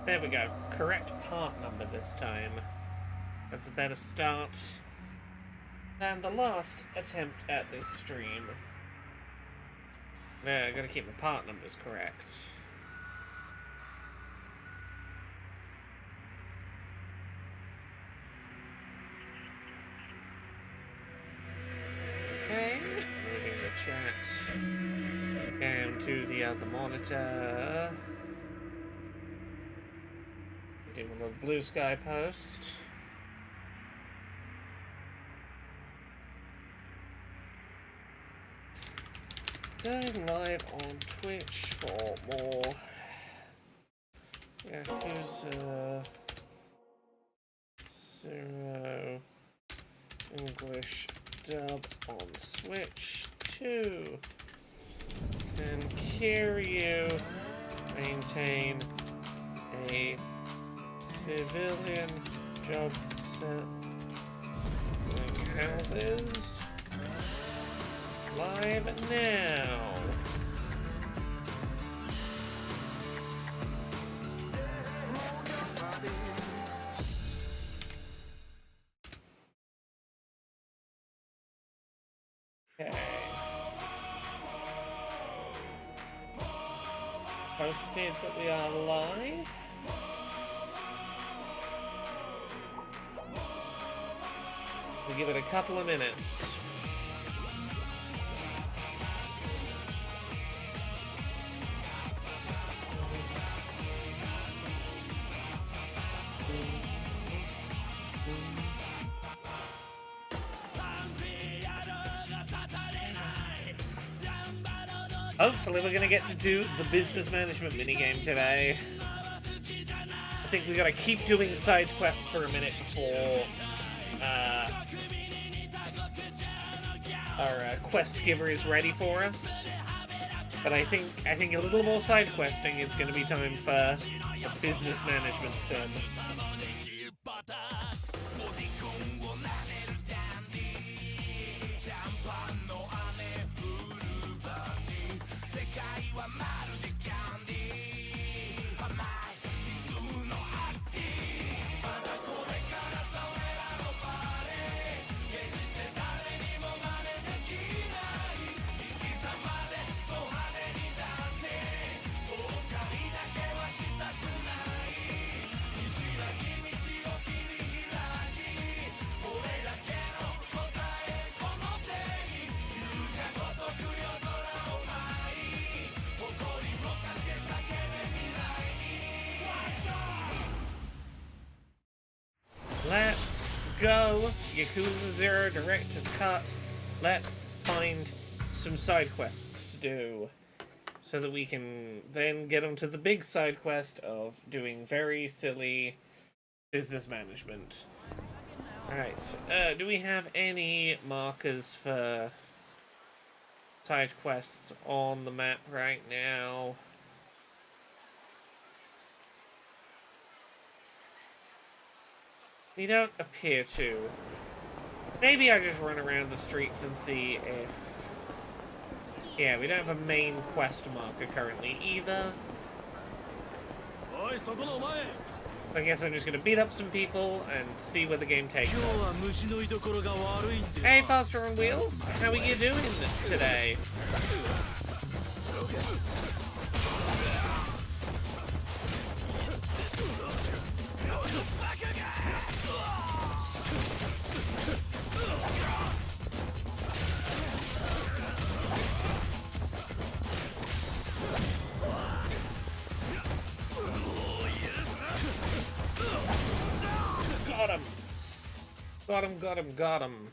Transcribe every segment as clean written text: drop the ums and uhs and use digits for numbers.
There we go. Correct part number this time. That's a better start than the last attempt at this stream. Yeah, I gotta keep my part numbers correct. Okay, moving the chat down to the other monitor. Doing a little blue sky post. Going live on Twitch for more Yakuza 0 English dub on Switch 2. Can Kiryu maintain a civilian job selling houses? Live now. Okay. Posted that we are live. We'll give it a couple of minutes. Hopefully we're gonna get to do the business management minigame today. I think we gotta keep doing side quests for a minute before our quest giver is ready for us. But I think a little more side questing, it's gonna be time for a business management sim. Let's go! Yakuza 0 Director's Cut. Let's find some side quests to do so that we can then get onto the big side quest of doing very silly business management. Alright, do we have any markers for side quests on the map right now? We don't appear to. Maybe I just run around the streets and see if... Yeah, we don't have a main quest marker currently either. I guess I'm just gonna beat up some people and see where the game takes us. Hey, Faster on Wheels, how are you doing today? Got him! Got him, got him, got him.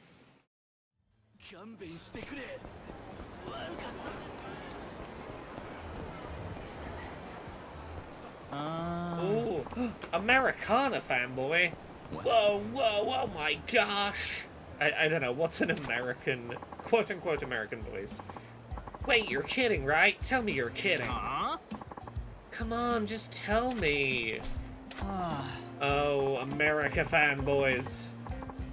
Ooh, Americana fanboy. Whoa, whoa, oh my gosh. I don't know, what's an American, quote-unquote American voice? Wait, you're kidding, right? Tell me you're kidding. Come on, just tell me. Oh, America fanboys.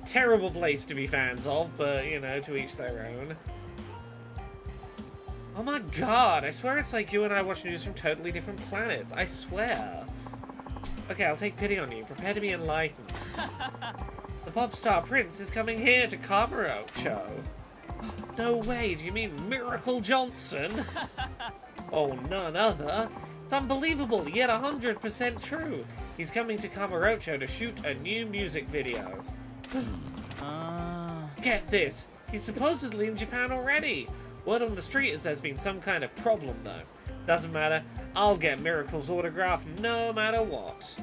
Terrible place to be fans of, but, you know, to each their own. Oh my god, I swear it's like you and I watch news from totally different planets. I swear. Okay, I'll take pity on you. Prepare to be enlightened. The pop star prince is coming here to Kamurocho. No way, do you mean Miracle Johnson? Oh, none other. It's unbelievable, yet 100% true. He's coming to Kamurocho to shoot a new music video. Get this, he's supposedly in Japan already. Word on the street is there's been some kind of problem though. Doesn't matter, I'll get Miracle's autograph no matter what.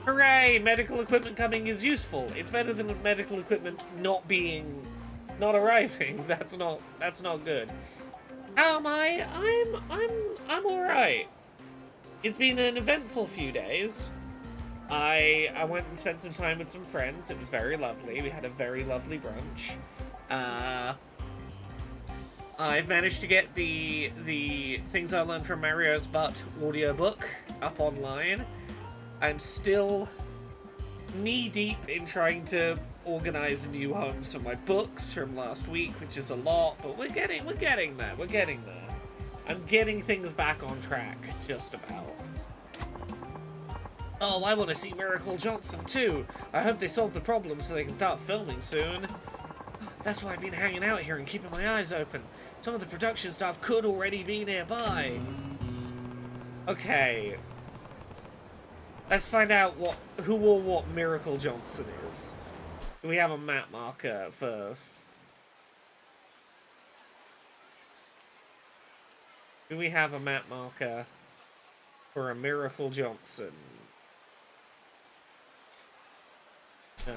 Hooray! Medical equipment coming is useful. It's better than medical equipment not arriving. That's not good. How am I? I'm alright. It's been an eventful few days. I went and spent some time with some friends. It was very lovely. We had a very lovely brunch. I've managed to get the Things I Learned from Mario's Butt audiobook up online. I'm still knee-deep in trying to organize new homes for my books from last week, which is a lot, but we're getting there. I'm getting things back on track, just about. Oh, I want to see Miracle Johnson too. I hope they solve the problem so they can start filming soon. That's why I've been hanging out here and keeping my eyes open. Some of the production staff could already be nearby. Okay. Let's find out who or what Miracle Johnson is. Do we have a map marker for... Do we have a map marker for a Miracle Johnson? No.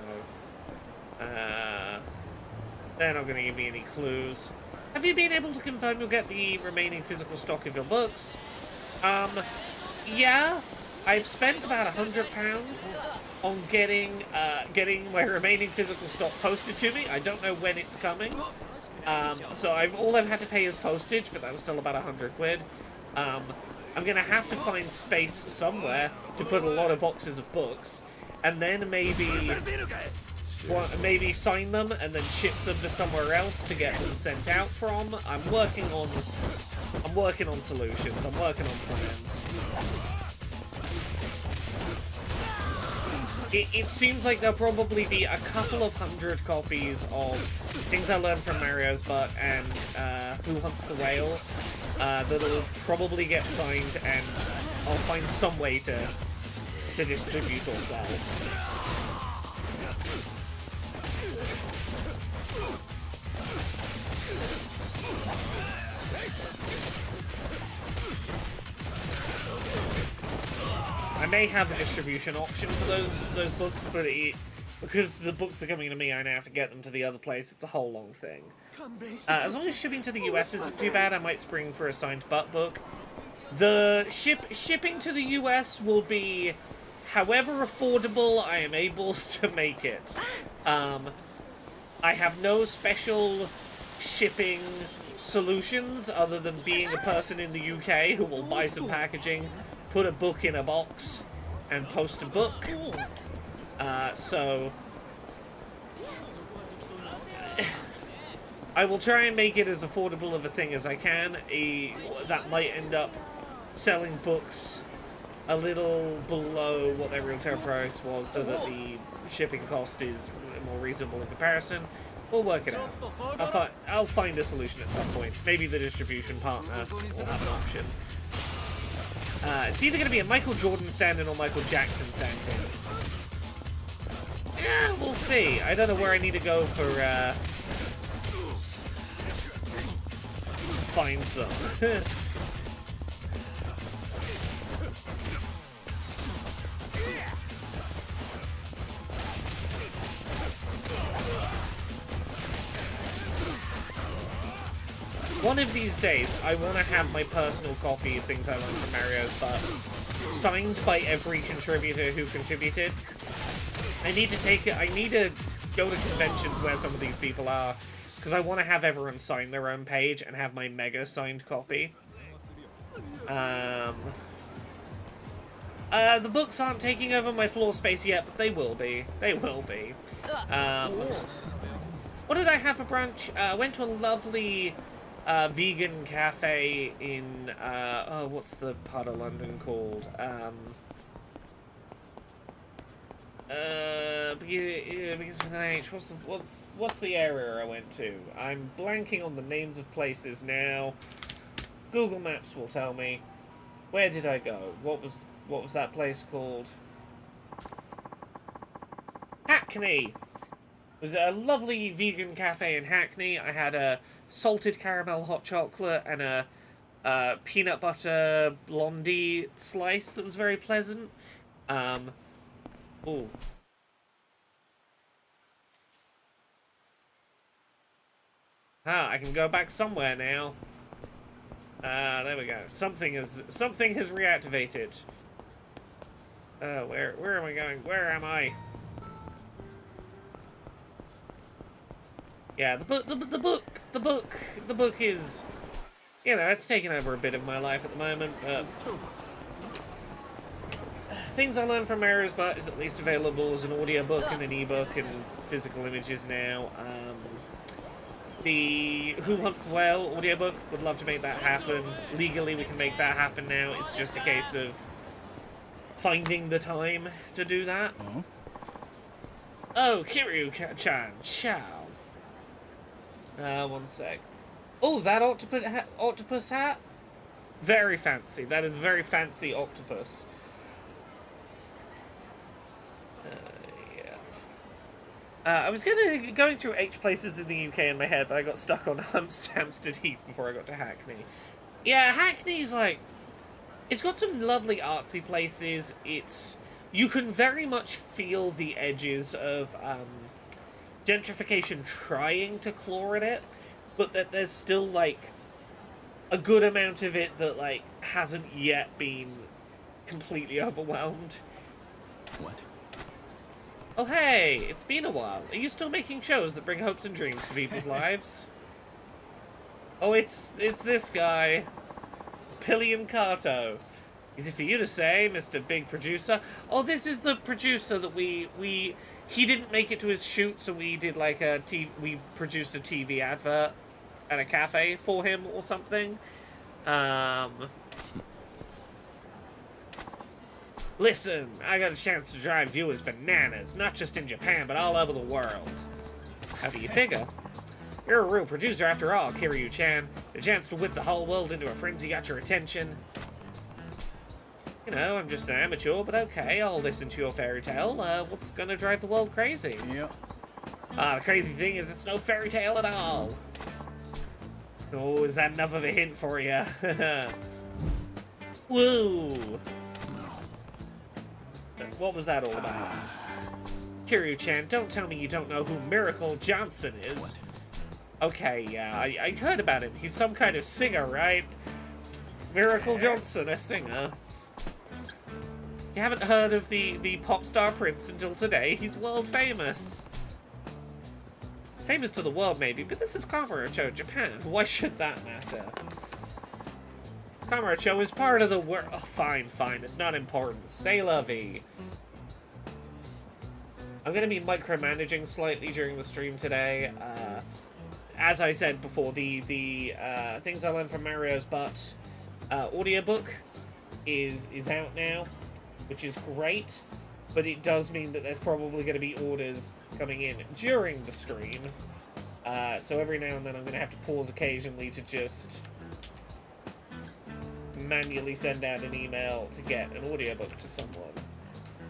They're not going to give me any clues. Have you been able to confirm you'll get the remaining physical stock of your books? Yeah. I've spent about £100 on getting my remaining physical stock posted to me. I don't know when it's coming. So all I've had to pay is postage, but that was still about 100 quid. I'm gonna have to find space somewhere to put a lot of boxes of books, and then maybe sign them and then ship them to somewhere else to get them sent out from. I'm working on solutions. I'm working on plans. It seems like there'll probably be a couple of 100 copies of Things I Learned from Mario's Butt and Who Hunts the Whale that'll probably get signed, and I'll find some way to distribute or sell. I may have a distribution option for those books, but because the books are coming to me, I now have to get them to the other place. It's a whole long thing. As long as shipping to the US isn't too bad, I might spring for a signed butt book. The shipping to the US will be however affordable I am able to make it. I have no special shipping solutions other than being a person in the UK who will buy some packaging, put a book in a box, and post a book. So I will try and make it as affordable of a thing as I can. That might end up selling books a little below what their retail price was, so that the shipping cost is more reasonable in comparison. We'll work it out. I'll find a solution at some point. Maybe the distribution partner will have an option. It's either going to be a Michael Jordan stand-in or Michael Jackson stand-in. Yeah, we'll see. I don't know where I need to go for, find them. One of these days, I want to have my personal copy of Things I Learned from Mario's Butt signed by every contributor who contributed. I need to go to conventions where some of these people are, because I want to have everyone sign their own page and have my mega signed copy. The books aren't taking over my floor space yet, but they will be. They will be. What did I have for brunch? I went to a lovely vegan cafe in, what's the part of London called? Begins with an H. What's the area I went to? I'm blanking on the names of places now. Google Maps will tell me. Where did I go? What was that place called? Hackney. It was a lovely vegan cafe in Hackney. I had a salted caramel hot chocolate and a peanut butter blondie slice that was very pleasant. Ooh. Ah, I can go back somewhere now. There we go. Something has reactivated. Where am I going? Where am I? Yeah, the book is, you know, it's taken over a bit of my life at the moment, but Things I Learned from Errors But is at least available as an audiobook and an ebook and physical images now. The Who Wants the Whale audiobook, would love to make that happen. Legally, we can make that happen now. It's just a case of finding the time to do that. Oh, Kiryu-chan, ciao. One sec. Oh, that octopus hat? Very fancy. That is a very fancy octopus. I was going through H places in the UK in my head, but I got stuck on Hampstead Heath before I got to Hackney. Yeah, Hackney's like... It's got some lovely artsy places. You can very much feel the edges of gentrification trying to claw at it, but that there's still, like, a good amount of it that, like, hasn't yet been completely overwhelmed. What? Oh, hey, it's been a while. Are you still making shows that bring hopes and dreams to people's lives? Oh, it's this guy. Pillion Kato. Is it for you to say, Mr. Big Producer? Oh, this is the producer that he didn't make it to his shoot, so we did like we produced a TV advert at a cafe for him or something. Listen, I got a chance to drive viewers bananas, not just in Japan, but all over the world. How do you figure? You're a real producer after all, Kiryu-chan. The chance to whip the whole world into a frenzy got your attention. You know, I'm just an amateur, but okay, I'll listen to your fairy tale. What's gonna drive the world crazy? Yeah. The crazy thing is it's no fairy tale at all. Oh, is that enough of a hint for you? Woo! What was that all about? Kiryu-chan, don't tell me you don't know who Miracle Johnson is. What? Okay, yeah, I heard about him. He's some kind of singer, right? Miracle Johnson, a singer. You haven't heard of the pop star prince until today? He's world famous. Famous to the world, maybe, but this is Kamurocho, Japan. Why should that matter? Kamurocho is part of the world. Oh, fine, it's not important. C'est la vie. I'm going to be micromanaging slightly during the stream today. As I said before, the Things I Learned from Mario's Butt audiobook is out now, which is great, but it does mean that there's probably going to be orders coming in during the stream. So every now and then I'm going to have to pause occasionally to just manually send out an email to get an audiobook to someone.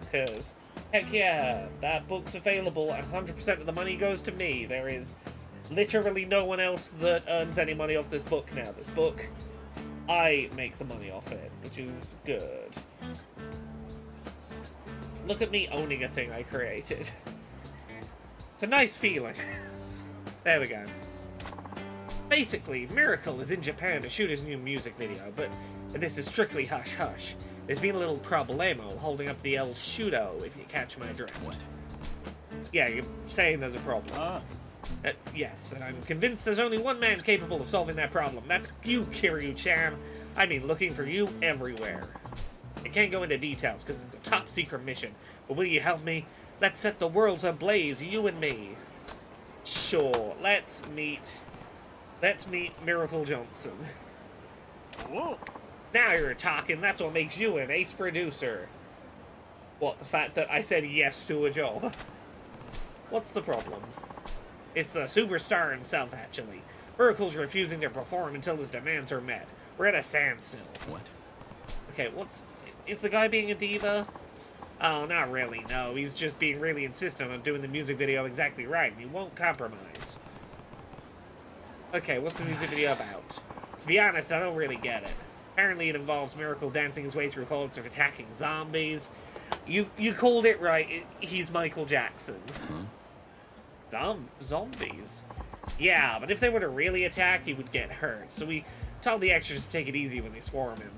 Because, heck yeah, that book's available and 100% of the money goes to me. There is literally no one else that earns any money off this book now. This book, I make the money off it, which is good. Look at me owning a thing I created. It's a nice feeling. There we go. Basically, Miracle is in Japan to shoot his new music video, but this is strictly hush-hush. There's been a little problemo holding up the El Shudo, if you catch my drift. What? Yeah, you're saying there's a problem. Yes, and I'm convinced there's only one man capable of solving that problem. That's you, Kiryu-chan. I mean, looking for you everywhere. I can't go into details, because it's a top-secret mission, but will you help me? Let's set the world ablaze, you and me. Sure, let's meet Miracle Johnson. Whoa. Now you're talking. That's what makes you an ace producer. What, the fact that I said yes to a job? What's the problem? It's the superstar himself, actually. Miracle's refusing to perform until his demands are met. We're at a standstill. What? Okay, is the guy being a diva? Oh, not really, no. He's just being really insistent on doing the music video exactly right, and he won't compromise. Okay, what's the music video about? To be honest, I don't really get it. Apparently it involves Miracle dancing his way through hordes of attacking zombies. You called it right. He's Michael Jackson. Zombies? Yeah, but if they were to really attack, he would get hurt. So we told the extras to take it easy when they swarm him.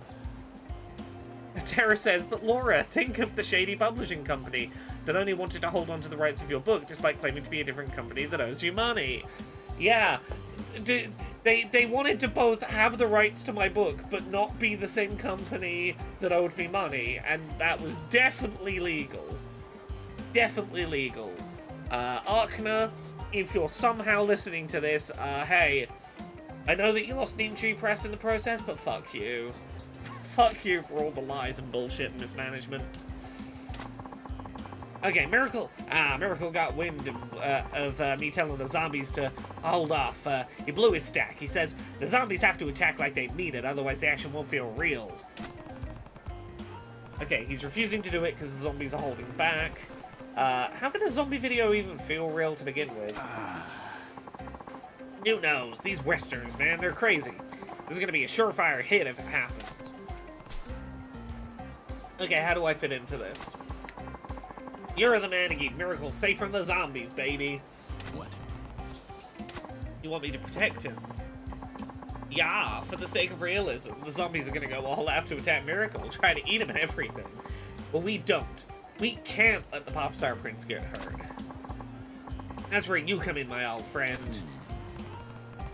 Tara says, but Laura, think of the shady publishing company that only wanted to hold on to the rights of your book despite claiming to be a different company that owes you money. Yeah, they wanted to both have the rights to my book, but not be the same company that owed me money, and that was definitely legal. Definitely legal. Arkna, if you're somehow listening to this, hey, I know that you lost Neemtree Press in the process, but fuck you. Fuck you for all the lies and bullshit and mismanagement. Okay, Miracle got wind of me telling the zombies to hold off. He blew his stack. He says, the zombies have to attack like they mean it, otherwise the action won't feel real. Okay, he's refusing to do it because the zombies are holding back. How can a zombie video even feel real to begin with? Who knows? These westerns, man, they're crazy. This is gonna be a surefire hit if it happens. Okay, how do I fit into this? You're the man to keep Miracle safe from the zombies, baby. What? You want me to protect him? Yeah, for the sake of realism. The zombies are gonna go all out to attack Miracle, try to eat him and everything. But we don't. We can't let the pop star prince get hurt. That's where you come in, my old friend.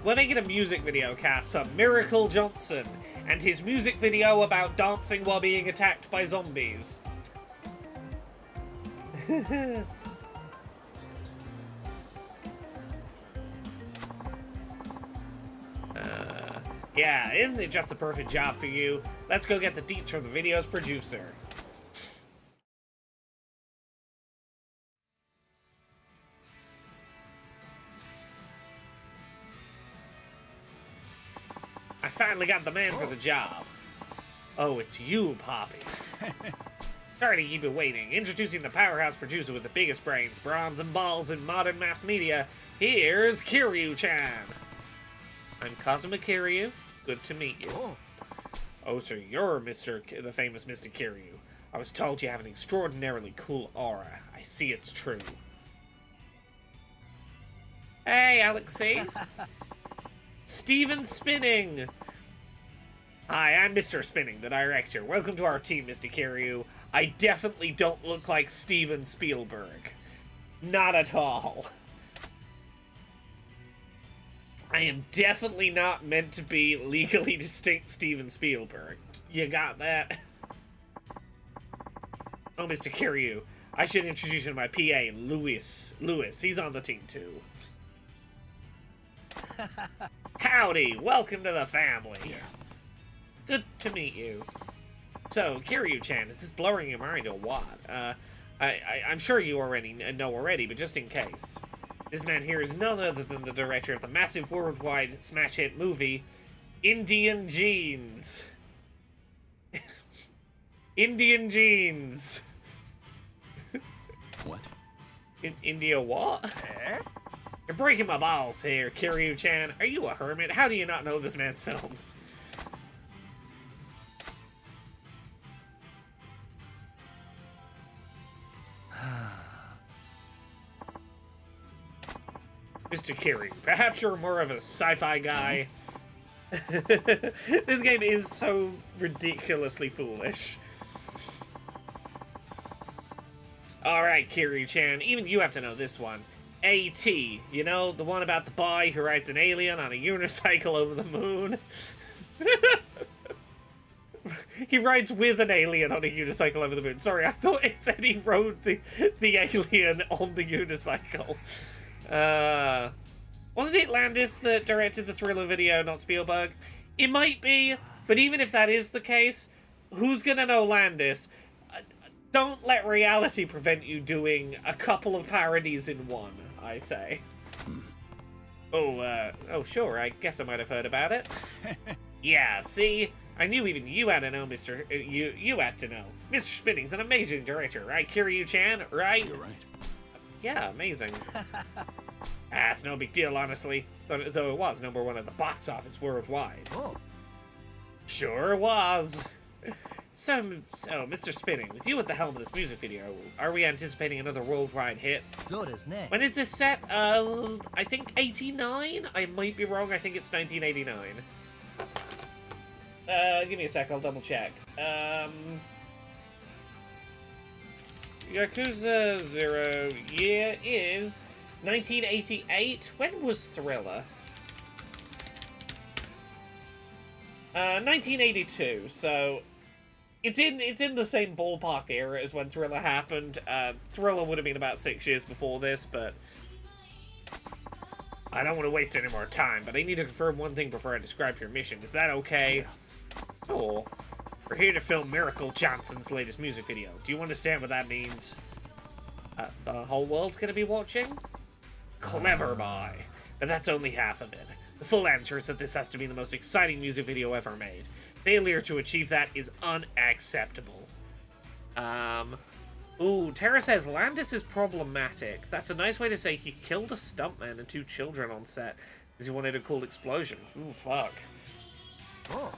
We're making a music video cast for Miracle Johnson and his music video about dancing while being attacked by zombies. Yeah, isn't it just the perfect job for you? Let's go get the deets from the video's producer. I finally got the man for the job. Oh, it's you, Poppy. Sorry to keep you waiting. Introducing the powerhouse producer with the biggest brains, bronze, and balls in modern mass media. Here's Kiryu-chan. I'm Kazuma Kiryu. Good to meet you. Oh, so you're the famous Mr. Kiryu. I was told you have an extraordinarily cool aura. I see it's true. Hey, Alexei. Steven Spinning. Hi, I'm Mr. Spinning, the director. Welcome to our team, Mr. Kiryu. I definitely don't look like Steven Spielberg. Not at all. I am definitely not meant to be legally distinct Steven Spielberg. You got that? Oh, Mr. Kiryu. I should introduce you to my PA, Louis. He's on the team, too. Howdy! Welcome to the family. Good to meet you. So, Kiryu-chan, is this blowing your mind or what? I'm sure you already know already, but just in case. This man here is none other than the director of the massive worldwide smash hit movie, Indian Jeans. Indian Jeans. What? India what? You're breaking my balls here, Kiryu-chan. Are you a hermit? How do you not know this man's films? Mr. Kiryu, perhaps you're more of a sci-fi guy. This game is so ridiculously foolish. Alright, Kiryu-chan, even you have to know this one. A.T., you know, the one about the boy who rides an alien on a unicycle over the moon? He rides with an alien on a unicycle over the moon. Sorry, I thought it said he rode the alien on the unicycle. Wasn't it Landis that directed the Thriller video, not Spielberg? It might be, but even if that is the case, who's gonna know Landis? Don't let reality prevent you doing a couple of parodies in one, I say. Oh, sure, I guess I might have heard about it. Yeah, see? I knew even you had to know, Mr. You had to know. Mr. Spinning's an amazing director, right, Kiryu-chan? Right? You're right. Yeah, amazing. It's no big deal, honestly. Though it was #1 at the box office worldwide. Oh. Sure was. So, Mr. Spinning, with you at the helm of this music video, are we anticipating another worldwide hit? When is this set? I think 89? I might be wrong, I think it's 1989. Give me a sec, I'll double check. Yakuza 0 year is 1988. When was Thriller? 1982, so it's in the same ballpark era as when Thriller happened. Thriller would have been about 6 years before this, but I don't want to waste any more time, but I need to confirm one thing before I describe your mission. Is that okay? Cool. We're here to film Miracle Johnson's latest music video. Do you understand what that means? The whole world's gonna be watching? Clever boy. But that's only half of it. The full answer is that this has to be the most exciting music video ever made. Failure to achieve that is unacceptable. Ooh, Tara says Landis is problematic. That's a nice way to say he killed a stuntman and 2 children on set because he wanted a cool explosion. Ooh, fuck. Oh.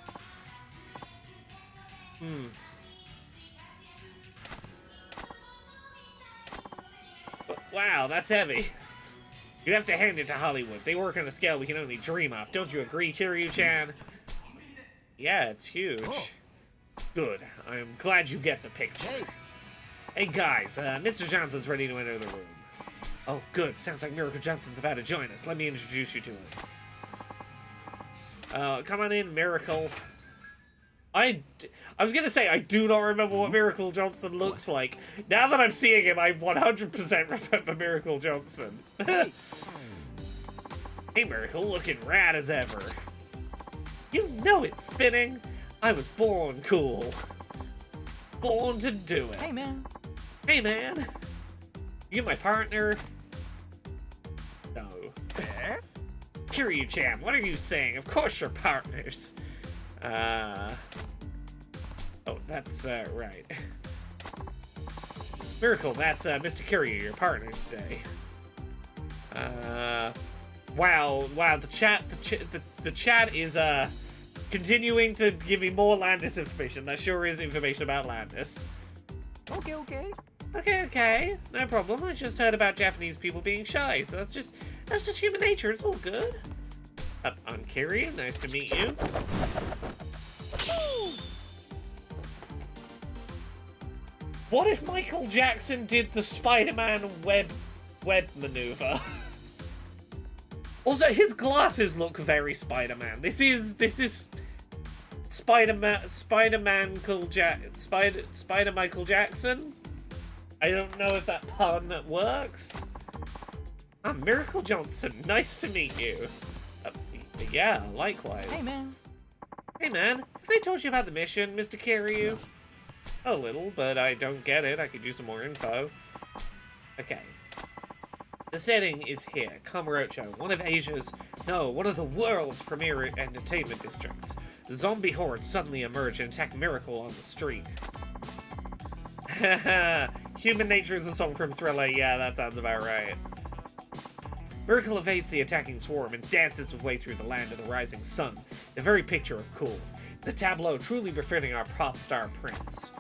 Wow, that's heavy. You have to hand it to Hollywood. They work on a scale we can only dream of. Don't you agree, Kiryu-chan? Yeah, it's huge. Oh. Good. I'm glad you get the picture. Hey guys, Mr. Johnson's ready to enter the room. Oh, good. Sounds like Miracle Johnson's about to join us. Let me introduce you to him. Come on in, Miracle. I was gonna say, I do not remember what Miracle Johnson looks like. Now that I'm seeing him, I 100% remember Miracle Johnson. Hey, Miracle, looking rad as ever. You know it, Spinning. I was born cool. Born to do it. Hey, man. Hey, man. You my partner? No. Kiryu-chan, what are you saying? Of course you're partners. Oh, that's, right. Miracle, that's, Mr. Kiryu, your partner today. Wow, the chat is, continuing to give me more Landis information. That sure is information about Landis. Okay. No problem. I just heard about Japanese people being shy, so that's just human nature. It's all good. I'm Kiryu. Nice to meet you. What if Michael Jackson did the Spider-Man web maneuver? Also, his glasses look very Spider-Man. This is Spider Michael Jackson. I don't know if that pun works. I'm Miracle Johnson. Nice to meet you. Yeah, likewise. Hey, man. Hey, man. Have they told you about the mission, Mr. Kiryu? A little, but I don't get it. I could use some more info. Okay. The setting is here. Kamurocho, one of the world's premier entertainment districts. Zombie hordes suddenly emerge and attack Miracle on the street. Human nature is a song from Thriller. Yeah, that sounds about right. Miracle evades the attacking swarm and dances his way through the land of the rising sun. The very picture of cool. The tableau truly befitting our pop star prince.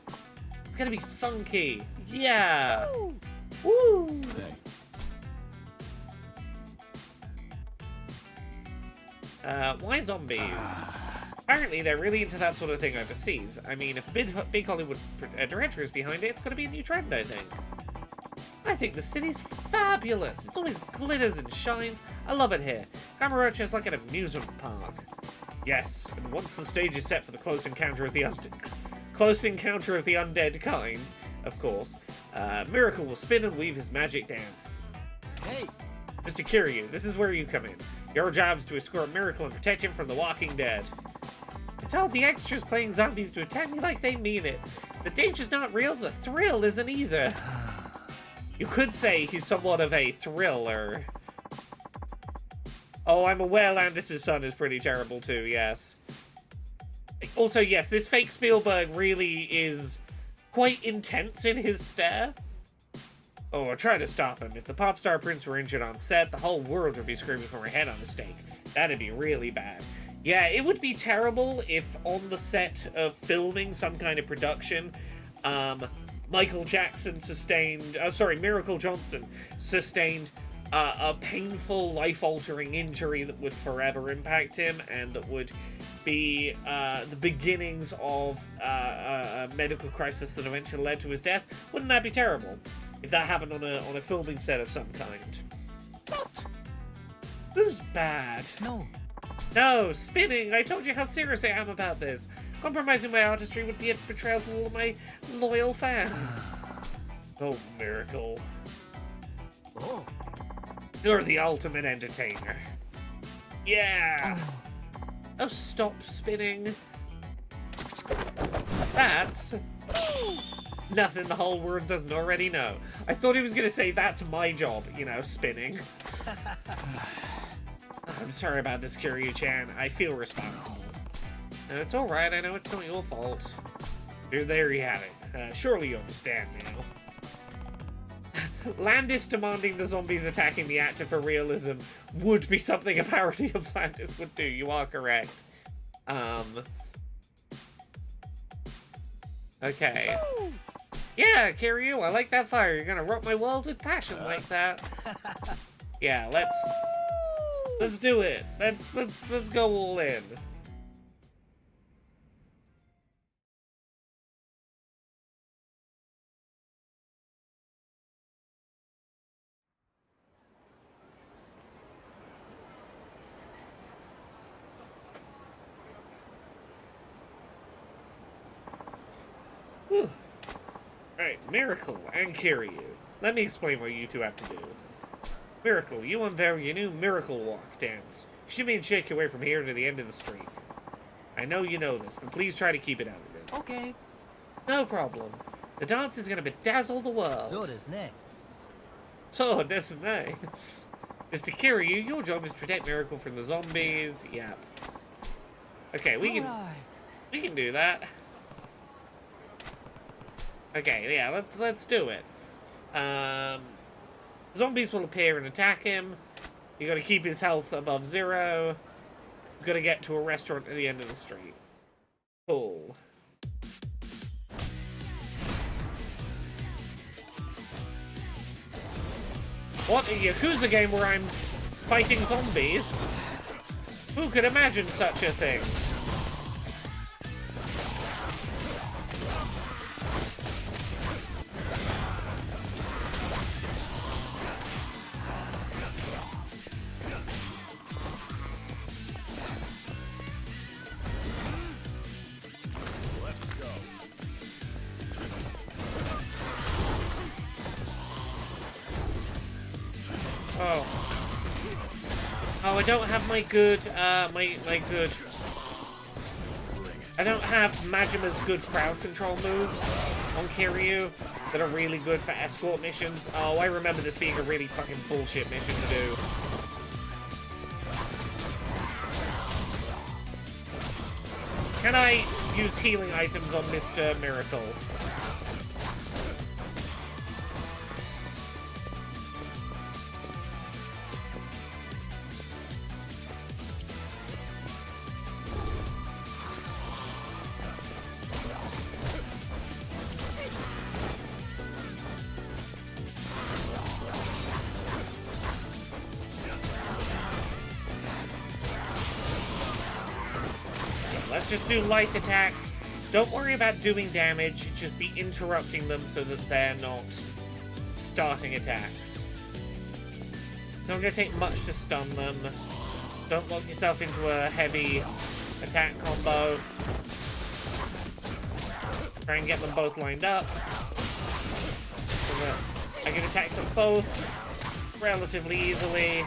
It's gonna be funky. Yeah. Woo! Woo! Why zombies? Apparently they're really into that sort of thing overseas. I mean, if big Hollywood director is behind it, it's gonna be a new trend, I think. I think the city's fabulous. It's always glitters and shines. I love it here. Kamurocho is like an amusement park. Yes, and once the stage is set for the close encounter of the undead kind, of course, Miracle will spin and weave his magic dance. Hey, Mr. Kiryu, this is where you come in. Your job is to escort Miracle and protect him from the walking dead. I told the extras playing zombies to attack me like they mean it. The danger's not real, the thrill isn't either. You could say he's somewhat of a thriller. Oh, I'm aware Landis' son is pretty terrible too, yes. Also, yes, this fake Spielberg really is quite intense in his stare. Oh, I'll try to stop him. If the pop star prince were injured on set, the whole world would be screaming for her head on a stake. That'd be really bad. Yeah, it would be terrible if on the set of filming some kind of production, Miracle Johnson sustained a painful, life-altering injury that would forever impact him and that would be the beginnings of a medical crisis that eventually led to his death. Wouldn't that be terrible if that happened on a filming set of some kind? What? It was bad. No, spinning! I told you how serious I am about this. Compromising my artistry would be a betrayal to all of my loyal fans. Oh, Miracle. Oh. You're the ultimate entertainer. Yeah! Oh, stop spinning. That's nothing the whole world doesn't already know. I thought he was gonna say that's my job, you know, spinning. I'm sorry about this, Kiryu-chan. I feel responsible. No, it's alright, I know it's not your fault. There you have it. Surely you understand now. Landis demanding the zombies attacking the actor for realism would be something a parody of Landis would do. You are correct. Okay. Yeah, Kiryu, I like that fire. You're gonna rock my world with passion like that. Yeah, let's do it. Let's go all in. Whew. Alright, Miracle and Kiryu. Let me explain what you two have to do. Miracle, you unveil your new Miracle Walk dance. Shimmy and shake your way from here to the end of the street. I know you know this, but please try to keep it out of it. Okay. No problem. The dance is gonna bedazzle the world. So desu ne. Mr. Kiryu, your job is to protect Miracle from the zombies. Yep. Okay, we can do that. Okay, yeah, let's do it. Zombies will appear and attack him. You gotta keep his health above 0. He's gotta get to a restaurant at the end of the street. Cool. What, a Yakuza game where I'm fighting zombies? Who could imagine such a thing? Oh, I don't have my good, I don't have Majima's good crowd control moves on Kiryu that are really good for escort missions. Oh, I remember this being a really fucking bullshit mission to do. Can I use healing items on Mr. Miracle? Let's just do light attacks. Don't worry about doing damage, just be interrupting them so that they're not starting attacks. It's not going to take much to stun them. Don't lock yourself into a heavy attack combo. Try and get them both lined up so that I can attack them both relatively easily.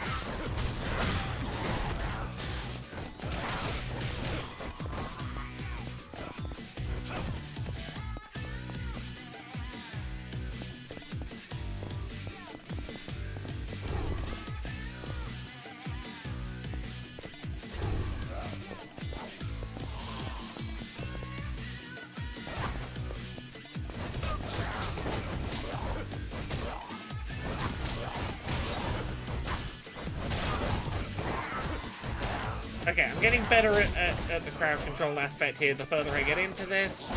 Okay, I'm getting better at the crowd control aspect here the further I get into this.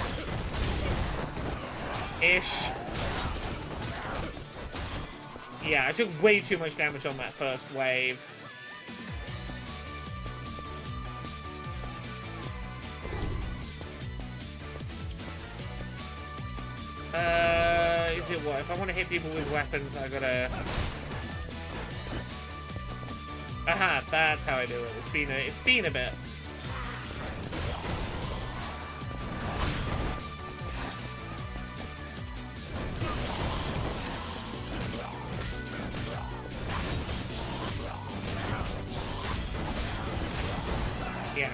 Ish. Yeah, I took way too much damage on that first wave. Is it what? If I want to hit people with weapons, I gotta... Aha, that's how I do it. It's been a bit. Yeah,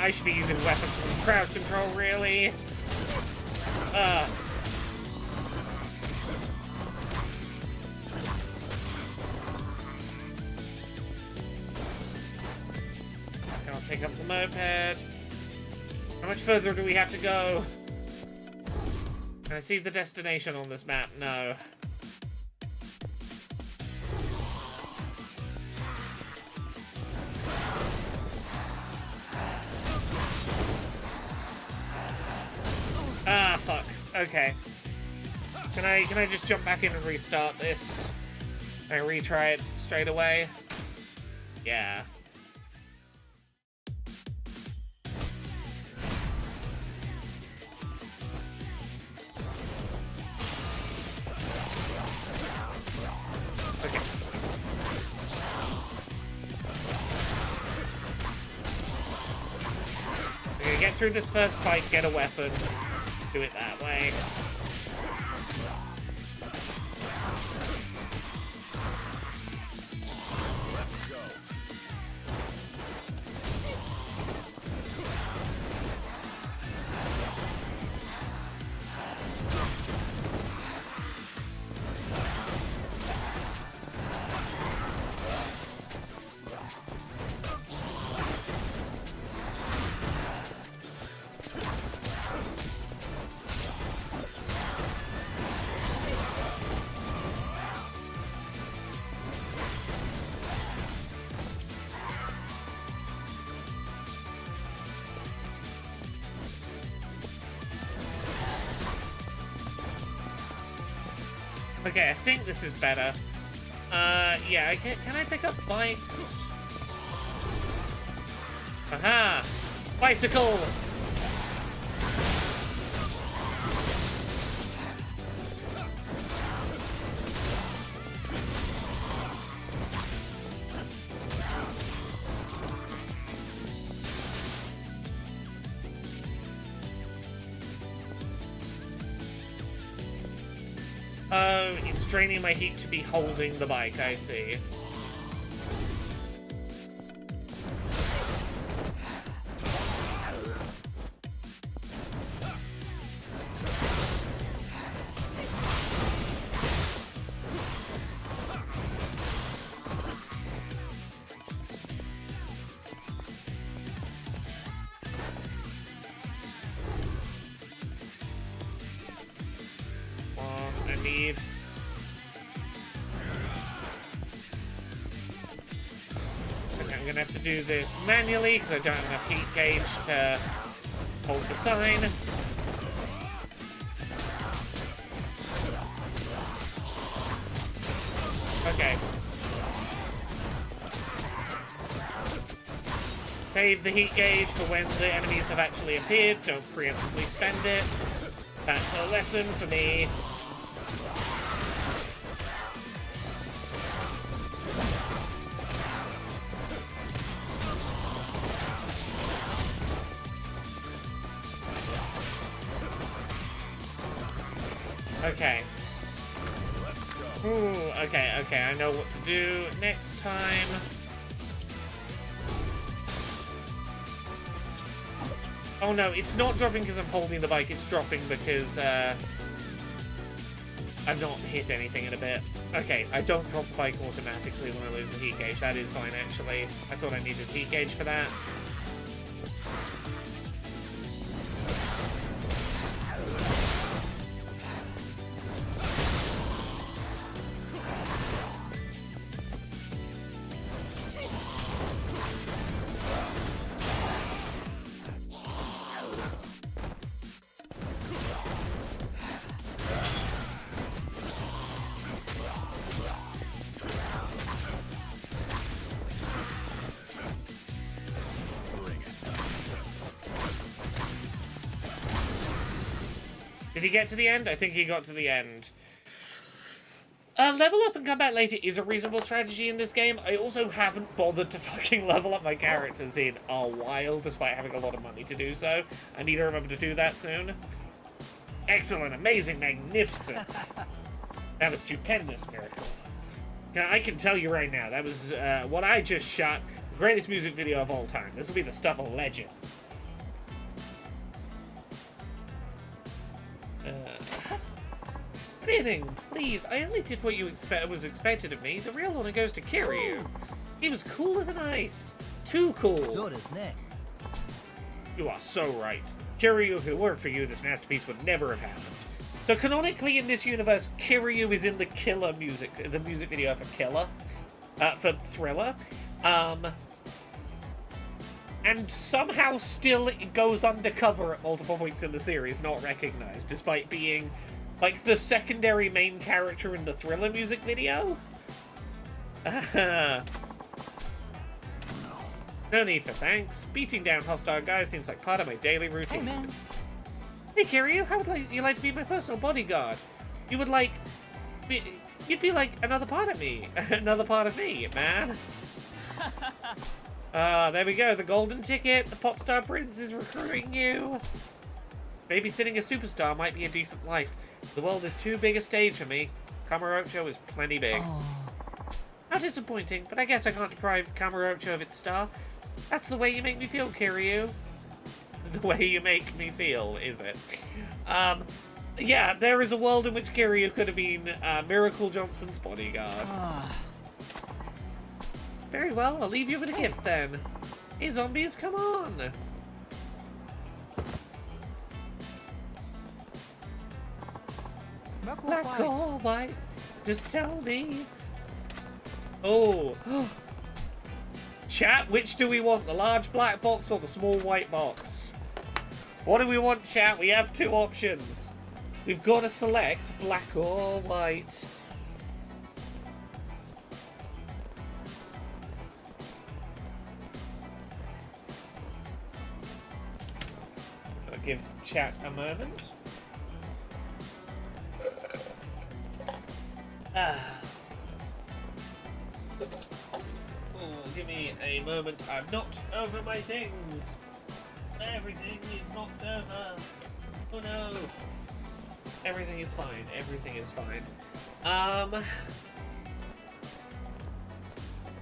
I should be using weapons from crowd control, really. I'll pick up the moped. How much further do we have to go? Can I see the destination on this map? No. Ah, fuck. Okay. Can I just jump back in and restart this? Can I retry it straight away? Yeah. Okay. Okay, get through this first fight, get a weapon. Do it that way. Okay, I think this is better. Yeah, can I pick up bikes? Aha! Bicycle! Oh, it's draining my heat to be holding the bike, I see. I'm gonna have to do this manually because I don't have enough heat gauge to hold the sign. Okay. Save the heat gauge for when the enemies have actually appeared. Don't preemptively spend it. That's a lesson for me. Okay. Ooh, okay, I know what to do next time. Oh no, it's not dropping because I'm holding the bike, it's dropping because, I've not hit anything in a bit. Okay, I don't drop the bike automatically when I lose the heat gauge, that is fine actually. I thought I needed heat gauge for that. Did he get to the end? I think he got to the end. Level up and come back later is a reasonable strategy in this game. I also haven't bothered to fucking level up my characters in a while, despite having a lot of money to do so. I need to remember to do that soon. Excellent, amazing, magnificent. That was stupendous, Miracle. I can tell you right now, that was what I just shot. The greatest music video of all time. This will be the stuff of legends. Spinning, please. I only did what you was expected of me. The real honor goes to Kiryu. He was cooler than ice. Too cool. You are so right. Kiryu, if it weren't for you, this masterpiece would never have happened. So canonically in this universe, Kiryu is in the music video for Killer, for Thriller, and somehow still it goes undercover at multiple points in the series, not recognized, despite being like the secondary main character in the Thriller music video. No need for thanks. Beating down hostile guys seems like part of my daily routine. Hey, man. Hey, Kiryu, how would you like to be my personal bodyguard? You would like... You'd be like another part of me. Another part of me, man. There we go. The golden ticket. The pop star prince is recruiting you. Babysitting a superstar might be a decent life. The world is too big a stage for me. Kamurocho is plenty big. Oh. How disappointing, but I guess I can't deprive Kamurocho of its star. That's the way you make me feel, Kiryu. The way you make me feel, is it? Yeah, there is a world in which Kiryu could have been Miracle Johnson's bodyguard. Very well, I'll leave you with a gift then. Hey, zombies, come on! Black or white, just tell me. Oh. Chat, which do we want? The large black box or the small white box? What do we want, chat? We have two options. We've got to select black or white. I'll give chat a moment. Give me a moment. I'm knocked over my things. Everything is knocked over. Oh no. Everything is fine. Everything is fine.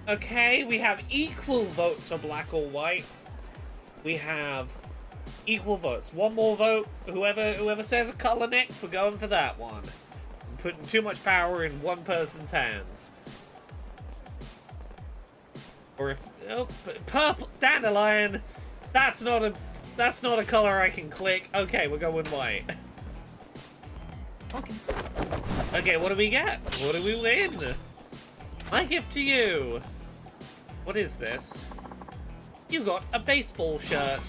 Okay, we have equal votes of black or white. We have equal votes. One more vote. Whoever says a color next, we're going for that one. I'm putting too much power in one person's hands. Or if purple dandelion, that's not a color I can click. Okay, we're going white. Okay. Okay, what do we get? What do we win? My gift to you. What is this? You got a baseball shirt.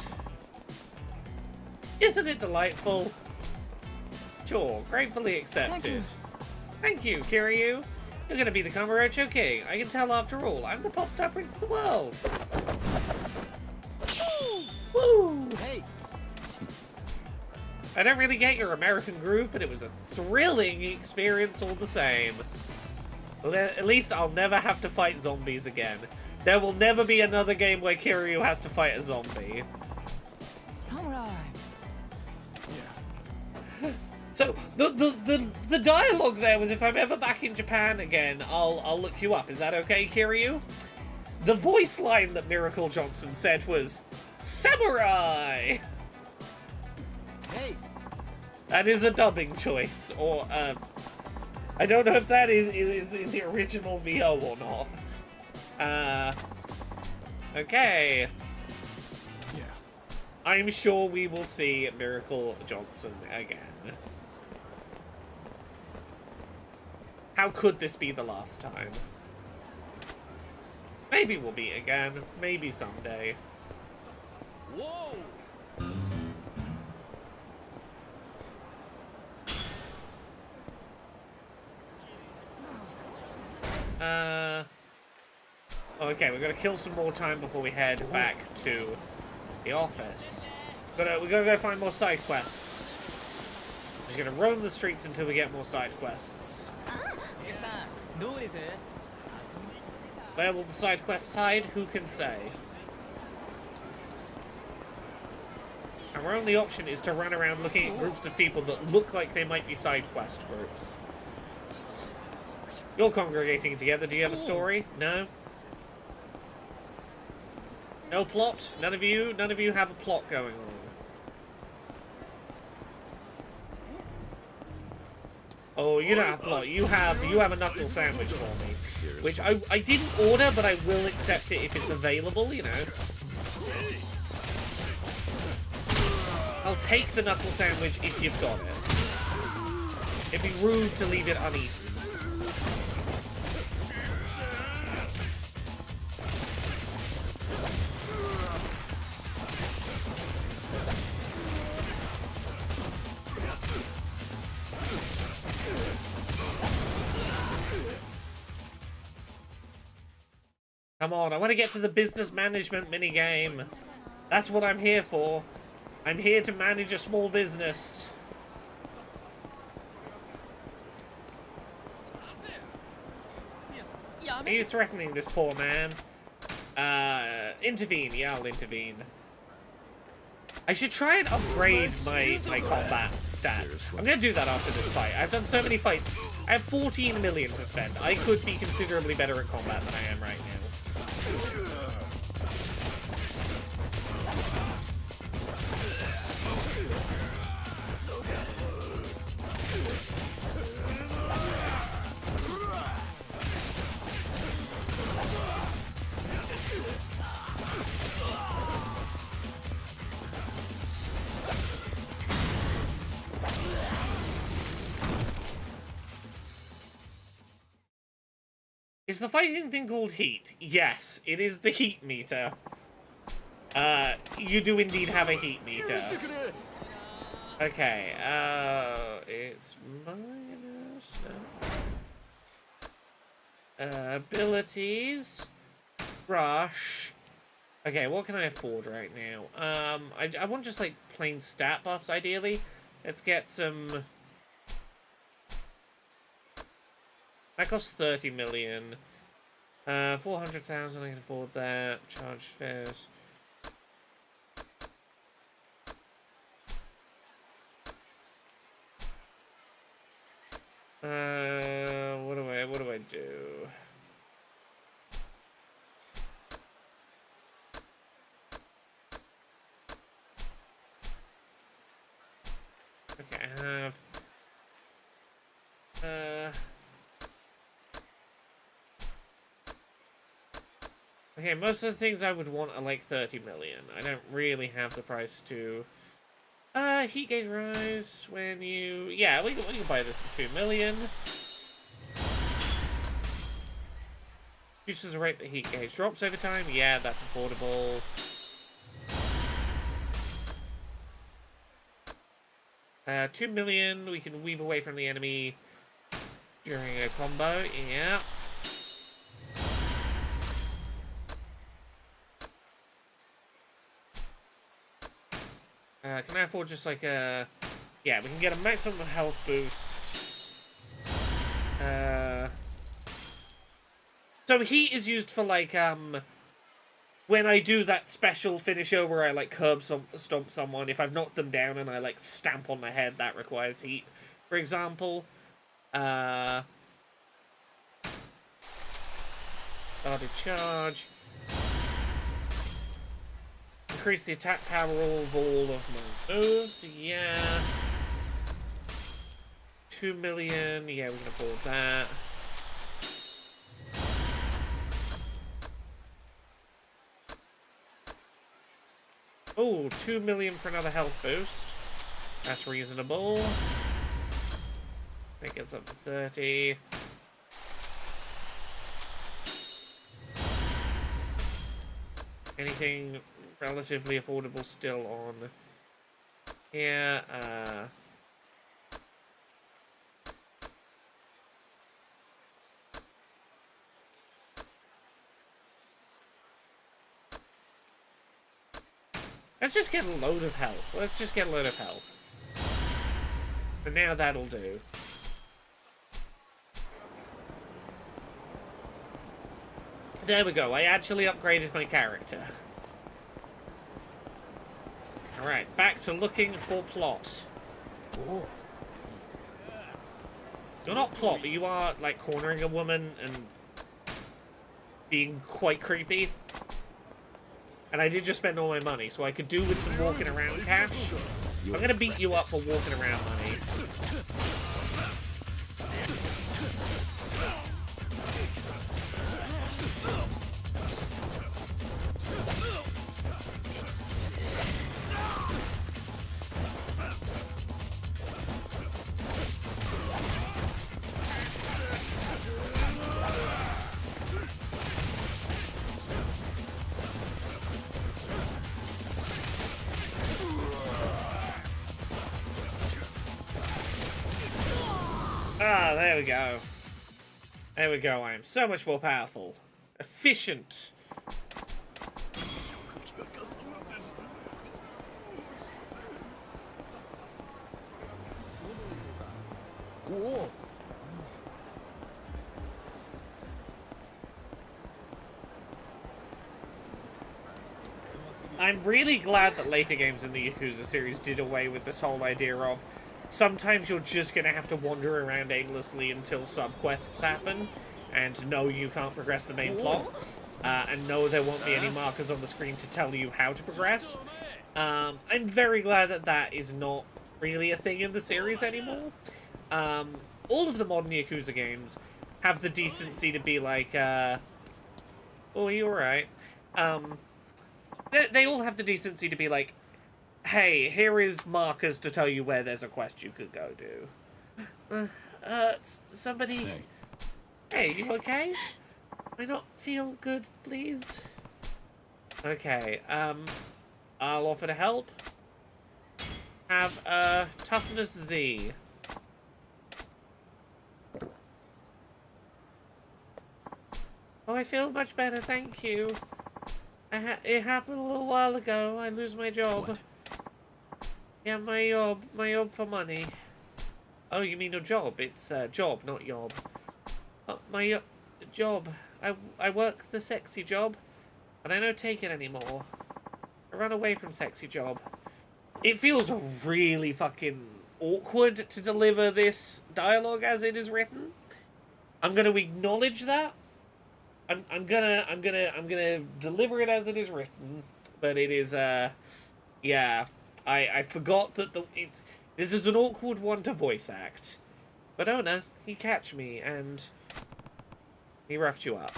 Isn't it delightful? Sure, gratefully accepted. Thank you, Kiryu. You're gonna be the Kamurocho King. I can tell after all. I'm the pop star prince of the world. Woo! Hey. I don't really get your American groove, but it was a thrilling experience all the same. Well, at least I'll never have to fight zombies again. There will never be another game where Kiryu has to fight a zombie. Samurai. So the dialogue there was, if I'm ever back in Japan again, I'll look you up. Is that okay, Kiryu? The voice line that Miracle Johnson said was samurai. Hey. That is a dubbing choice, or I don't know if that is in the original VO or not. Okay. Yeah. I'm sure we will see Miracle Johnson again. How could this be the last time? Maybe we'll meet again. Maybe someday. Whoa! Okay, we're gonna kill some more time before we head back to the office. We're gonna go find more side quests. Just gonna roam the streets until we get more side quests. お客さんどうです？ Where will the side quests hide? Who can say? Our only option is to run around looking at groups of people that look like they might be side quest groups. You're congregating together. Do you have a story? No? No plot? None of you have a plot going on. Oh, you don't have a plot. You have a knuckle sandwich for me. Which I didn't order, but I will accept it if it's available, you know. I'll take the knuckle sandwich if you've got it. It'd be rude to leave it uneaten. Come on, I want to get to the business management minigame. That's what I'm here for. I'm here to manage a small business. Are you threatening this poor man? Intervene. Yeah, I'll intervene. I should try and upgrade my combat stats. I'm gonna do that after this fight. I've done so many fights. I have 14 million to spend. I could be considerably better at combat than I am right now. Is the fighting thing called heat? Yes, it is the heat meter. You do indeed have a heat meter. Okay, it's minus... abilities. Rush. Okay, what can I afford right now? I want just, like, plain stat buffs, ideally. Let's get some... That costs 30 million. 400,000, I can afford that. Charge fares. What do I do? Okay, I have... Okay, most of the things I would want are like 30 million. I don't really have the price to... heat gauge rise when you... Yeah, we can buy this for 2 million. Reduces the rate that heat gauge drops over time. Yeah, that's affordable. Uh, 2 million, we can weave away from the enemy during a combo. Yeah. Can I afford just like a... Yeah, we can get a maximum health boost. So heat is used for like, when I do that special finisher where I like stomp someone, if I've knocked them down and I like stamp on the head, that requires heat. For example, started charge. Increase the attack power of all of my moves, yeah. 2 million, yeah, we can afford that. Oh, 2 million for another health boost. That's reasonable. That gets up to 30. Anything relatively affordable still on here. Let's just get a load of health. Let's just get a load of health. But now that'll do. There we go. I actually upgraded my character. Alright, back to looking for plot. You're not plot, but you are, like, cornering a woman and being quite creepy. And I did just spend all my money, so I could do with some walking around cash. I'm gonna beat you up for walking around money. Ah, there we go. There we go, I am so much more powerful. Efficient. I'm really glad that later games in the Yakuza series did away with this whole idea of sometimes you're just going to have to wander around aimlessly until sub-quests happen, and no, you can't progress the main plot, and no, there won't be any markers on the screen to tell you how to progress. I'm very glad that that is not really a thing in the series anymore. All of the modern Yakuza games have the decency to be like, oh, you're right. They all have the decency to be like, hey, here is markers to tell you where there's a quest you could go do. Somebody... Hey. Hey, you okay? I not feel good, please? Okay, I'll offer to help. Have a toughness Z. Oh, I feel much better, thank you. It happened a little while ago. I lose my job. What? Yeah, my job for money. Oh, you mean your job? It's job, not yob. My job. I work the sexy job, and I don't take it anymore. I run away from sexy job. It feels really fucking awkward to deliver this dialogue as it is written. I'm gonna acknowledge that. I'm gonna deliver it as it is written, but it is yeah. I forgot that this is an awkward one to voice act. But Ona, he catch me and he roughed you up.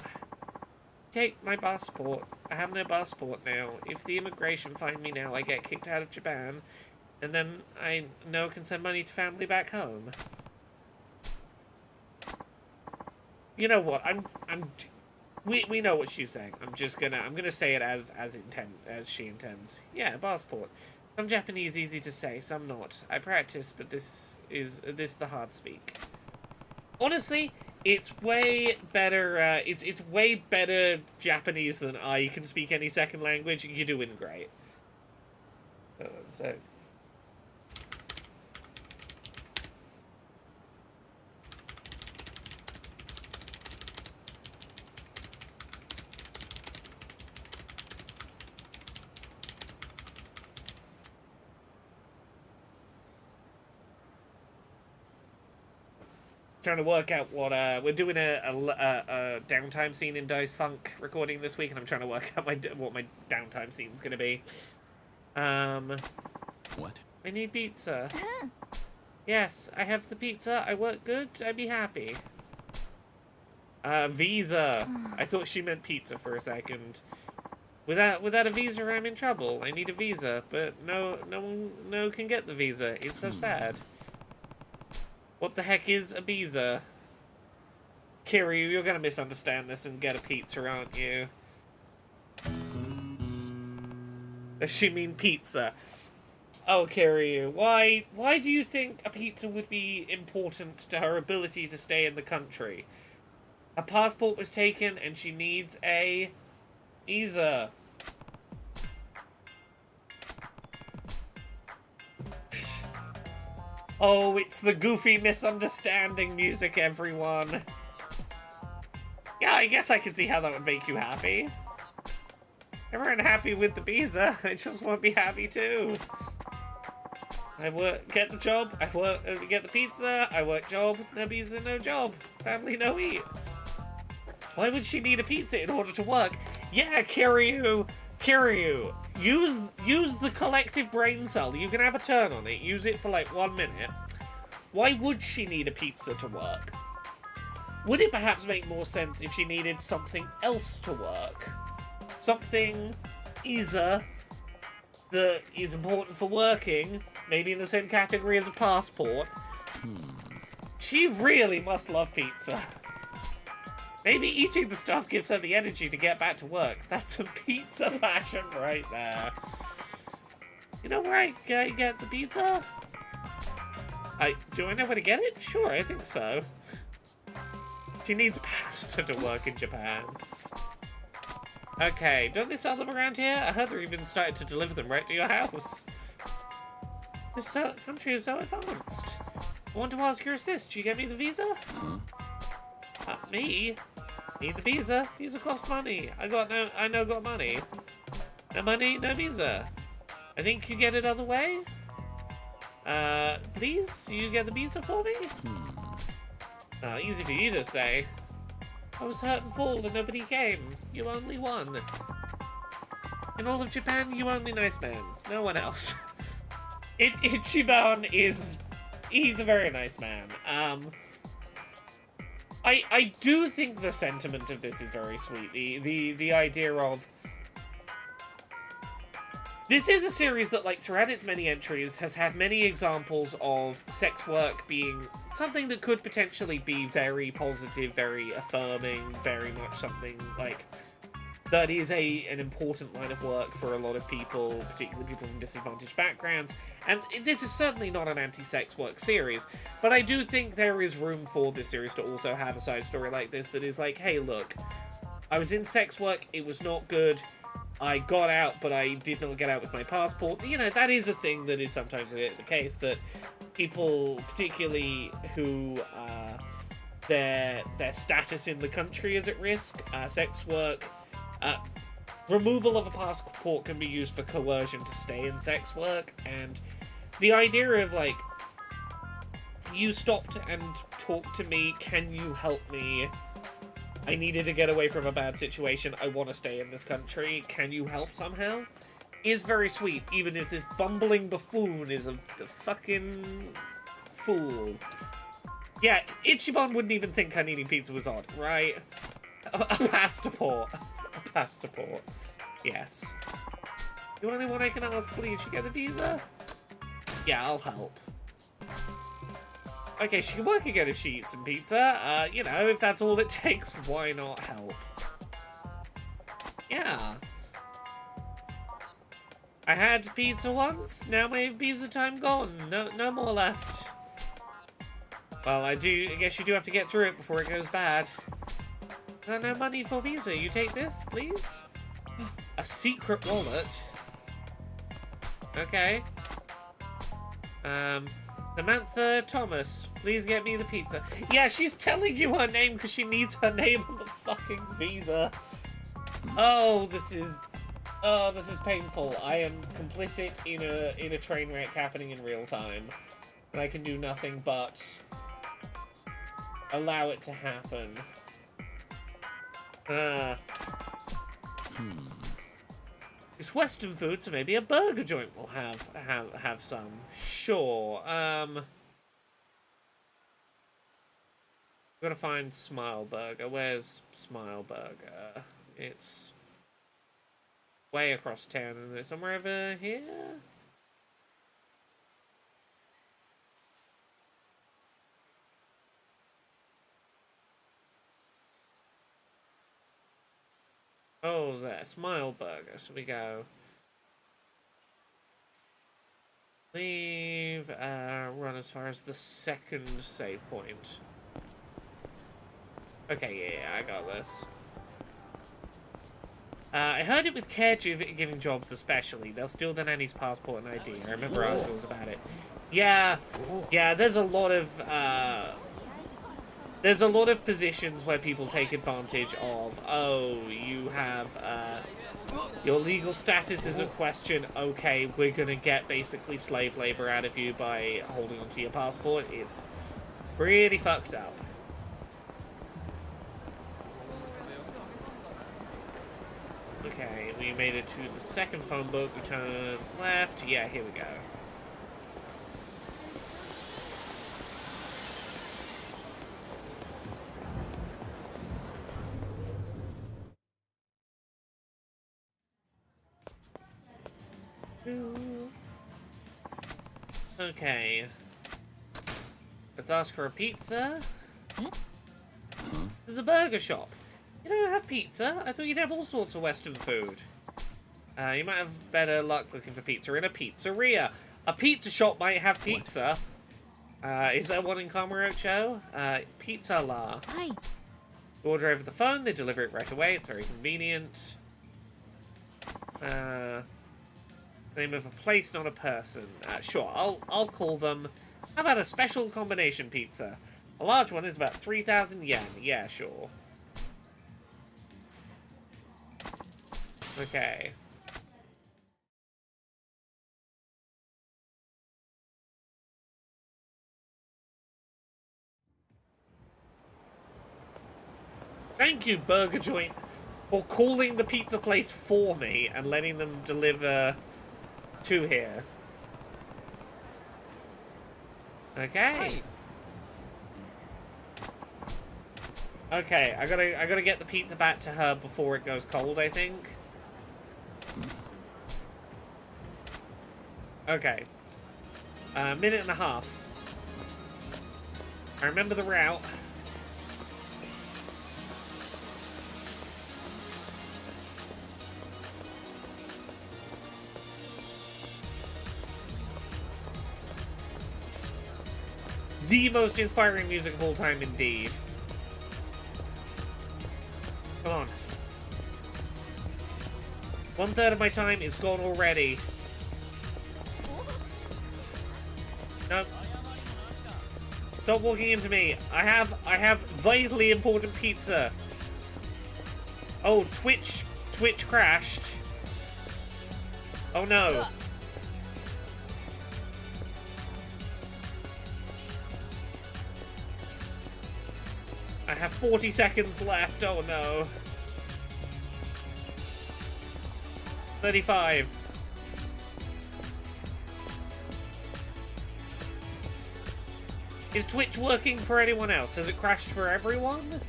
Take my passport. I have no passport now. If the immigration find me now, I get kicked out of Japan, and then I no can send money to family back home. You know what? We know what she's saying. I'm gonna say it as she intends. Yeah, passport. Some Japanese easy to say, some not. I practice, but this the hard speak. Honestly, it's way better. It's way better Japanese than I can speak any second language. You're doing great. So. Trying to work out what we're doing a downtime scene in Dice Funk recording this week, and I'm trying to work out what my downtime scene's gonna be. What? I need pizza. Yes, I have the pizza. I work good. I'd be happy. Visa. I thought she meant pizza for a second. Without a visa, I'm in trouble. I need a visa, but no one can get the visa. It's so sad. What the heck is a visa? Kiryu, you're gonna misunderstand this and get a pizza, aren't you? Does she mean pizza? Oh, Kiryu, why do you think a pizza would be important to her ability to stay in the country? Her passport was taken and she needs a visa. Oh, it's the goofy misunderstanding music, everyone. Yeah, I guess I can see how that would make you happy. Everyone happy with the visa. I just want to be happy too. I work, get the job. I work, get the pizza. I work job. No visa, no job. Family, no eat. Why would she need a pizza in order to work? Yeah, Kiryu. Use the collective brain cell. You can have a turn on it. Use it for like 1 minute. Why would she need a pizza to work? Would it perhaps make more sense if she needed something else to work? Something either that is important for working, maybe in the same category as a passport. She really must love pizza. Maybe eating the stuff gives her the energy to get back to work. That's a pizza passion right there. You know where I get the pizza? Do I know where to get it? Sure, I think so. She needs pasta to work in Japan. Okay, don't they sell them around here? I heard they're even started to deliver them right to your house. This country is so advanced. I want to ask your assist. Do you get me the visa? Me? Need the visa? Visa costs money. I know got money. No money, no visa. I think you get it other way? Please? You get the visa for me? Easy for you to say. I was hurt and full and nobody came. You only won. In all of Japan, you only nice man. No one else. Ichiban he's a very nice man. I do think the sentiment of this is very sweet. The idea of this is a series that, like, throughout its many entries, has had many examples of sex work being something that could potentially be very positive, very affirming, very much something, like, that is an important line of work for a lot of people, particularly people from disadvantaged backgrounds. And this is certainly not an anti-sex work series, but I do think there is room for this series to also have a side story like this that is like, hey, look, I was in sex work, it was not good, I got out, but I did not get out with my passport. You know, that is a thing that is sometimes the case, that people, particularly who their status in the country is at risk, sex work, removal of a passport can be used for coercion to stay in sex work, and the idea of, like, you stopped and talked to me, can you help me? I needed to get away from a bad situation, I want to stay in this country, can you help somehow? Is very sweet, even if this bumbling buffoon is a fucking fool. Yeah, Ichiban wouldn't even think her needing pizza was odd, right? A passport. A passport. Yes. The only one I can ask, please, you get the visa? Yeah, I'll help. Okay, she can work again if she eats some pizza. You know, if that's all it takes, why not help? Yeah. I had pizza once, now my visa time gone. No more left. Well, I guess you do have to get through it before it goes bad. No money for visa. You take this, please? A secret wallet. Okay. Samantha Thomas, please get me the pizza. Yeah, she's telling you her name because she needs her name on the fucking visa. Oh, this is painful. I am complicit in a train wreck happening in real time, and I can do nothing but allow it to happen. It's Western food, so maybe a burger joint will have some. Sure. Gotta find Smile Burger. Where's Smile Burger? It's way across town, isn't it? Somewhere over here? Oh, there. Smile Burger. So we go. Leave, run as far as the second save point. Okay, yeah, I got this. I heard it with caregiving jobs especially. They'll steal the nanny's passport and ID. I remember articles about it. Yeah, yeah. There's a lot of positions where people take advantage of. Oh, you have your legal status is a question. Okay, we're gonna get basically slave labor out of you by holding onto your passport. It's pretty fucked up. Okay, we made it to the second phone book. We turn left. Yeah, here we go. Okay. Let's ask for a pizza. There's a burger shop. You don't have pizza? I thought you'd have all sorts of Western food. You might have better luck looking for pizza in a pizzeria. A pizza shop might have pizza. Is there one in Kamurocho? Pizza La. Hi. You order over the phone, they deliver it right away. It's very convenient. Name of a place, not a person. Sure, I'll call them. How about a special combination pizza? A large one is about 3,000 yen. Yeah, sure. Okay. Thank you, Burger Joint, for calling the pizza place for me and letting them deliver to here. Okay. Okay, I gotta get the pizza back to her before it goes cold, I think. Okay. Minute and a half. I remember the route. The most inspiring music of all time, indeed. Come on. 1/3 of my time is gone already. No. Stop walking into me. I have vitally important pizza. Oh, Twitch crashed. Oh no. I have 40 seconds left. Oh no. 35. Is Twitch working for anyone else? Has it crashed for everyone?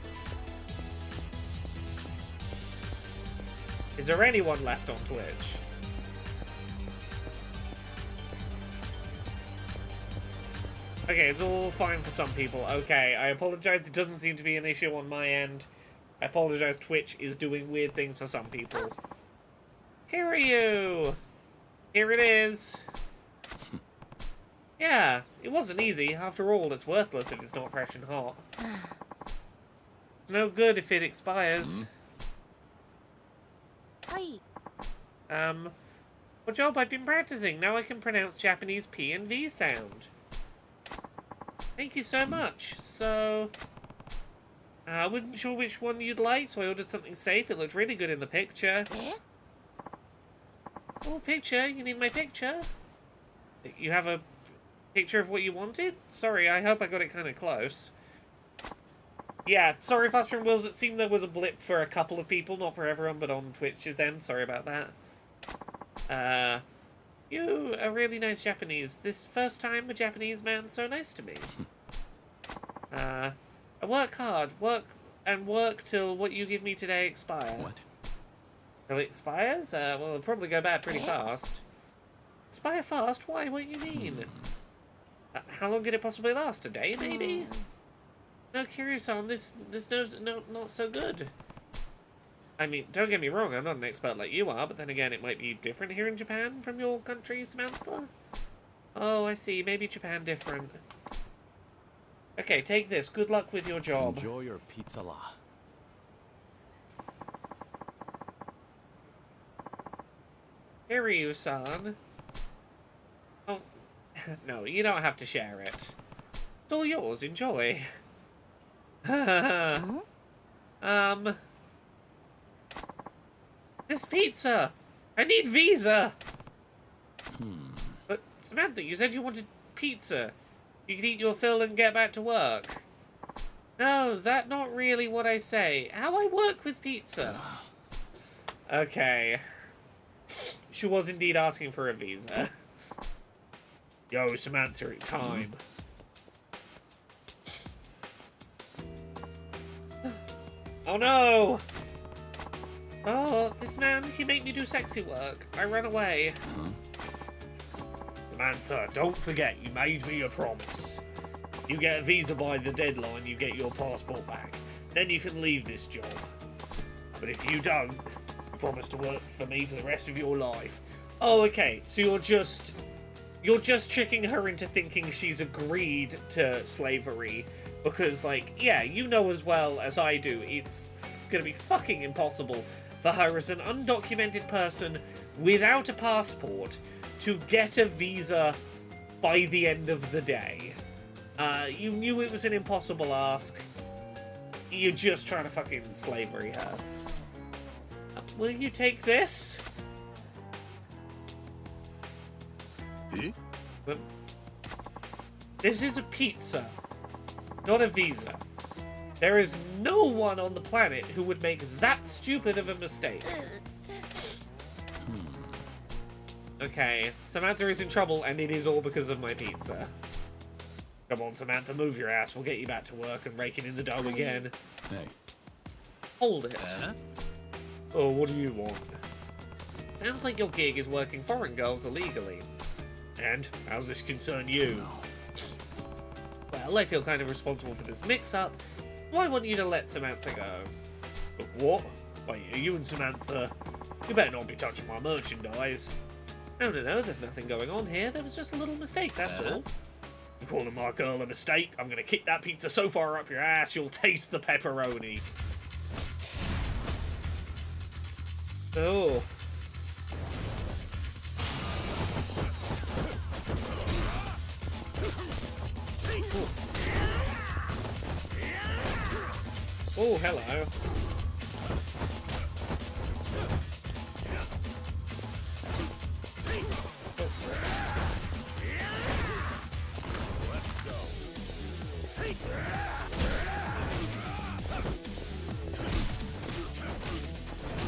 Is there anyone left on Twitch? Okay, it's all fine for some people. Okay, I apologize. It doesn't seem to be an issue on my end. I apologize. Twitch is doing weird things for some people. Kiryu! Here it is. Yeah, it wasn't easy. After all, it's worthless if it's not fresh and hot. It's no good if it expires. Hi. What job I've been practicing. Now I can pronounce Japanese P and V sound. Thank you so much. So, I wasn't sure which one you'd like, so I ordered something safe. It looked really good in the picture. Oh, picture? You need my picture? You have a picture of what you wanted? Sorry, I hope I got it kind of close. Yeah, sorry, Faster and Wills. It seemed there was a blip for a couple of people, not for everyone, but on Twitch's end. Sorry about that. You are really nice Japanese. This first time a Japanese man so nice to me. I work hard. Work till what you give me today expire. What? Till it expires? Well, it'll probably go bad pretty fast. Expire fast? Why? What do you mean? How long could it possibly last? A day, maybe? No, Kiryu-san, this not so good. I mean, don't get me wrong, I'm not an expert like you are, but then again, it might be different here in Japan from your country, Samantha. Oh, I see. Maybe Japan different. Okay, take this. Good luck with your job. Enjoy your pizza la. Kiryu-san. Oh, No, you don't have to share it. It's all yours. Enjoy. This pizza. I need Visa. But Samantha, you said you wanted pizza. You could eat your fill and get back to work. No, that's not really what I say. How I work with pizza. Okay. She was indeed asking for a visa. Yo, Samantha, it's time. Oh no! Oh, this man, he made me do sexy work. I ran away. Samantha, don't forget, you made me a promise. You get a visa by the deadline, you get your passport back. Then you can leave this job. But if you don't, you promise to work for me for the rest of your life. Oh, okay, so you're just tricking her into thinking she's agreed to slavery. Because, like, yeah, you know as well as I do, it's gonna be fucking impossible for her as an undocumented person without a passport to get a visa by the end of the day. You knew it was an impossible ask. You're just trying to fucking slavery her. Will you take this? This is a pizza, not a visa. There is no one on the planet who would make that stupid of a mistake. Okay, Samantha is in trouble, and it is all because of my pizza. Come on, Samantha, move your ass. We'll get you back to work and raking in the dough again. Hey. Hold it. Oh, what do you want? Sounds like your gig is working foreign girls illegally. And how's this concern you? Well, I feel kind of responsible for this mix-up, so I want you to let Samantha go. But what? Wait, are you and Samantha? You better not be touching my merchandise. No, there's nothing going on here. There was just a little mistake, that's all. You calling my girl a mistake? I'm gonna kick that pizza so far up your ass you'll taste the pepperoni. Oh. Oh, hello.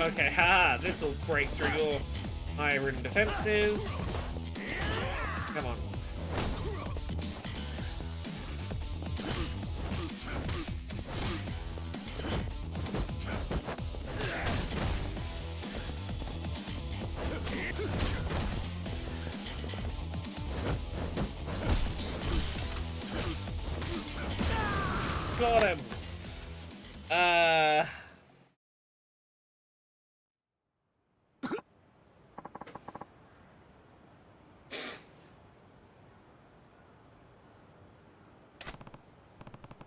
Okay, ha! This'll break through your iron defenses. Come on. Got him.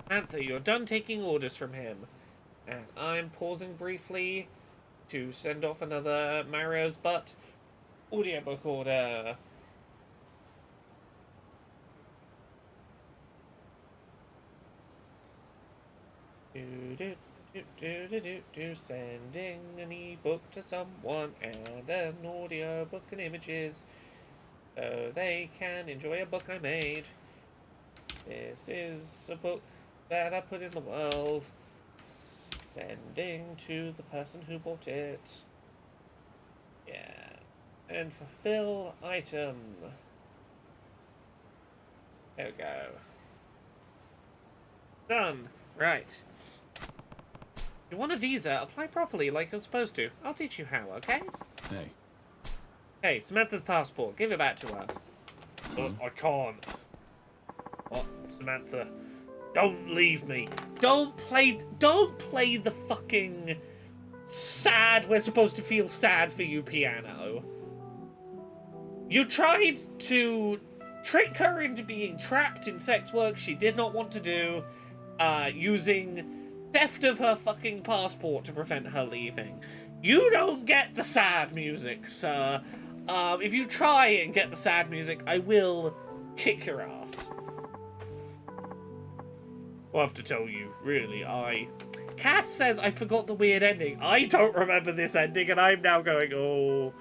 Samantha, you're done taking orders from him. And I'm pausing briefly to send off another Mario's Butt audiobook order. Sending an ebook to someone and an audiobook and images so they can enjoy a book I made. This is a book that I put in the world. Sending to the person who bought it. Yeah. And fulfill item. There we go. Done. Right. You want a visa? Apply properly like you're supposed to. I'll teach you how, okay? Hey. Hey, Samantha's passport. Give it back to her. I can't. What? Samantha, don't leave me. Don't play the fucking sad, we're supposed to feel sad for you piano. You tried to trick her into being trapped in sex work she did not want to do, using theft of her fucking passport to prevent her leaving. You don't get the sad music, sir. If you try and get the sad music, I will kick your ass. I'll have to tell you, really, Cass says I forgot the weird ending. I don't remember this ending, and I'm now going, oh...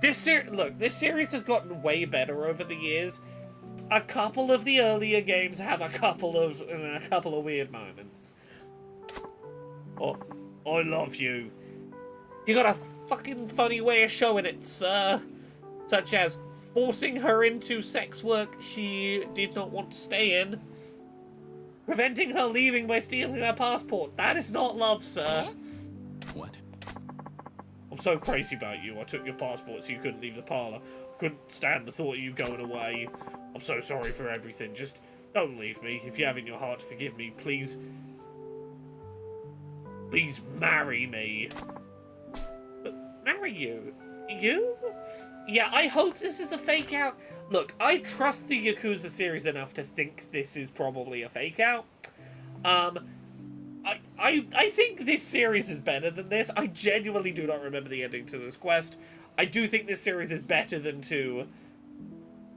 This series has gotten way better over the years. A couple of the earlier games have a couple of weird moments. Oh, I love you. You got a fucking funny way of showing it, sir. Such as forcing her into sex work she did not want to stay in. Preventing her leaving by stealing her passport. That is not love, sir. What? I'm so crazy about you. I took your passport so you couldn't leave the parlor. I couldn't stand the thought of you going away. I'm so sorry for everything. Just don't leave me. If you have in your heart to forgive me, please... Please marry me. But marry you? You? Yeah, I hope this is a fake out. Look, I trust the Yakuza series enough to think this is probably a fake out. I think this series is better than this. I genuinely do not remember the ending to this quest. I do think this series is better than 2.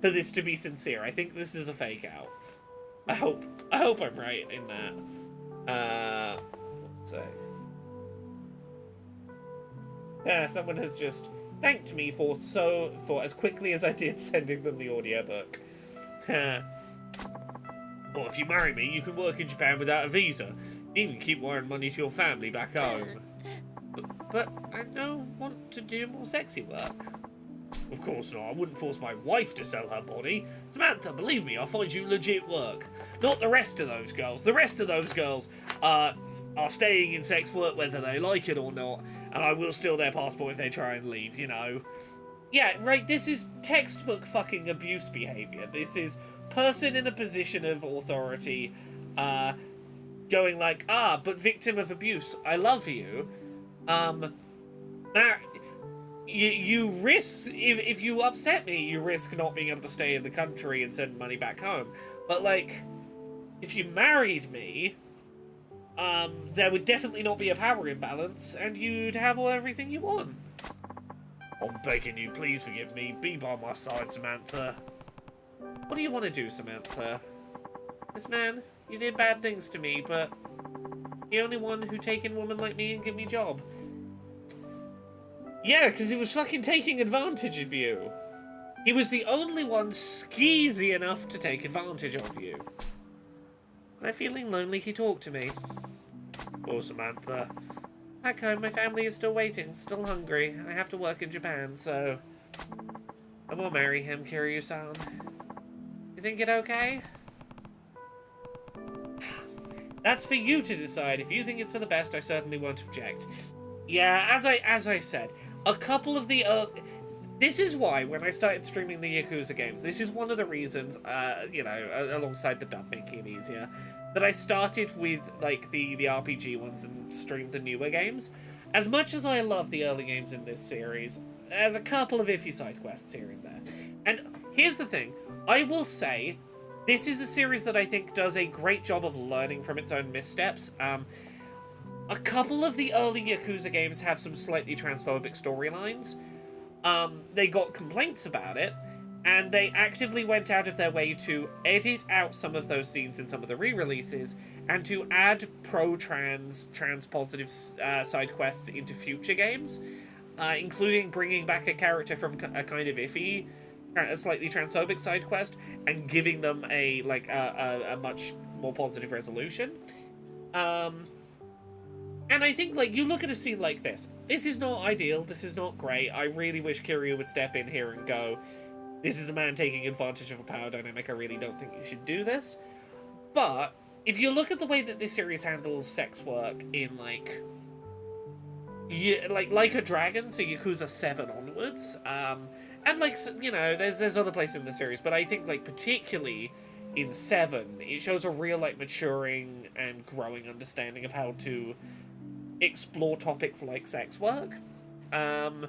For this to be sincere, I think this is a fake out. I hope I'm right in that. Let's say. Yeah, someone has just thanked me for as quickly as I did sending them the audiobook. Well, if you marry me, you can work in Japan without a visa. Even keep wiring money to your family back home. But I don't want to do more sexy work. Of course not. I wouldn't force my wife to sell her body. Samantha, believe me, I'll find you legit work. Not the rest of those girls. The rest of those girls are staying in sex work whether they like it or not, and I will steal their passport if they try and leave, you know. Yeah, right, this is textbook fucking abuse behavior. This is person in a position of authority, going like, but victim of abuse, I love you. Now, you risk, if you upset me, you risk not being able to stay in the country and send money back home. But, like, if you married me, there would definitely not be a power imbalance, and you'd have everything you want. I'm begging you, please forgive me. Be by my side, Samantha. What do you want to do, Samantha? This man, you did bad things to me, but the only one who take in woman like me and give me a job. Yeah, because he was fucking taking advantage of you. He was the only one skeezy enough to take advantage of you. When I'm feeling lonely, he talked to me. Oh, Samantha. Back home, my family is still waiting, still hungry. I have to work in Japan, so I will marry him, Kiryu-san. You think it okay? That's for you to decide. If you think it's for the best, I certainly won't object. Yeah, as I said, a couple of the this is why when I started streaming the Yakuza games, this is one of the reasons, you know, alongside the dub making it easier, that I started with like the RPG ones and streamed the newer games. As much as I love the early games in this series, there's a couple of iffy side quests here and there. And here's the thing, I will say, this is a series that I think does a great job of learning from its own missteps. A couple of the early Yakuza games have some slightly transphobic storylines. They got complaints about it, and they actively went out of their way to edit out some of those scenes in some of the re-releases, and to add pro-trans, trans-positive side quests into future games, including bringing back a character from a kind of iffy, a slightly transphobic side quest, and giving them a much more positive resolution. And I think, like, you look at a scene like this. This is not ideal. This is not great. I really wish Kiryu would step in here and go, this is a man taking advantage of a power dynamic. I really don't think you should do this. But if you look at the way that this series handles sex work in, like a Dragon, so Yakuza 7 onwards, and, like, you know, there's other places in the series, but I think, like, particularly in 7, it shows a real, like, maturing and growing understanding of how to explore topics like sex work. And,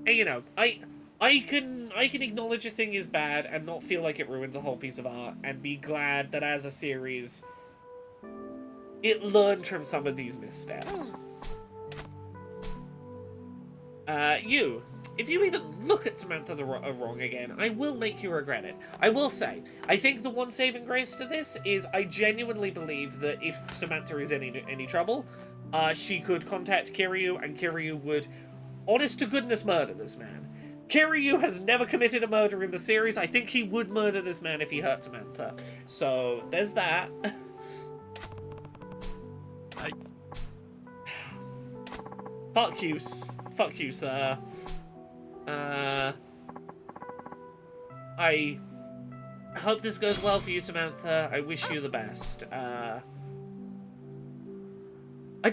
you know, I can acknowledge a thing is bad and not feel like it ruins a whole piece of art, and be glad that as a series it learned from some of these missteps. You. If you even look at Samantha wrong again, I will make you regret it. I will say, I think the one saving grace to this is I genuinely believe that if Samantha is in any trouble, she could contact Kiryu, and Kiryu would, honest to goodness, murder this man. Kiryu has never committed a murder in the series. I think he would murder this man if he hurt Samantha. So, there's that. Fuck you, sir. I hope this goes well for you, Samantha. I wish you the best. I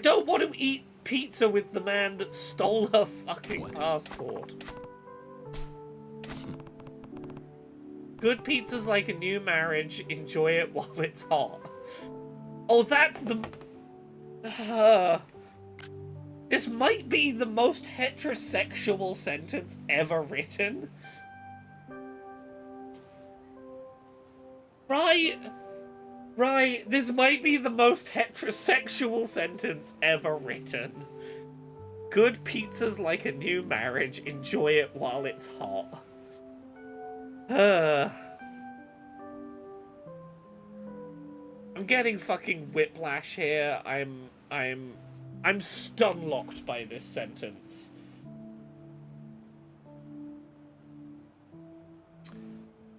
don't want to eat pizza with the man that stole her fucking passport. Good pizza's like a new marriage. Enjoy it while it's hot. Oh, that's the... This might be the most heterosexual sentence ever written. Right? Right, this might be the most heterosexual sentence ever written. Good pizza's like a new marriage. Enjoy it while it's hot. I'm getting fucking whiplash here. I'm stun-locked by this sentence.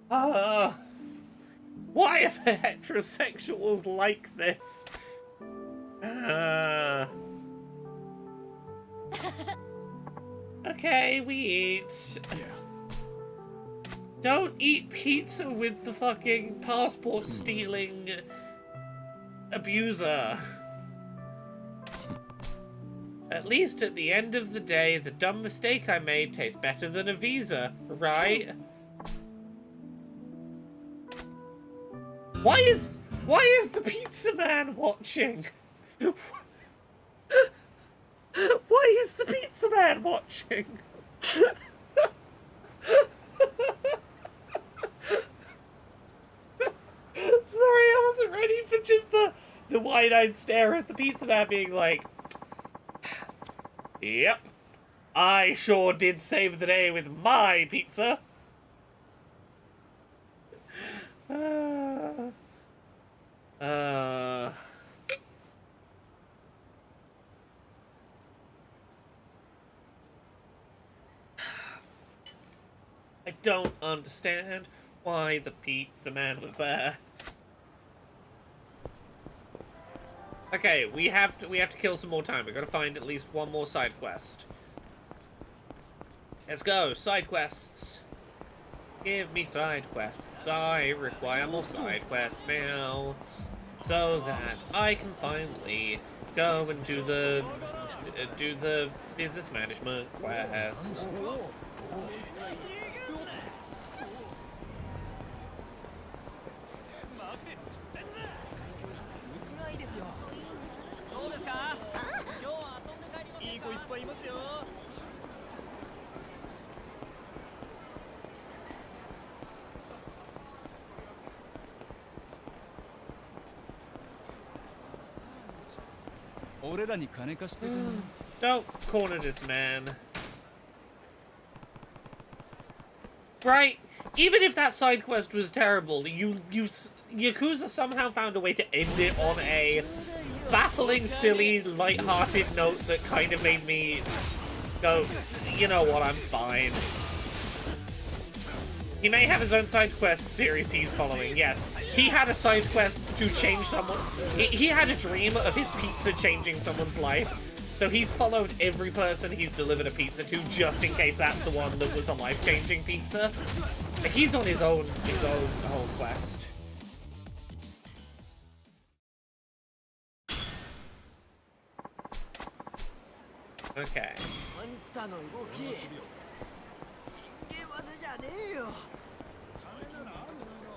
Why are the heterosexuals like this? Okay, we eat. Yeah. Don't eat pizza with the fucking passport-stealing abuser. At least at the end of the day, the dumb mistake I made tastes better than a visa, right? Why is the pizza man watching? Why is the pizza man watching? Sorry, I wasn't ready for just the wide-eyed stare at the pizza man being like, yep, I sure did save the day with my pizza. I don't understand why the pizza man was there. Okay, we have to kill some more time. We've got to find at least one more side quest. Let's go, side quests. Give me side quests. I require more side quests now, so that I can finally go and do the business management quest. Don't corner this man. Right? Even if that side quest was terrible, Yakuza somehow found a way to end it on a baffling, silly, light-hearted note that kind of made me go, you know what, I'm fine. He may have his own side quest series he's following, yes. He had a side quest to change someone. He had a dream of his pizza changing someone's life. So he's followed every person he's delivered a pizza to just in case that's the one that was a life-changing pizza. He's on his own quest. Okay.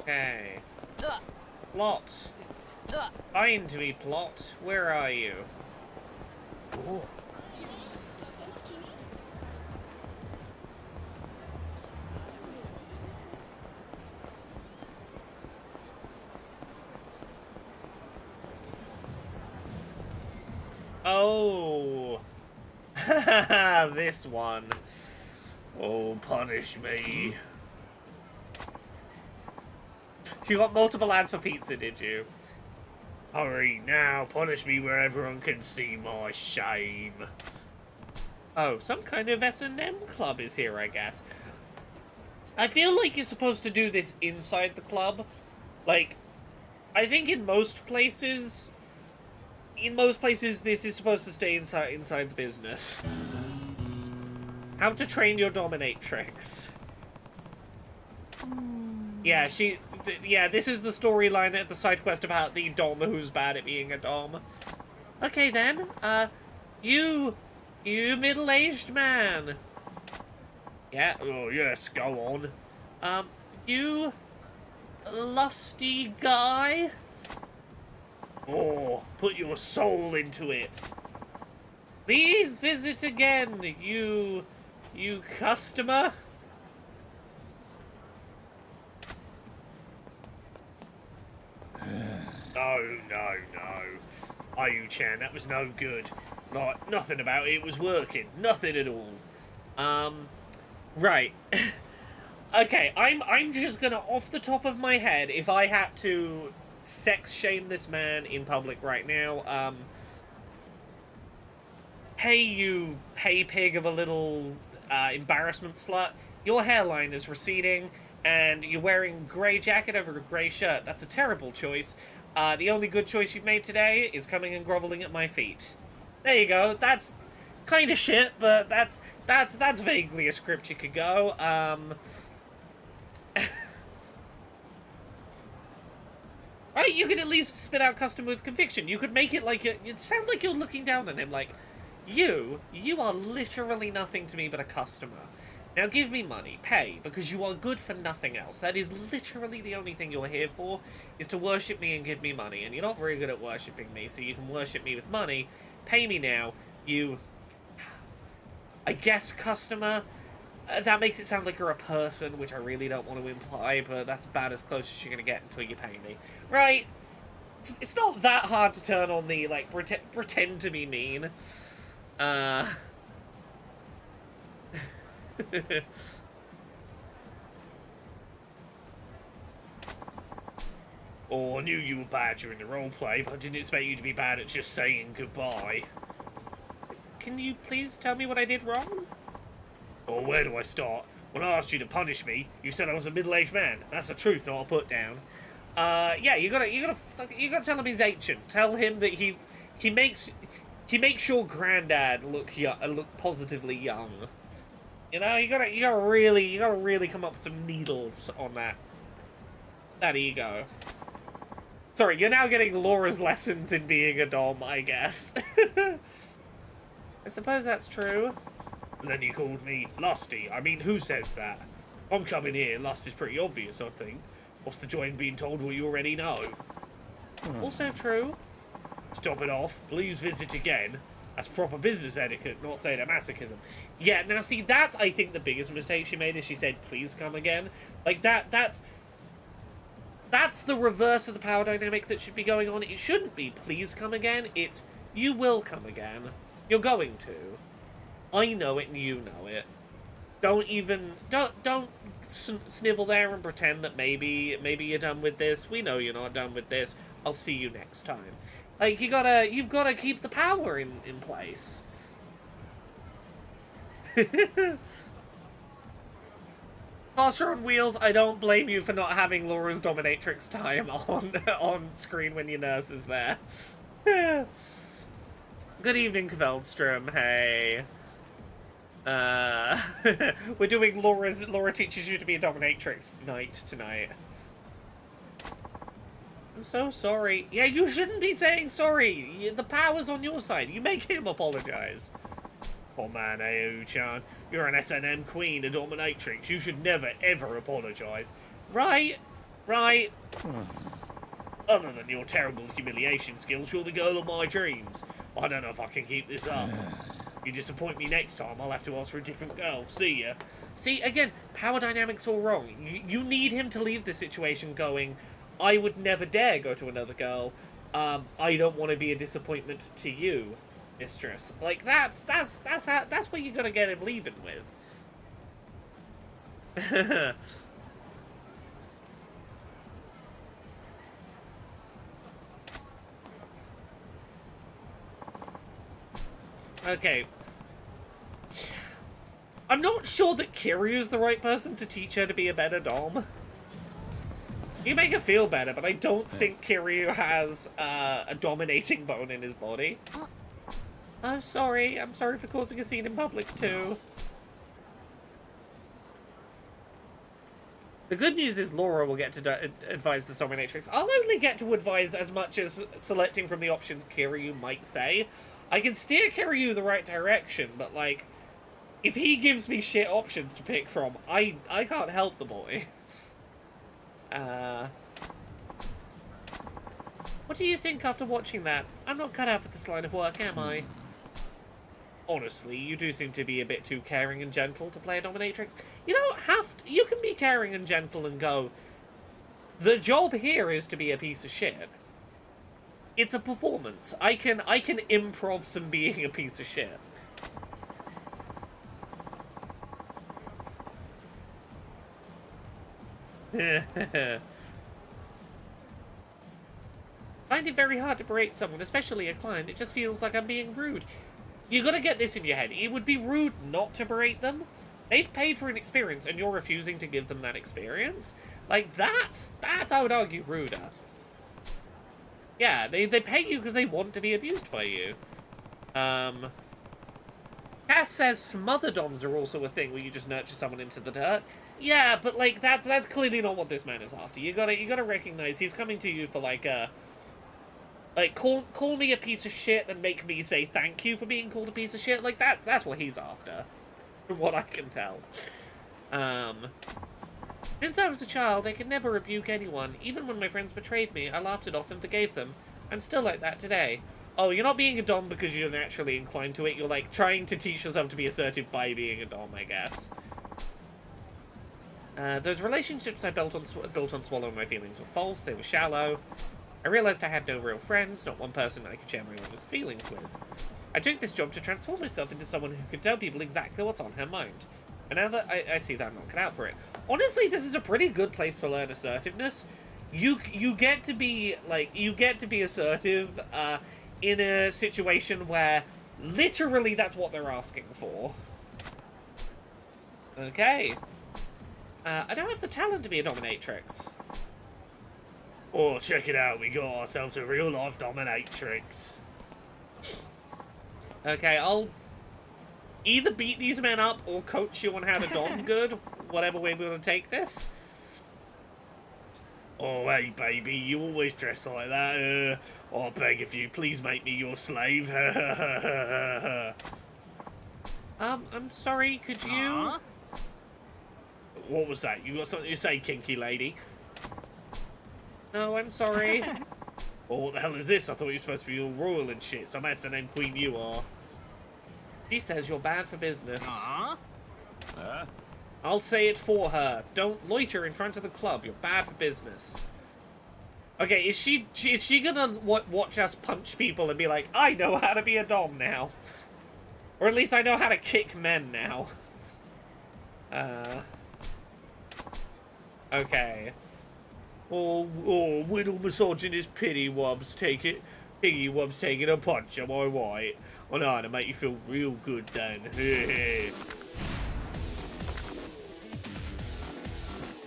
Okay. Plot. Find to be plot. Where are you? Oh. This one. Oh, punish me. You got multiple ads for pizza, did you? Hurry now, punish me where everyone can see my shame. Oh, some kind of S&M club is here, I guess. I feel like you're supposed to do this inside the club. Like, I think in most places this is supposed to stay inside the business. How to train your dominatrix. Yeah, this is the storyline at the side quest about the dom who's bad at being a dom. Okay then, you middle-aged man. Yeah, oh yes, go on. You lusty guy. Oh, put your soul into it. Please visit again, you customer. No. Ayu-chan, that was no good. Like, nothing about it was working. Nothing at all. Right. Okay, I'm just gonna, off the top of my head, if I had to sex shame this man in public right now, hey, you pay pig of a little, embarrassment slut, your hairline is receding, and you're wearing a grey jacket over a grey shirt. That's a terrible choice. The only good choice you've made today is coming and groveling at my feet. There you go. That's kind of shit, but that's vaguely a script you could go. Right, you could at least spit out custom with conviction. You could make it like it sounds like you're looking down on him, like, you are literally nothing to me but a customer. Now give me money, pay, because you are good for nothing else. That is literally the only thing you're here for, is to worship me and give me money. And you're not very good at worshipping me, so you can worship me with money. Pay me now, you, I guess, customer. That makes it sound like you're a person, which I really don't want to imply, but that's about as close as you're going to get until you pay me. Right? It's not that hard to turn on the, like, pretend to be mean. Oh, I knew you were bad during the roleplay, but I didn't expect you to be bad at just saying goodbye. Can you please tell me what I did wrong? Oh, where do I start? When I asked you to punish me, you said I was a middle-aged man. That's the truth that I'll put down. Yeah, you gotta tell him he's ancient. Tell him that he makes your granddad look positively young. You know, you gotta really come up with some needles on that ego. Sorry, you're now getting Laura's lessons in being a dom, I guess. I suppose that's true. And then you called me lusty. I mean, who says that? I'm coming here. Lust is pretty obvious, I think. What's the joy in being told what you already know? Also true. Stop it off. Please visit again. That's proper business etiquette, not sadomasochism. Yeah, now see, that's, I think, the biggest mistake she made is she said, please come again. Like, that's the reverse of the power dynamic that should be going on. It shouldn't be, please come again. It's, you will come again. You're going to. I know it and you know it. Don't snivel there and pretend that maybe you're done with this. We know you're not done with this. I'll see you next time. Like, you've gotta keep the power in place. Faster on wheels, I don't blame you for not having Laura's dominatrix time on screen when your nurse is there. Good evening, Kveldstrom. Hey. We're doing Laura teaches you to be a dominatrix night tonight. I'm so sorry. Yeah, you shouldn't be saying sorry. The power's on your side. You make him apologize. Oh man, Ayu-chan, you're an S&M queen, a dominatrix. You should never, ever apologize. Right. Other than your terrible humiliation skills, you're the girl of my dreams. I don't know if I can keep this up. You disappoint me next time, I'll have to ask for a different girl. See ya. See, again, power dynamics all wrong. You need him to leave the situation going, I would never dare go to another girl. I don't want to be a disappointment to you. mistress. Like that's what you gotta get him leaving with. Okay. I'm not sure that Kiryu's the right person to teach her to be a better dom. You make her feel better, but I don't think Kiryu has a dominating bone in his body. I'm sorry. I'm sorry for causing a scene in public, too. The good news is Laura will get to advise the dominatrix. I'll only get to advise as much as selecting from the options Kiryu might say. I can steer Kiryu the right direction, but, like, if he gives me shit options to pick from, I can't help the boy. What do you think after watching that? I'm not cut out for this line of work, am I? Honestly, you do seem to be a bit too caring and gentle to play a dominatrix. You don't have to, you can be caring and gentle and go, the job here is to be a piece of shit. It's a performance. I can improv some being a piece of shit. Find it very hard to berate someone, especially a client. It just feels like I'm being rude. You gotta get this in your head. It would be rude not to berate them. They've paid for an experience and you're refusing to give them that experience. Like, that's I would argue, ruder. Yeah, they pay you because they want to be abused by you. Cass says smother doms are also a thing where you just nurture someone into the dirt. Yeah, but like that's clearly not what this man is after. You gotta recognize he's coming to you for like call me a piece of shit and make me say thank you for being called a piece of shit. Like that's what he's after, from what I can tell. Since I was a child, I could never rebuke anyone. Even when my friends betrayed me, I laughed it off and forgave them. I'm still like that today. Oh, you're not being a dom because you're naturally inclined to it. You're, like, trying to teach yourself to be assertive by being a dom, I guess. Those relationships I built on swallowing my feelings were false. They were shallow. I realized I had no real friends, not one person I could share my honest feelings with. I took this job to transform myself into someone who could tell people exactly what's on her mind. And now that I see that I'm not cut out for it. Honestly, this is a pretty good place to learn assertiveness. You get to be, like, assertive, in a situation where literally that's what they're asking for. Okay. I don't have the talent to be a dominatrix. Oh, check it out. We got ourselves a real-life dominatrix. Okay, I'll either beat these men up or coach you on how to dom good, whatever way we're going to take this. Oh, hey, baby, you always dress like that. I beg of you, please make me your slave. I'm sorry, could you... What was that? You got something to say, kinky lady? No, I'm sorry. Well, what the hell is this? I thought you were supposed to be all royal and shit. Some ass named Queen you are. She says you're bad for business. I'll say it for her. Don't loiter in front of the club. You're bad for business. Okay, is she gonna watch us punch people and be like, I know how to be a dom now? Or at least I know how to kick men now. Okay. Oh, little misogynist pity wubs take it. Piggy wubs taking a punch, am I right? I know how to make you feel real good then.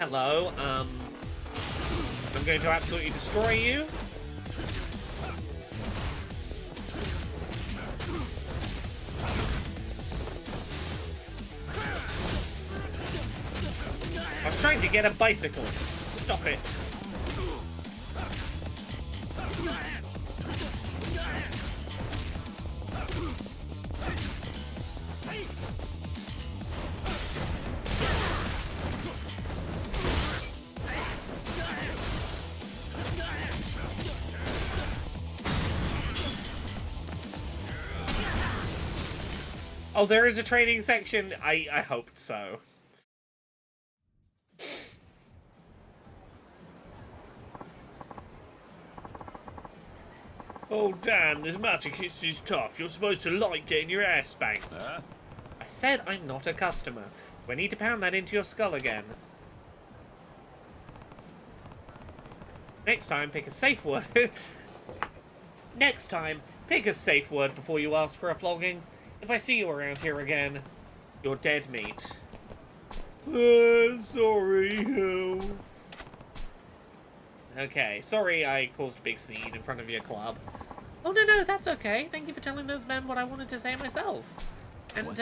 Hello, I'm going to absolutely destroy you. I was trying to get a bicycle. Stop it. Oh, there is a training section? I hoped so. Oh, damn, this masochist is tough. You're supposed to like getting your ass spanked. I said I'm not a customer. We need to pound that into your skull again. Next time, pick a safe word. Next time, pick a safe word before you ask for a flogging. If I see you around here again, you're dead meat. Sorry. Okay, sorry I caused a big scene in front of your club. Oh, no, that's okay. Thank you for telling those men what I wanted to say myself. And,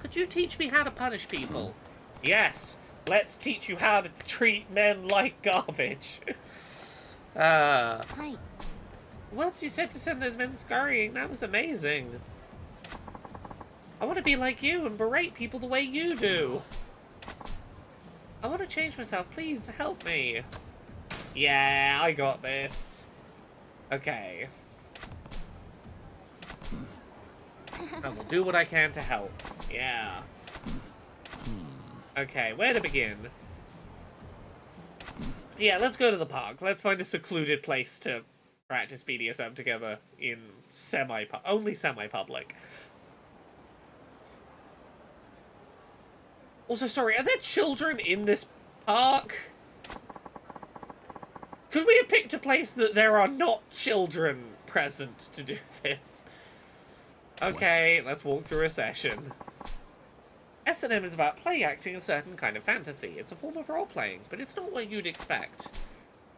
could you teach me how to punish people? Yes, let's teach you how to treat men like garbage. What you said to send those men scurrying, that was amazing. I want to be like you and berate people the way you do. I want to change myself. Please help me. Yeah, I got this. Okay. I will do what I can to help. Yeah. Okay, where to begin? Yeah, let's go to the park. Let's find a secluded place to practice BDSM together in only semi-public. Also, sorry, are there children in this park? Could we have picked a place that there are not children present to do this? Okay, let's walk through a session. S&M is about play acting a certain kind of fantasy. It's a form of role-playing, but it's not what you'd expect.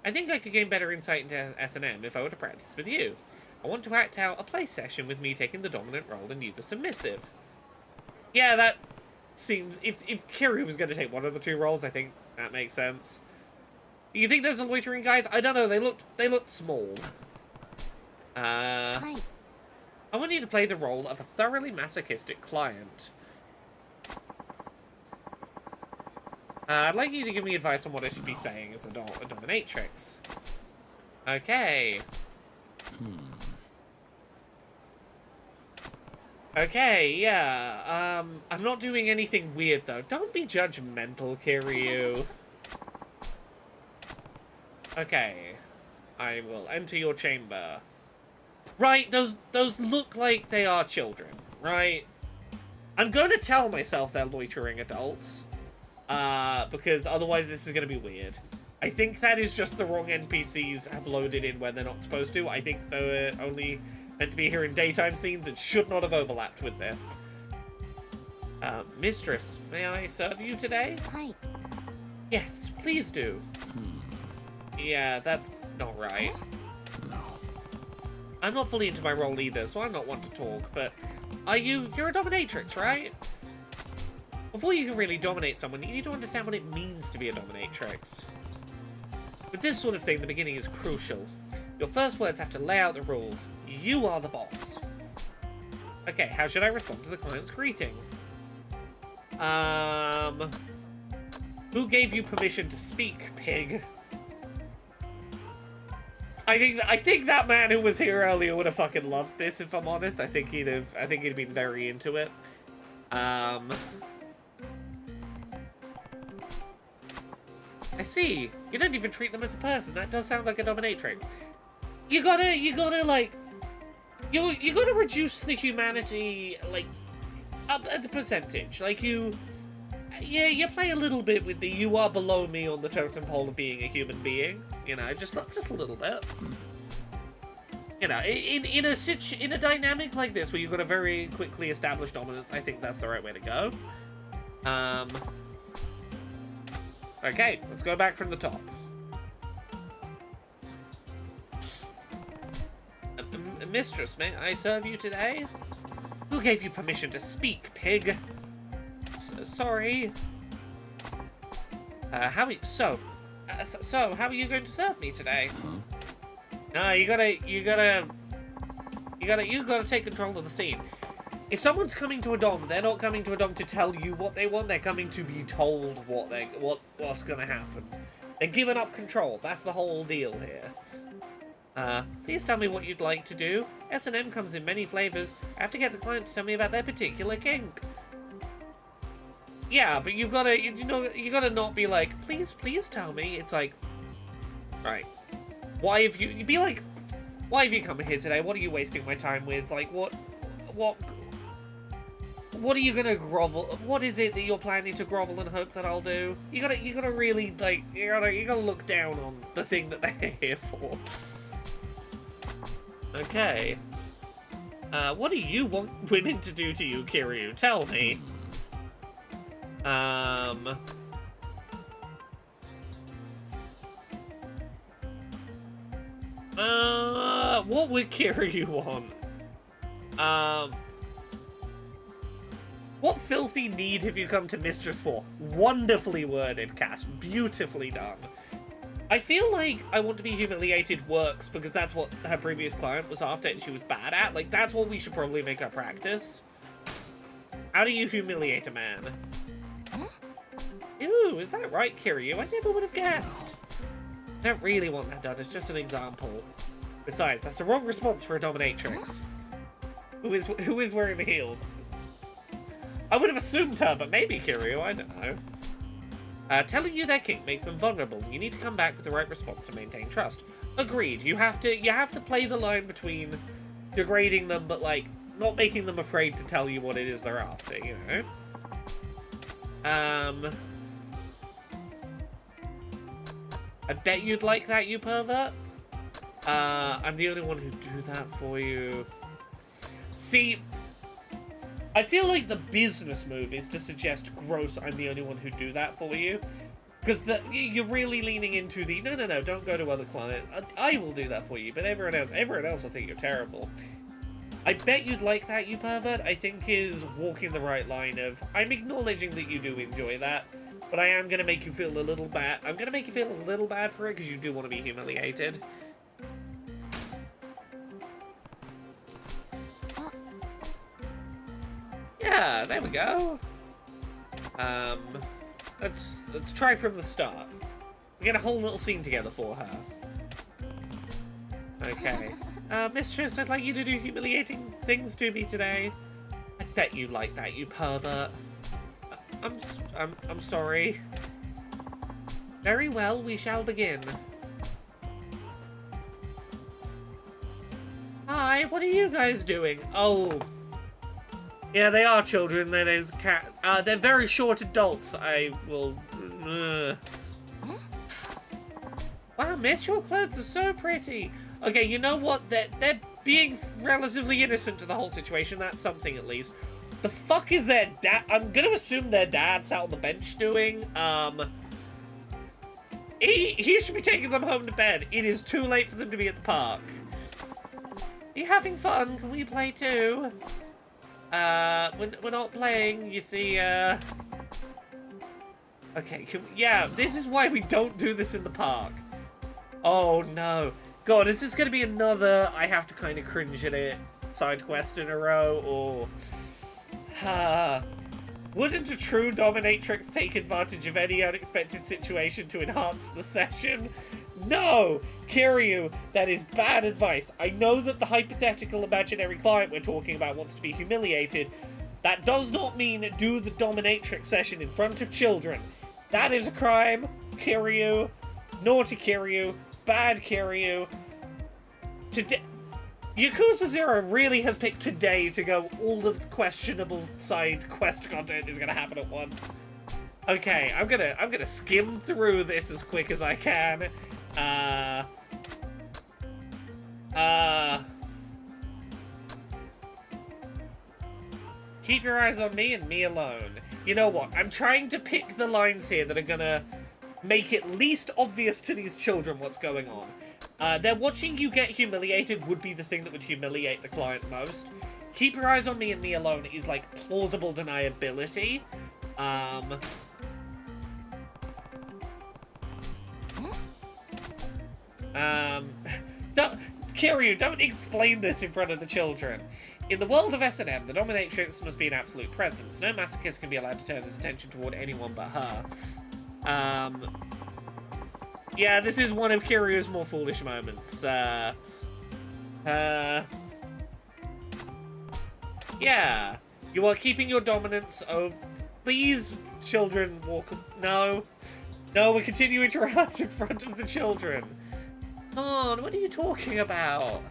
I think I could gain better insight into S&M if I were to practice with you. I want to act out a play session with me taking the dominant role and you the submissive. Yeah, that seems... If Kiryu was going to take one of the two roles, I think that makes sense. You think those are loitering guys? I don't know, they looked small. I want you to play the role of a thoroughly masochistic client. I'd like you to give me advice on what I should be saying as a dominatrix. Okay. Okay, yeah. I'm not doing anything weird, though. Don't be judgmental, Kiryu. Okay. I will enter your chamber. Right, those look like they are children, right? I'm going to tell myself they're loitering adults. Because otherwise this is going to be weird. I think that is just the wrong NPCs have loaded in when they're not supposed to. I think they're only meant to be here in daytime scenes and should not have overlapped with this. Mistress, may I serve you today? Hi. Yes, please do. Yeah, that's not right. No. I'm not fully into my role either, so I'm not one to talk, but you're a dominatrix, right? Before you can really dominate someone, you need to understand what it means to be a dominatrix. With this sort of thing, the beginning is crucial. Your first words have to lay out the rules. You are the boss. Okay, how should I respond to the client's greeting? Who gave you permission to speak, pig? I think that man who was here earlier would have fucking loved this, if I'm honest. I think he'd been very into it. I see. You don't even treat them as a person. That does sound like a dominatrix. You gotta like, you gotta reduce the humanity, like, up at the percentage. Like, you play a little bit with the you are below me on the totem pole of being a human being. You know, just a little bit. You know, in a dynamic like this where you've got a very quickly established dominance, I think that's the right way to go. Okay, let's go back from the top. Mistress, may I serve you today? Who gave you permission to speak, pig? Sorry. How are you going to serve me today? No, you gotta take control of the scene. If someone's coming to a dom, they're not coming to a dom to tell you what they want. They're coming to be told what's gonna happen. They're giving up control. That's the whole deal here. Please tell me what you'd like to do. S&M comes in many flavors. I have to get the client to tell me about their particular kink. Yeah, but you gotta not be like, please tell me. It's like, right. Why have you be like, Why have you come here today? What are you wasting my time with? Like, what are you gonna grovel? What is it that you're planning to grovel and hope that I'll do? You gotta really, like, you gotta look down on the thing that they're here for. Okay. What do you want women to do to you, Kiryu? Tell me. What would Kiryu want? What filthy need have you come to Mistress for? Wonderfully worded, Cass. Beautifully done. I feel like I want to be humiliated works because that's what her previous client was after and she was bad at. Like, that's what we should probably make our practice. How do you humiliate a man? Ooh, is that right, Kiryu? I never would have guessed. I don't really want that done. It's just an example. Besides, that's the wrong response for a dominatrix. Who is wearing the heels? I would have assumed her, but maybe Kiryu. I don't know. Telling you their kink makes them vulnerable. You need to come back with the right response to maintain trust. Agreed. You have to play the line between degrading them, but like not making them afraid to tell you what it is they're after. You know. I bet you'd like that, you pervert. I'm the only one who'd do that for you. See, I feel like the business move is to suggest, gross, I'm the only one who'd do that for you. Because you're really leaning into the, no, don't go to other clients. I will do that for you, but everyone else will think you're terrible. I bet you'd like that, you pervert, I think is walking the right line of, I'm acknowledging that you do enjoy that, but I am going to make you feel a little bad. I'm going to make you feel a little bad for it because you do want to be humiliated. Yeah, there we go. Let's try from the start. We get a whole little scene together for her. Okay. Mistress, I'd like you to do humiliating things to me today. I bet you like that, you pervert. I'm sorry. Very well, we shall begin. Hi, what are you guys doing? Oh. Yeah, they are children. There's cat. They're very short adults. I will. Wow, miss, your clothes are so pretty. Okay, you know what? They're being relatively innocent to the whole situation. That's something, at least. The fuck is their dad? I'm gonna assume their dad's out on the bench doing. He should be taking them home to bed. It is too late for them to be at the park. Are you having fun? Can we play too? We're not playing, you see, Okay, yeah, this is why we don't do this in the park. Oh, no. God, is this gonna be another I have to kind of cringe at it side quest in a row, or... Wouldn't a true dominatrix take advantage of any unexpected situation to enhance the session? No! Kiryu, that is bad advice. I know that the hypothetical imaginary client we're talking about wants to be humiliated. That does not mean do the dominatrix session in front of children. That is a crime, Kiryu. Naughty Kiryu. Bad Kiryu. Today, Yakuza 0 really has picked today to go all of the questionable side quest content is gonna happen at once. Okay, I'm gonna skim through this as quick as I can. Keep your eyes on me and me alone. You know what? I'm trying to pick the lines here that are gonna make it least obvious to these children what's going on. They're watching you get humiliated would be the thing that would humiliate the client most. Keep your eyes on me and me alone is like plausible deniability. Kiryu, don't explain this in front of the children. In the world of S&M, the dominatrix must be an absolute presence. No masochist can be allowed to turn his attention toward anyone but her. Yeah, this is one of Kiryu's more foolish moments. Yeah. You are keeping your dominance over... Please, children, walk... No. No, we're continuing to rehearse in front of the children. Come on, what are you talking about?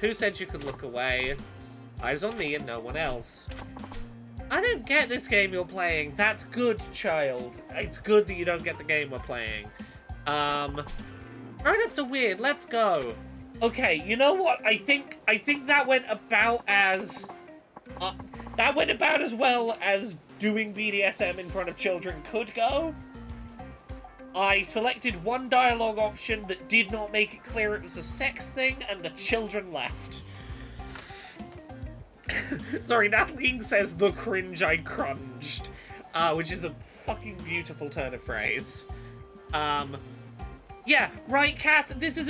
Who said you could look away? Eyes on me and no one else. I don't get this game you're playing. That's good, child. It's good that you don't get the game we're playing. Grown-ups are weird. Let's go. Okay, you know what? I think that went about as... that went about as well as doing BDSM in front of children could go. I selected one dialogue option that did not make it clear it was a sex thing, and the children left. Sorry, Natalie says, the cringe I crunged. Which is a fucking beautiful turn of phrase. Yeah, right, Cass, this is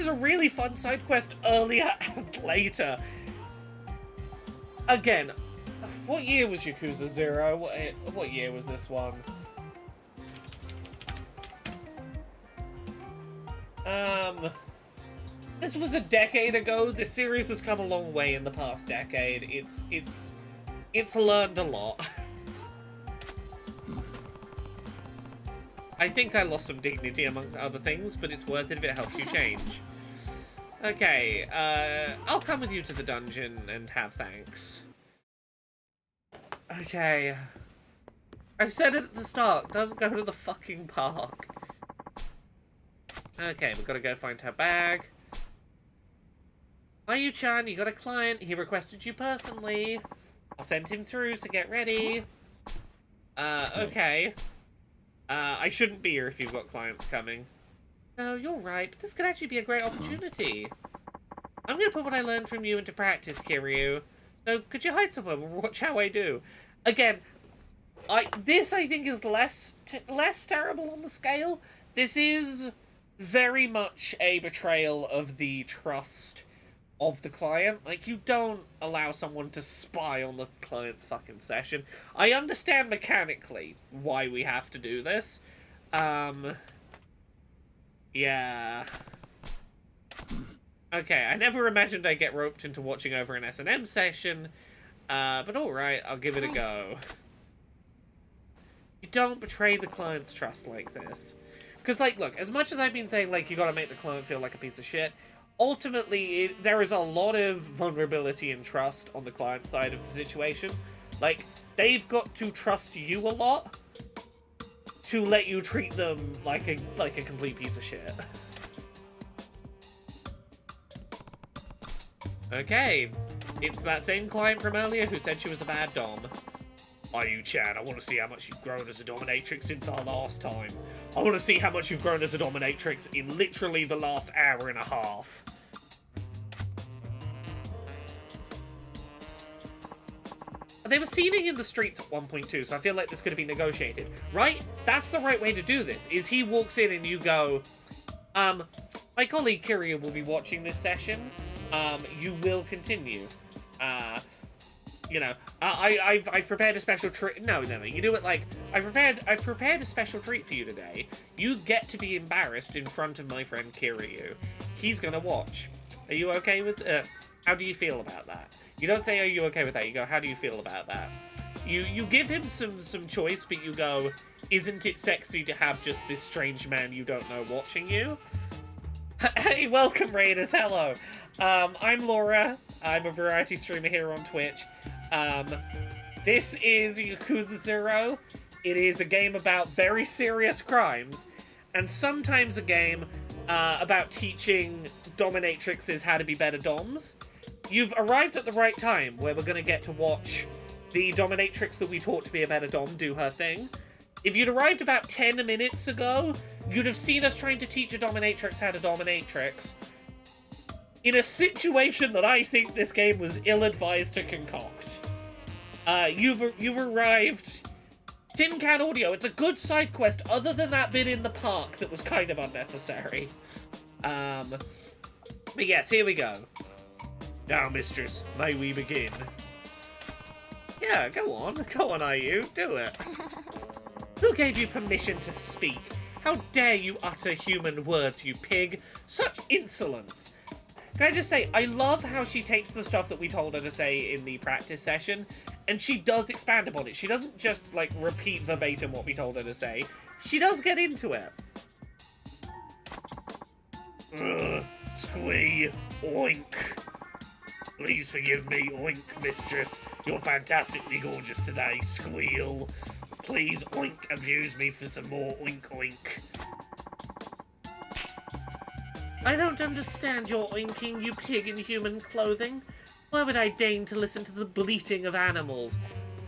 a really fun side quest earlier and later. Again, what year was Yakuza 0? What year was this one? This was a decade ago. This series has come a long way in the past decade. It's learned a lot. I think I lost some dignity among other things, but it's worth it if it helps you change. Okay, I'll come with you to the dungeon and have thanks. Okay. I've said it at the start, don't go to the fucking park. Okay, we've got to go find her bag. Ayu-chan, you got a client. He requested you personally. I'll send him through, so get ready. Okay. I shouldn't be here if you've got clients coming. No, you're right, but this could actually be a great opportunity. I'm gonna put what I learned from you into practice, Kiryu. So, could you hide somewhere? Watch how I do. Again, this I think is less terrible on the scale. This is very much a betrayal of the trust of the client. Like, you don't allow someone to spy on the client's fucking session. I understand mechanically why we have to do this. Yeah. Okay, I never imagined I'd get roped into watching over an S&M session, but alright, I'll give it a go. You don't betray the client's trust like this. Because, like, look, as much as I've been saying, like, you gotta make the client feel like a piece of shit, ultimately, there is a lot of vulnerability and trust on the client side of the situation. Like, they've got to trust you a lot to let you treat them like a complete piece of shit. Okay, it's that same client from earlier who said she was a bad dom. Ayu-chan, I want to see how much you've grown as a dominatrix since our last time. I want to see how much you've grown as a dominatrix in literally the last hour and a half. They were scening in the streets at 1.2, so I feel like this could have been negotiated. Right? That's the right way to do this, is he walks in and you go, my colleague Kiryu will be watching this session. You will continue. You know, I've prepared a special treat. No, you do it like, I've prepared a special treat for you today. You get to be embarrassed in front of my friend Kiryu. He's gonna watch. Are you okay with, how do you feel about that? You don't say, are you okay with that? You go, how do you feel about that? You give him some choice, but you go, isn't it sexy to have just this strange man you don't know watching you? Hey, welcome, Raiders, hello. I'm Laura. I'm a variety streamer here on Twitch. This is Yakuza 0. It is a game about very serious crimes, and sometimes a game about teaching dominatrixes how to be better doms. You've arrived at the right time, where we're going to get to watch the dominatrix that we taught to be a better dom do her thing. If you'd arrived about 10 minutes ago, you'd have seen us trying to teach a dominatrix how to dominatrix in a situation that I think this game was ill-advised to concoct. You've arrived... Tin Can Audio, it's a good side quest, other than that bit in the park that was kind of unnecessary. But yes, here we go. Now, mistress, may we begin? Yeah, go on, Ayu, do it. Who gave you permission to speak? How dare you utter human words, you pig? Such insolence! Can I just say, I love how she takes the stuff that we told her to say in the practice session, and she does expand upon it. She doesn't just, like, repeat verbatim what we told her to say. She does get into it. Ugh. Squee, oink. Please forgive me, oink, mistress. You're fantastically gorgeous today, squeal. Please, oink, abuse me for some more oink, oink. I don't understand your oinking, you pig in human clothing. Why would I deign to listen to the bleating of animals?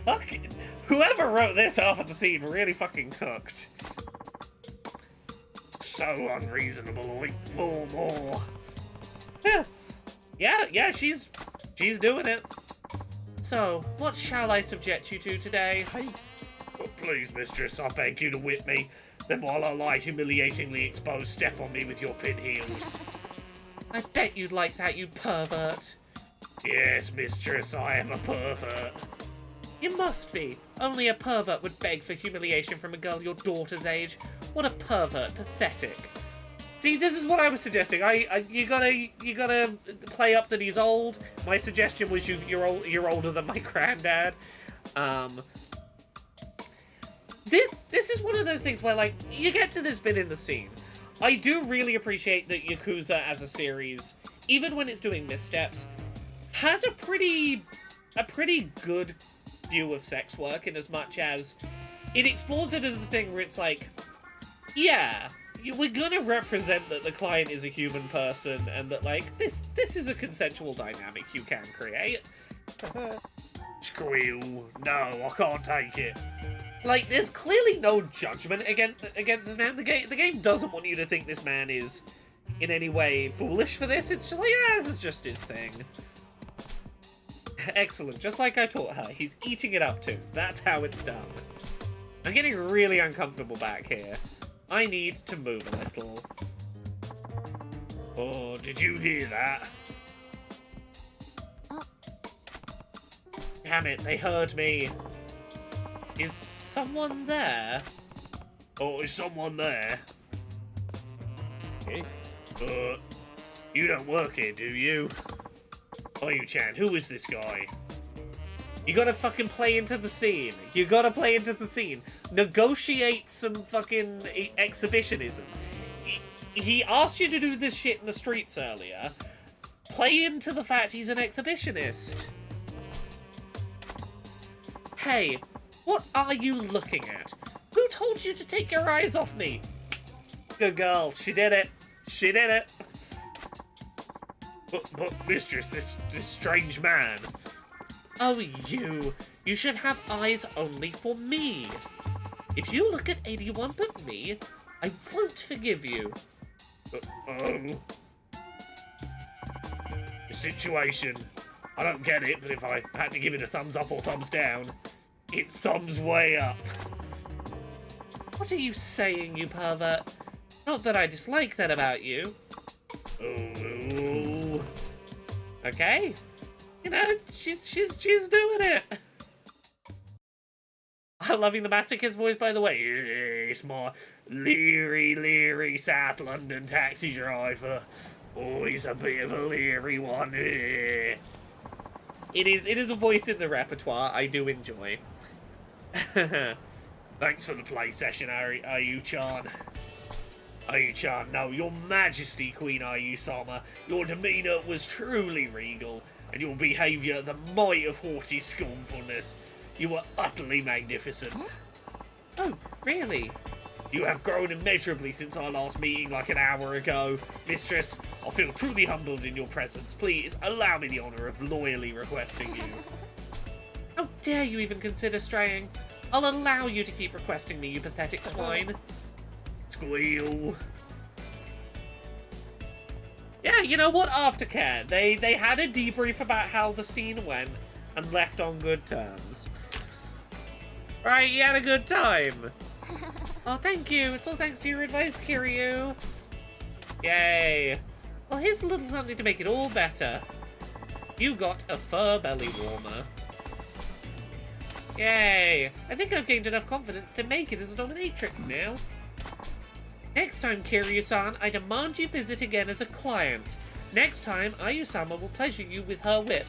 Fucking... Whoever wrote this half of the scene really fucking cooked. So unreasonable, oink, more. Yeah, she's doing it. So, what shall I subject you to today? Oh, please, mistress, I beg you to whip me. Then while I lie humiliatingly exposed, step on me with your pin heels. I bet you'd like that, you pervert. Yes, mistress, I am a pervert. You must be. Only a pervert would beg for humiliation from a girl your daughter's age. What a pervert. Pathetic. See, this is what I was suggesting. You gotta play up that he's old. My suggestion was you're older than my granddad. This is one of those things where, like, you get to this bit in the scene. I do really appreciate that Yakuza as a series, even when it's doing missteps, has a pretty good view of sex work, in as much as it explores it as the thing where it's like, yeah, we're gonna represent that the client is a human person and that, like, this is a consensual dynamic you can create. Squeal. No, I can't take it. Like, there's clearly no judgment against this man. The game doesn't want you to think this man is in any way foolish for this. It's just like, yeah, this is just his thing. Excellent. Just like I taught her. He's eating it up too. That's how it's done. I'm getting really uncomfortable back here. I need to move a little. Oh, did you hear that? Damn it, they heard me. Is someone there? Oh, is someone there? You don't work here, do you? Oyu-chan, who is this guy? You gotta fucking play into the scene. You gotta play into the scene. Negotiate some fucking exhibitionism. He asked you to do this shit in the streets earlier. Play into the fact he's an exhibitionist. Hey, what are you looking at? Who told you to take your eyes off me? Good girl, she did it. She did it. But mistress, this strange man. Oh, you should have eyes only for me. If you look at anyone but me, I won't forgive you. The situation. I don't get it, but if I had to give it a thumbs up or thumbs down, it's thumbs way up. What are you saying, you pervert? Not that I dislike that about you. Oh. Okay. You know, she's doing it. I'm loving the masochist voice, by the way. It's my leery South London taxi driver. Oh, he's a bit of a leery one. It is a voice in the repertoire I do enjoy. Thanks for the play session, Ayu-chan. Ayu-chan, no, your majesty, Queen Ayu-sama. Your demeanour was truly regal, and your behaviour the might of haughty scornfulness. You were utterly magnificent. Oh, really? You have grown immeasurably since our last meeting like an hour ago. Mistress, I feel truly humbled in your presence. Please, allow me the honour of loyally requesting you. How dare you even consider straying? I'll allow you to keep requesting me, you pathetic swine. Squeal. Yeah, you know what? Aftercare. They had a debrief about how the scene went and left on good terms. Right, you had a good time. Oh, thank you. It's all thanks to your advice, Kiryu. Yay. Well, here's a little something to make it all better. You got a fur belly warmer. Yay. I think I've gained enough confidence to make it as a dominatrix now. Next time, Kiryu-san, I demand you visit again as a client. Next time, Ayu-sama will pleasure you with her whip.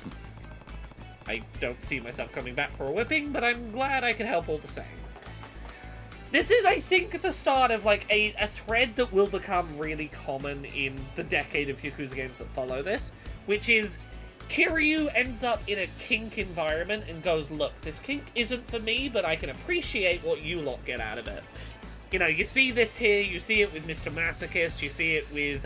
I don't see myself coming back for a whipping, but I'm glad I can help all the same. This is, I think, the start of, like, a thread that will become really common in the decade of Yakuza games that follow this, which is Kiryu ends up in a kink environment and goes, look, this kink isn't for me, but I can appreciate what you lot get out of it. You know, you see this here, you see it with Mr. Masochist, you see it with,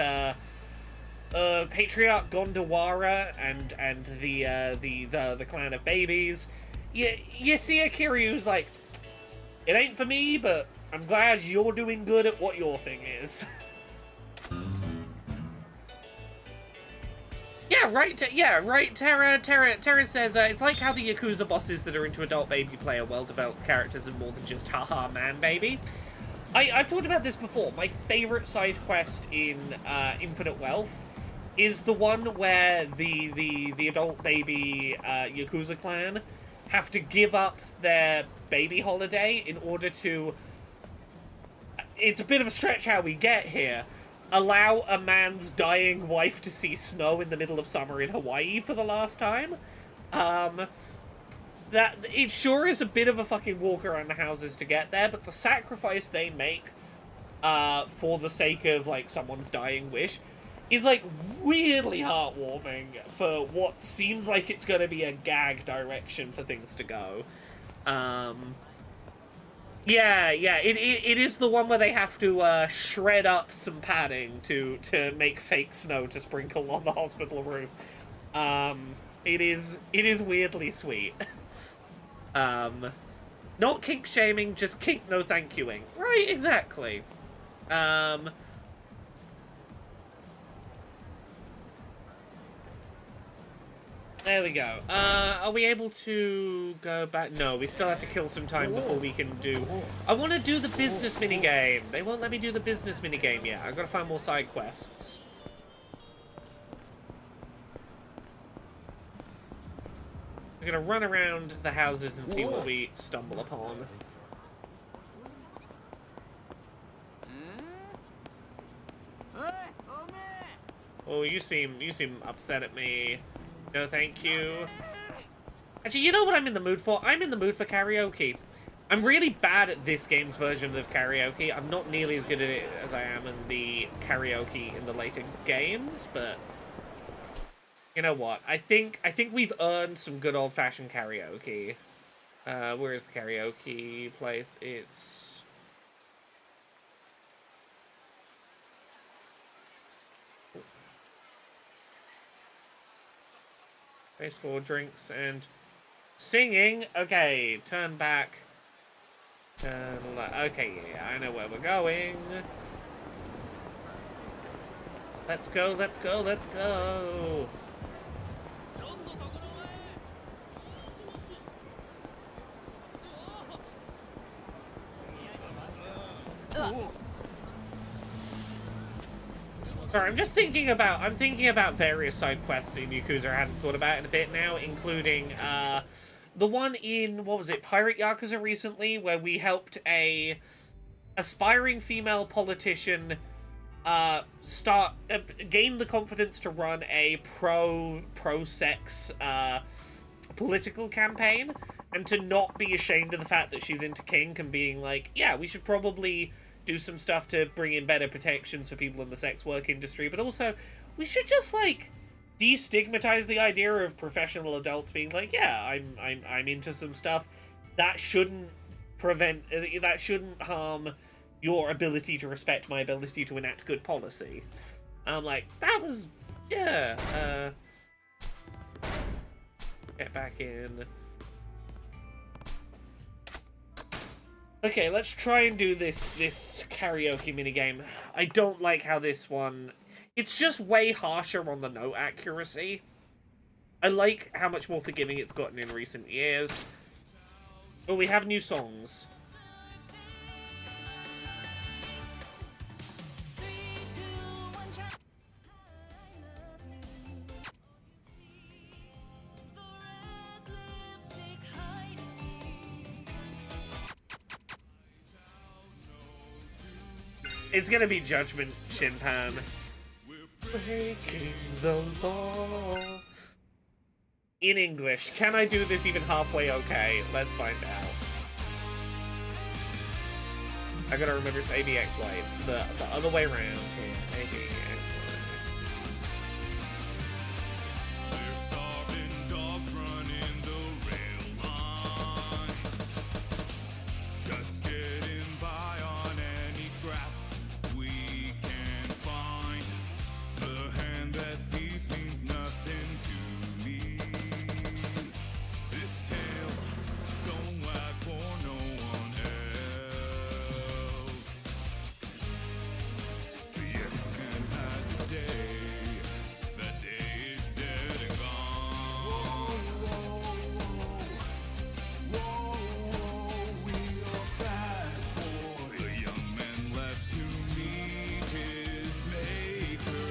Patriarch Gondawara and the clan of babies. You see a Kiryu's like, it ain't for me, but I'm glad you're doing good at what your thing is. Yeah, right, Tara says, it's like how the Yakuza bosses that are into adult baby play are well-developed characters and more than just haha man baby. I've talked about this before. My favorite side quest in Infinite Wealth is the one where the adult baby Yakuza clan have to give up their baby holiday in order to, it's a bit of a stretch how we get here, allow a man's dying wife to see snow in the middle of summer in Hawaii for the last time. That it sure is a bit of a fucking walk around the houses to get there, but the sacrifice they make for the sake of, like, someone's dying wish is, like, weirdly heartwarming for what seems like it's gonna be a gag direction for things to go. Yeah, it is the one where they have to shred up some padding to make fake snow to sprinkle on the hospital roof. It is weirdly sweet. Not kink shaming, just kink no thank youing. Right, exactly. There we go. Are we able to go back? No, we still have to kill some time before we can do... I want to do the business minigame. They won't let me do the business minigame yet. I've got to find more side quests. We're going to run around the houses and see what we stumble upon. Oh, you seem upset at me. No, thank you. Actually, you know what I'm in the mood for? I'm in the mood for karaoke. I'm really bad at this game's version of karaoke. I'm not nearly as good at it as I am in the karaoke in the later games, but you know what? I think we've earned some good old-fashioned karaoke. Where is the karaoke place? It's... Space for drinks and singing. Okay, turn back. Okay, yeah, I know where we're going. Let's go, let's go, let's go. Sorry, I'm thinking about various side quests in Yakuza I hadn't thought about in a bit now, including the one in, what was it, Pirate Yakuza recently, where we helped a aspiring female politician gain the confidence to run a pro-sex political campaign, and to not be ashamed of the fact that she's into kink and being like, yeah, we should probably do some stuff to bring in better protections for people in the sex work industry, but also we should just like destigmatize the idea of professional adults being like, yeah, I'm into some stuff. That shouldn't harm your ability to respect my ability to enact good policy. I'm like, that was, yeah. Get back in. Okay, let's try and do this karaoke minigame. I don't like how this one... It's just way harsher on the note accuracy. I like how much more forgiving it's gotten in recent years. But we have new songs. It's gonna be Judgment Shinpan. Breaking the law. In English. Can I do this even halfway okay? Let's find out. I gotta remember it's ABXY. It's the other way around here. ABXY. We're starving dogs running the rail lines, just getting by on any scraps we can find. The hand that feeds means nothing to me. This tale don't wag for no one else. Yes, man has his day. That day is dead and gone. Whoa, we are bad boys. The young man left to meet his maker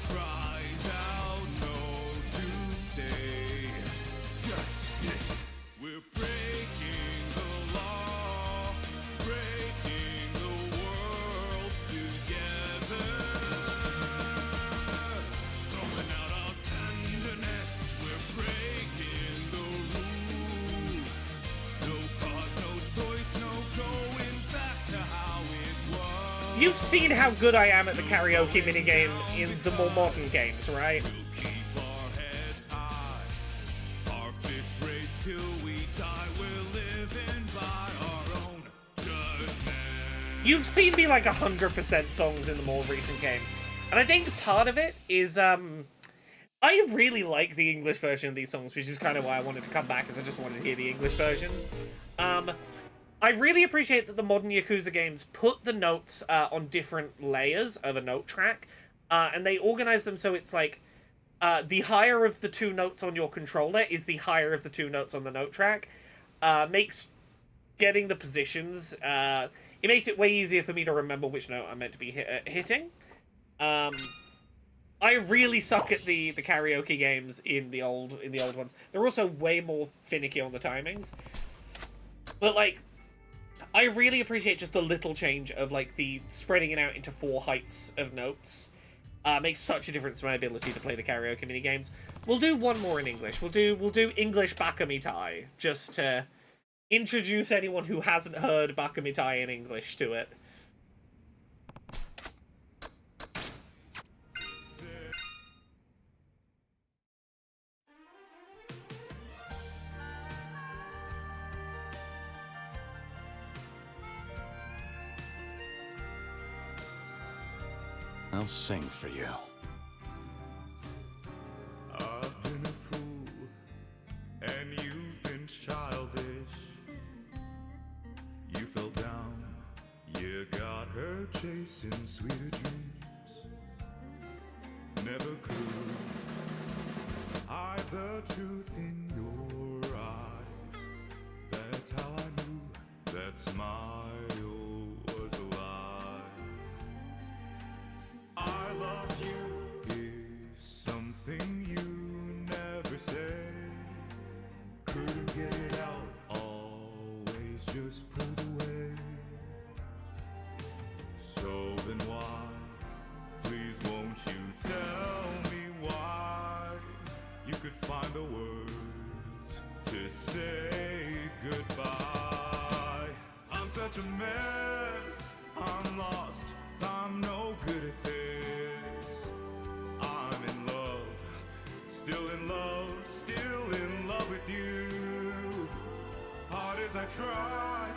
cries out no to say justice. We're breaking the law, breaking the world together. Throwing out our tenderness, we're breaking the rules. No cause, no choice, no going back to how it was. You've seen how good I am at the karaoke minigame in the more modern games, right? We'll keep our heads high, our fists raised till we die. We're living by our own judgment. You've seen me like 100% songs in the more recent games. And I think part of it is, I really like the English version of these songs, which is kind of why I wanted to come back, because I just wanted to hear the English versions. I really appreciate that the modern Yakuza games put the notes on different layers of a note track, and they organize them so it's like, the higher of the two notes on your controller is the higher of the two notes on the note track. Makes getting the positions, it makes it way easier for me to remember which note I'm meant to be hitting. I really suck at the karaoke games in the old ones. They're also way more finicky on the timings. But like, I really appreciate just the little change of like the spreading it out into 4 heights of notes. Makes such a difference to my ability to play the karaoke mini games. We'll do one more in English. We'll do English Bakamitai, just to introduce anyone who hasn't heard Bakamitai in English to it. I'll sing for you. I've been a fool, and you've been childish. You fell down, you got her chasing sweeter dreams. Never could hide the truth in your eyes. That's how I knew that smile was a lie. I love you is something you never said. Couldn't get it out, always just pulled away. So then why, please won't you tell me why? You could find the words to say goodbye. I'm such a mess, I'm lost, I'm no good at this. I'm in love, still in love with you. Hard as I try,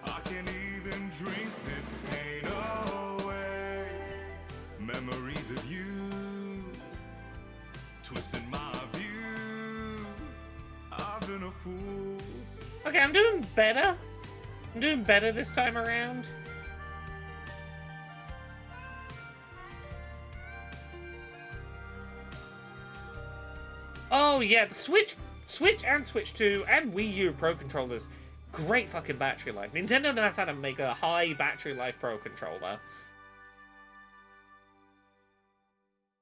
I can't even drink this pain away. Memories of you, twisting my view. I've been a fool. Okay, I'm doing better. I'm doing better this time around. Oh yeah, the Switch and Switch 2 and Wii U Pro controllers, great fucking battery life. Nintendo knows how to make a high battery life Pro controller.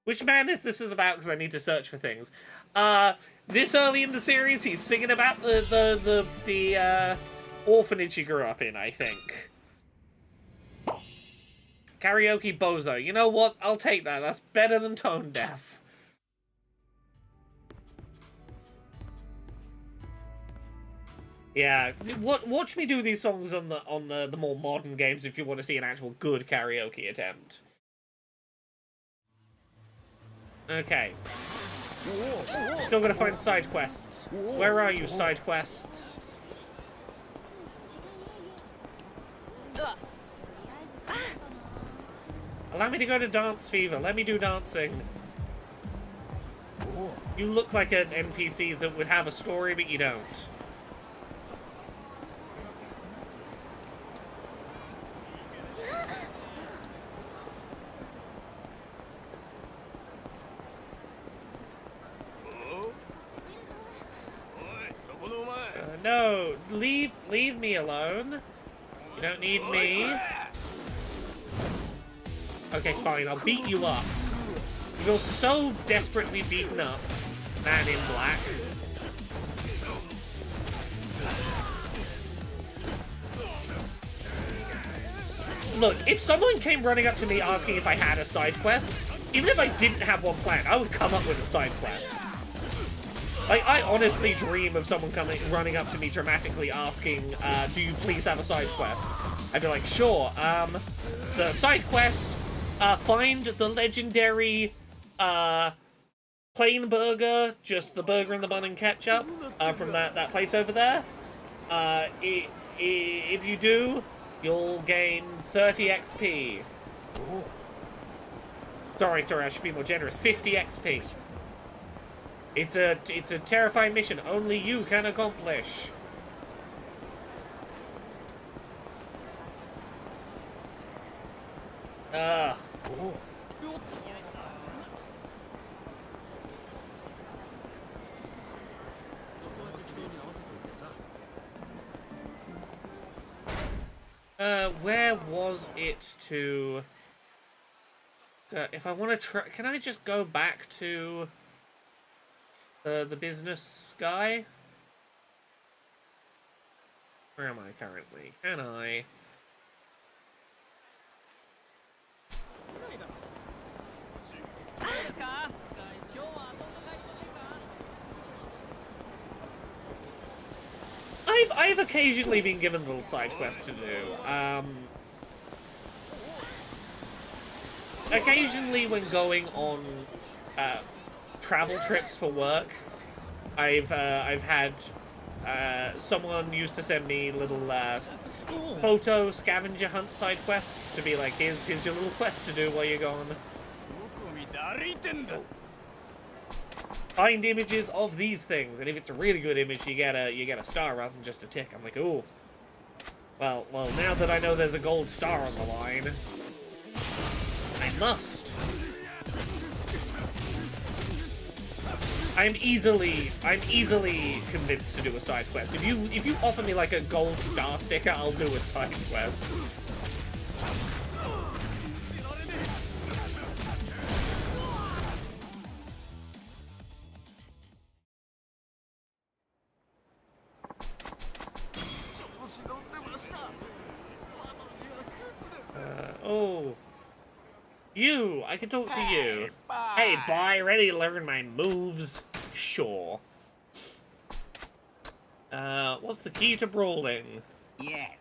Which man is this about? Because I need to search for things. This early in the series, he's singing about the orphanage he grew up in, I think. Karaoke Bozo. You know what? I'll take that. That's better than tone deaf. Yeah, watch me do these songs on the more modern games if you want to see an actual good karaoke attempt. Okay. Still gotta find side quests. Where are you, side quests? Allow me to go to Dance Fever. Let me do dancing. You look like an NPC that would have a story, but you don't. No, leave me alone. You don't need me. Okay, fine, I'll beat you up. You feel so desperately beaten up, man in black. Look, if someone came running up to me asking if I had a side quest, even if I didn't have one planned, I would come up with a side quest. Like, I honestly dream of someone running up to me dramatically asking, do you please have a side quest? I'd be like, sure, the side quest, find the legendary, plain burger, just the burger and the bun and ketchup, from that place over there. If you do, you'll gain 30 XP. Sorry, I should be more generous. 50 XP. It's a terrifying mission only you can accomplish. Where was it to... if I want to try... Can I just go back to... the business guy? Where am I currently? Can I... I've occasionally been given little side quests to do. Occasionally when going on travel trips for work, I've had someone used to send me little photo scavenger hunt side quests to be like, here's your little quest to do while you're gone. Find images of these things, and if it's a really good image, you get a star rather than just a tick. I'm like, ooh. Well, now that I know there's a gold star on the line, I must. I'm easily convinced to do a side quest. If you offer me like a gold star sticker, I'll do a side quest. Oh. You! I can talk to you. Hey, boy, ready to learn my moves? Sure. What's the key to brawling? Yes.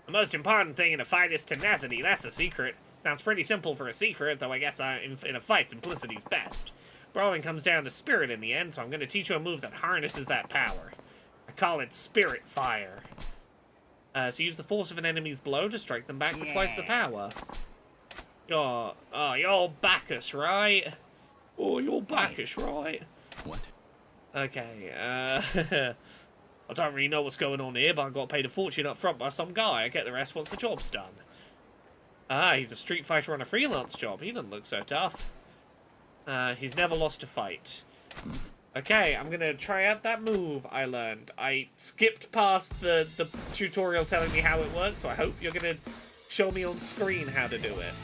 The most important thing in a fight is tenacity. That's the secret. Sounds pretty simple for a secret, though I guess in a fight, simplicity's best. Brawling comes down to spirit in the end, so I'm going to teach you a move that harnesses that power. I call it Spirit Fire. So use the force of an enemy's blow to strike them back with twice the power. You're Bacchus, right? Oh, you're Bacchus, right? What? Okay, I don't really know what's going on here, but I got paid a fortune up front by some guy. I get the rest once the job's done. Ah, he's a street fighter on a freelance job. He doesn't look so tough. He's never lost a fight. Okay, I'm gonna try out that move I learned. I skipped past the tutorial telling me how it works, so I hope you're gonna show me on screen how to do it.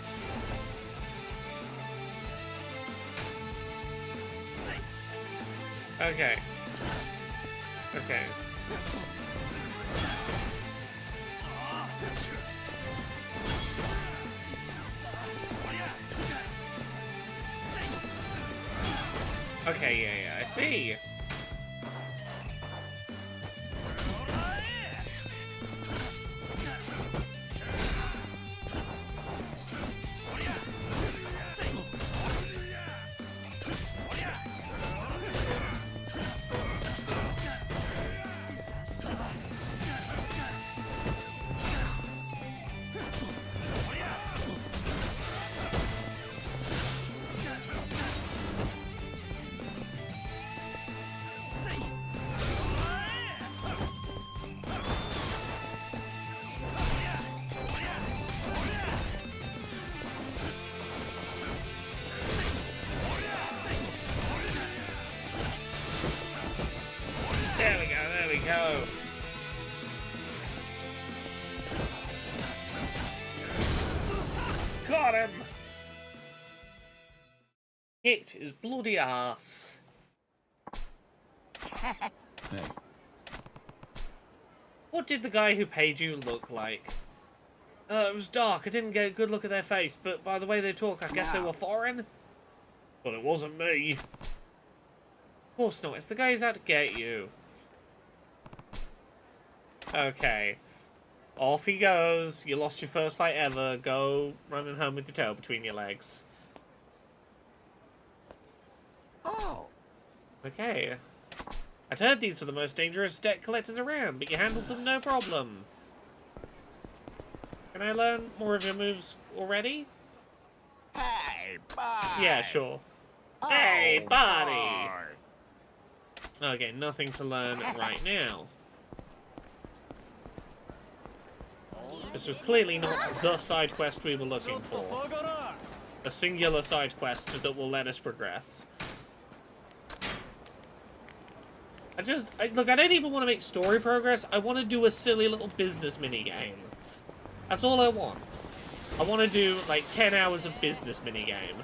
Okay. Okay. Okay, yeah, I see. kicked his bloody ass. Hey, What did the guy who paid you look like? It was dark. I didn't get a good look at their face, but by the way they talk, I guess they were foreign. But it wasn't me. Of course not. It's the guy who's out to get you. Okay. Off he goes. You lost your first fight ever. Go running home with your tail between your legs. Oh. Okay. I'd heard these were the most dangerous debt collectors around, but you handled them no problem. Can I learn more of your moves already? Hey, bye. Yeah, sure. Oh, Hey, buddy! bye. Okay, nothing to learn right now. This was clearly not the side quest we were looking for. A singular side quest that will let us progress. Look, I don't even want to make story progress. I want to do a silly little business minigame. That's all I want. I want to do, like, 10 hours of business minigame.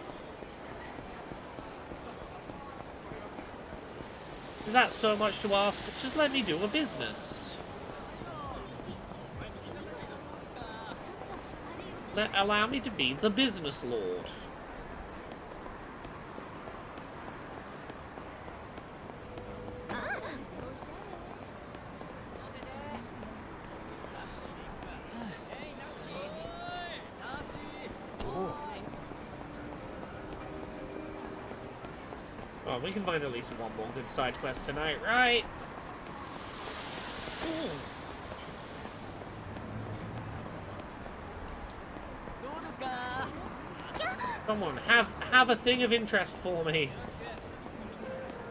Is that so much to ask? Just let me do a business. Allow me to be the business lord. Oh, we can find at least one more good side quest tonight, right? Ooh. Come on, have a thing of interest for me.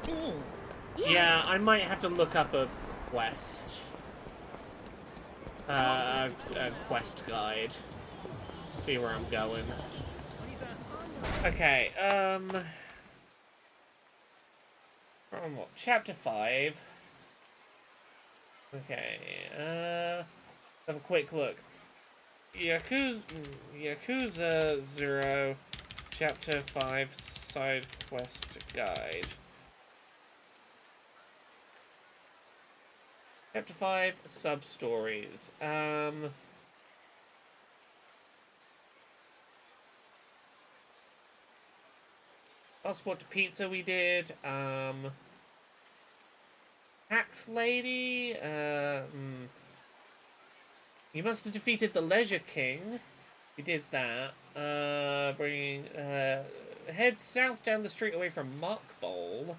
Ooh. Yeah, I might have to look up a quest. A quest guide. See where I'm going. Okay, from what? Chapter 5. Okay, have a quick look. Yakuza 0, Chapter 5, Side Quest Guide. Chapter 5, Sub-Stories. Passport to Pizza we did. Tax Lady. You must have defeated the Leisure King. We did that. Head south down the street away from Mark Bowl.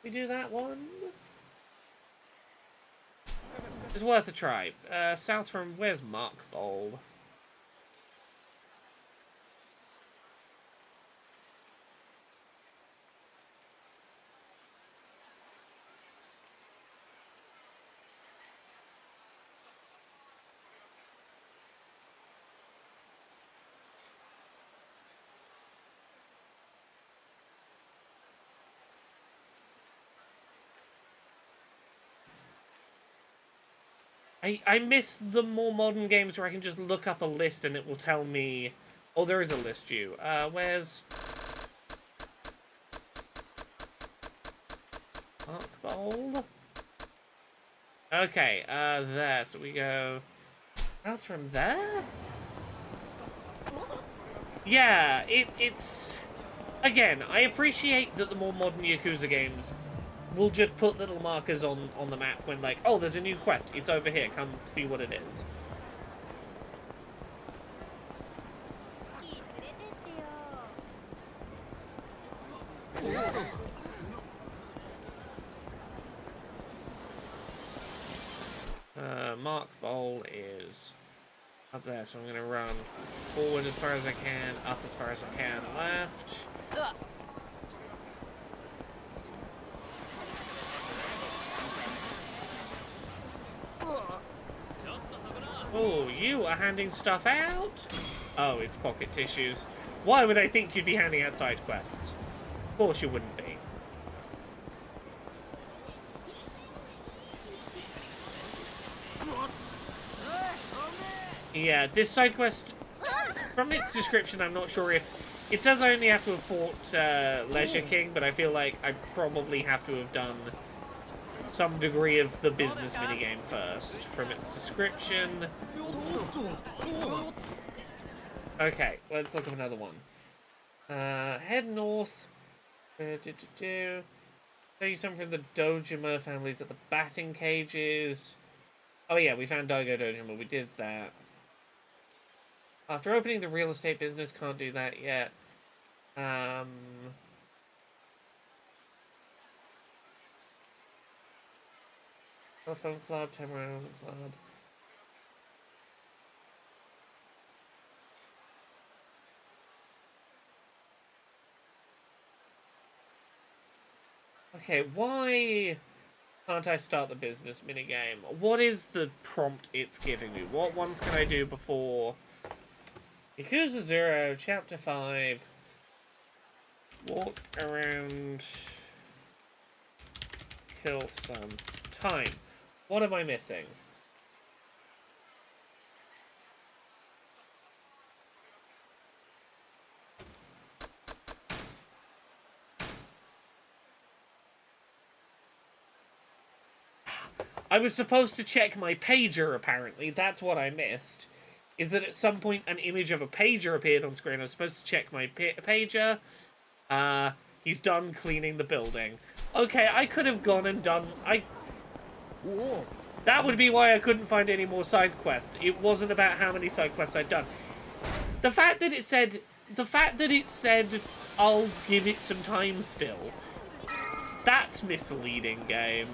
We do that one. It's worth a try. South from where's Mark Bowl? I miss the more modern games where I can just look up a list and it will tell me... Oh, there is a list view. Where's... Mark Bowl? Okay, there. So we go... Out from there? Yeah, it's... Again, I appreciate that the more modern Yakuza games will just put little markers on the map when, like, oh, there's a new quest. It's over here. Come see what it is. Mark Bowl is up there, so I'm going to run forward as far as I can, up as far as I can, left. Oh, you are handing stuff out? Oh, it's pocket tissues. Why would I think you'd be handing out side quests? Of course you wouldn't be. Yeah, this side quest, from its description, I'm not sure if... It says I only have to have fought Leisure King, but I feel like I probably have to have done some degree of the business minigame first, from its description. Okay, let's look at another one. Head north. Show you something from the Dojima families at the batting cages. Oh yeah, we found Daigo Dojima, we did that. After opening the real estate business, can't do that yet. Telephone club, Tamarind club. Okay, why can't I start the business minigame? What is the prompt it's giving me? What ones can I do before... Yakuza 0, Chapter 5. Walk around... Kill some time. What am I missing? I was supposed to check my pager, apparently. That's what I missed. Is that at some point an image of a pager appeared on screen. I was supposed to check my pager. He's done cleaning the building. Okay, I could have gone and done... That would be why I couldn't find any more side quests. It wasn't about how many side quests I'd done. The fact that it said... I'll give it some time still. That's misleading, game.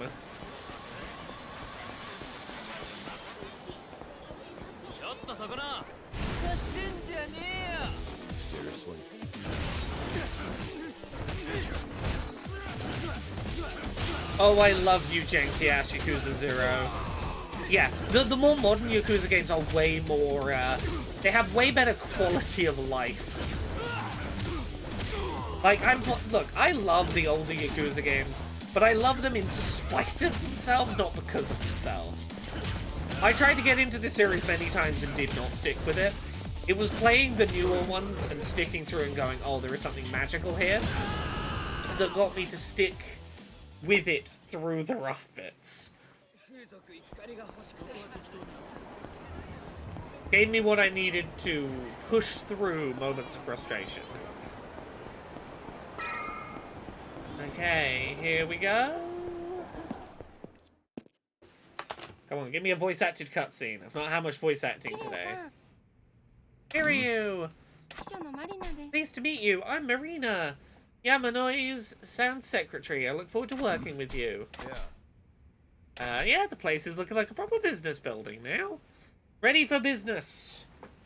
Seriously? Oh, I love you, janky ass Yakuza 0. Yeah, the more modern Yakuza games are way more, they have way better quality of life. Like, look, I love the older Yakuza games, but I love them in spite of themselves, not because of themselves. I tried to get into this series many times and did not stick with it. It was playing the newer ones and sticking through and going, oh, there is something magical here, that got me to stick with it through the rough bits. Gave me what I needed to push through moments of frustration. Okay, here we go. Come on, give me a voice-acted cutscene. I've not had much voice acting today. Here are you! Pleased to meet you. I'm Marina, Yamanoi's sound secretary. I look forward to working with you. Yeah, the place is looking like a proper business building now. Ready for business.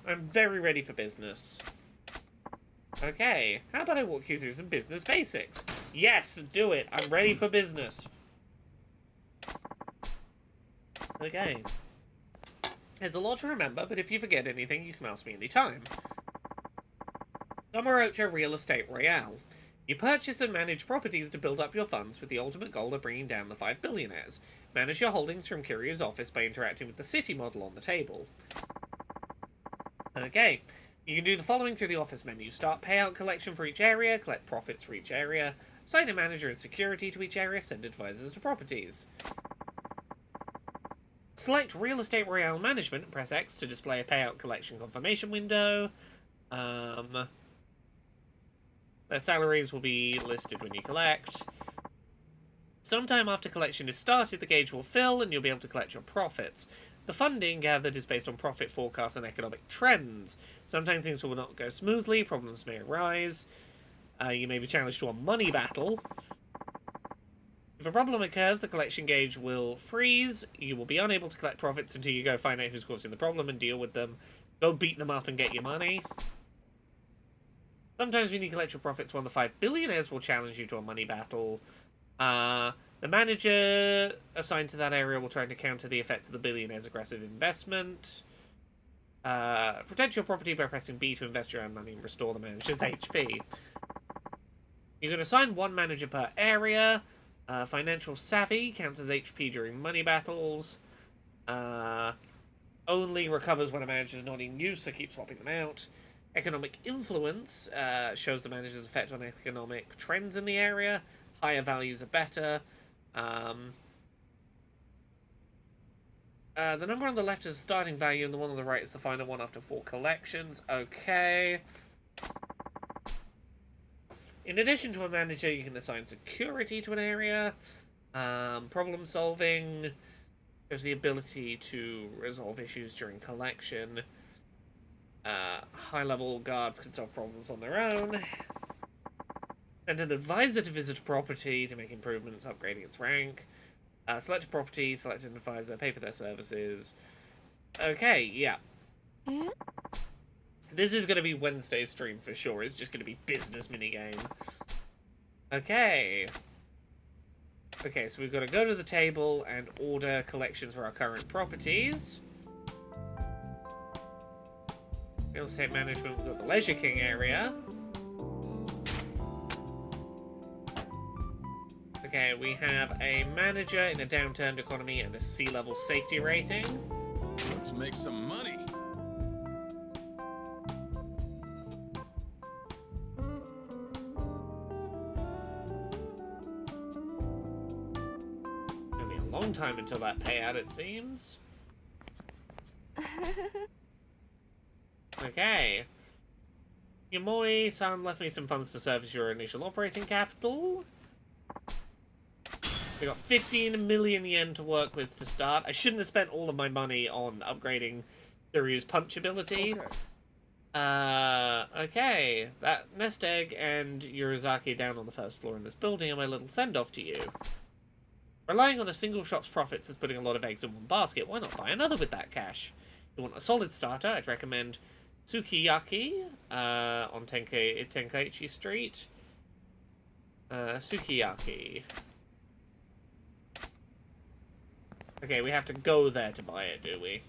I'm very ready for business. Okay, how about I walk you through some business basics? Yes, do it. I'm ready for business. Okay. There's a lot to remember, but if you forget anything, you can ask me anytime. Samarocha Real Estate Royale. You purchase and manage properties to build up your funds with the ultimate goal of bringing down the 5 billionaires. Manage your holdings from Kiryu's office by interacting with the city model on the table. Okay. You can do the following through the office menu. Start payout collection for each area, collect profits for each area, assign a manager and security to each area, send advisors to properties. Select Real Estate Royale Management and press X to display a payout collection confirmation window. Their salaries will be listed when you collect. Sometime after collection is started, the gauge will fill and you'll be able to collect your profits. The funding gathered is based on profit forecasts and economic trends. Sometimes things will not go smoothly, problems may arise. You may be challenged to a money battle. If a problem occurs, the collection gauge will freeze. You will be unable to collect profits until you go find out who's causing the problem and deal with them. Go beat them up and get your money. Sometimes when you collect your profits, one of the 5 billionaires will challenge you to a money battle. The manager assigned to that area will try to counter the effect of the billionaire's aggressive investment. Protect your property by pressing B to invest your own money and restore the manager's HP. You can assign 1 manager per area. Financial Savvy counts as HP during money battles. Oh only recovers when a manager is not in use, so keep swapping them out. Economic influence shows the manager's effect on economic trends in the area. Higher values are better. The number on the left is the starting value, and the one on the right is the final one after 4 collections. Okay. In addition to a manager, you can assign security to an area. Problem solving. There's the ability to resolve issues during collection. High-level guards can solve problems on their own. Send an advisor to visit a property to make improvements, upgrading its rank. Select a property, select an advisor, pay for their services. Okay, yeah. This is going to be Wednesday's stream for sure. It's just going to be business minigame. Okay. Okay, so we've got to go to the table and order collections for our current properties. Real estate management, we've got the Leisure King area. Okay, we have a manager in a downturned economy and a sea-level safety rating. Let's make some money. It'll be a long time until that payout, it seems. Okay. Yamoi-san left me some funds to serve as your initial operating capital. We got 15 million yen to work with to start. I shouldn't have spent all of my money on upgrading Suryu's punch ability. Okay. That nest egg and Yurizaki down on the first floor in this building are my little send-off to you. Relying on a single shop's profits is putting a lot of eggs in one basket. Why not buy another with that cash? If you want a solid starter, I'd recommend Sukiyaki on Tenkaichi Street. Sukiyaki. Okay, we have to go there to buy it, do we?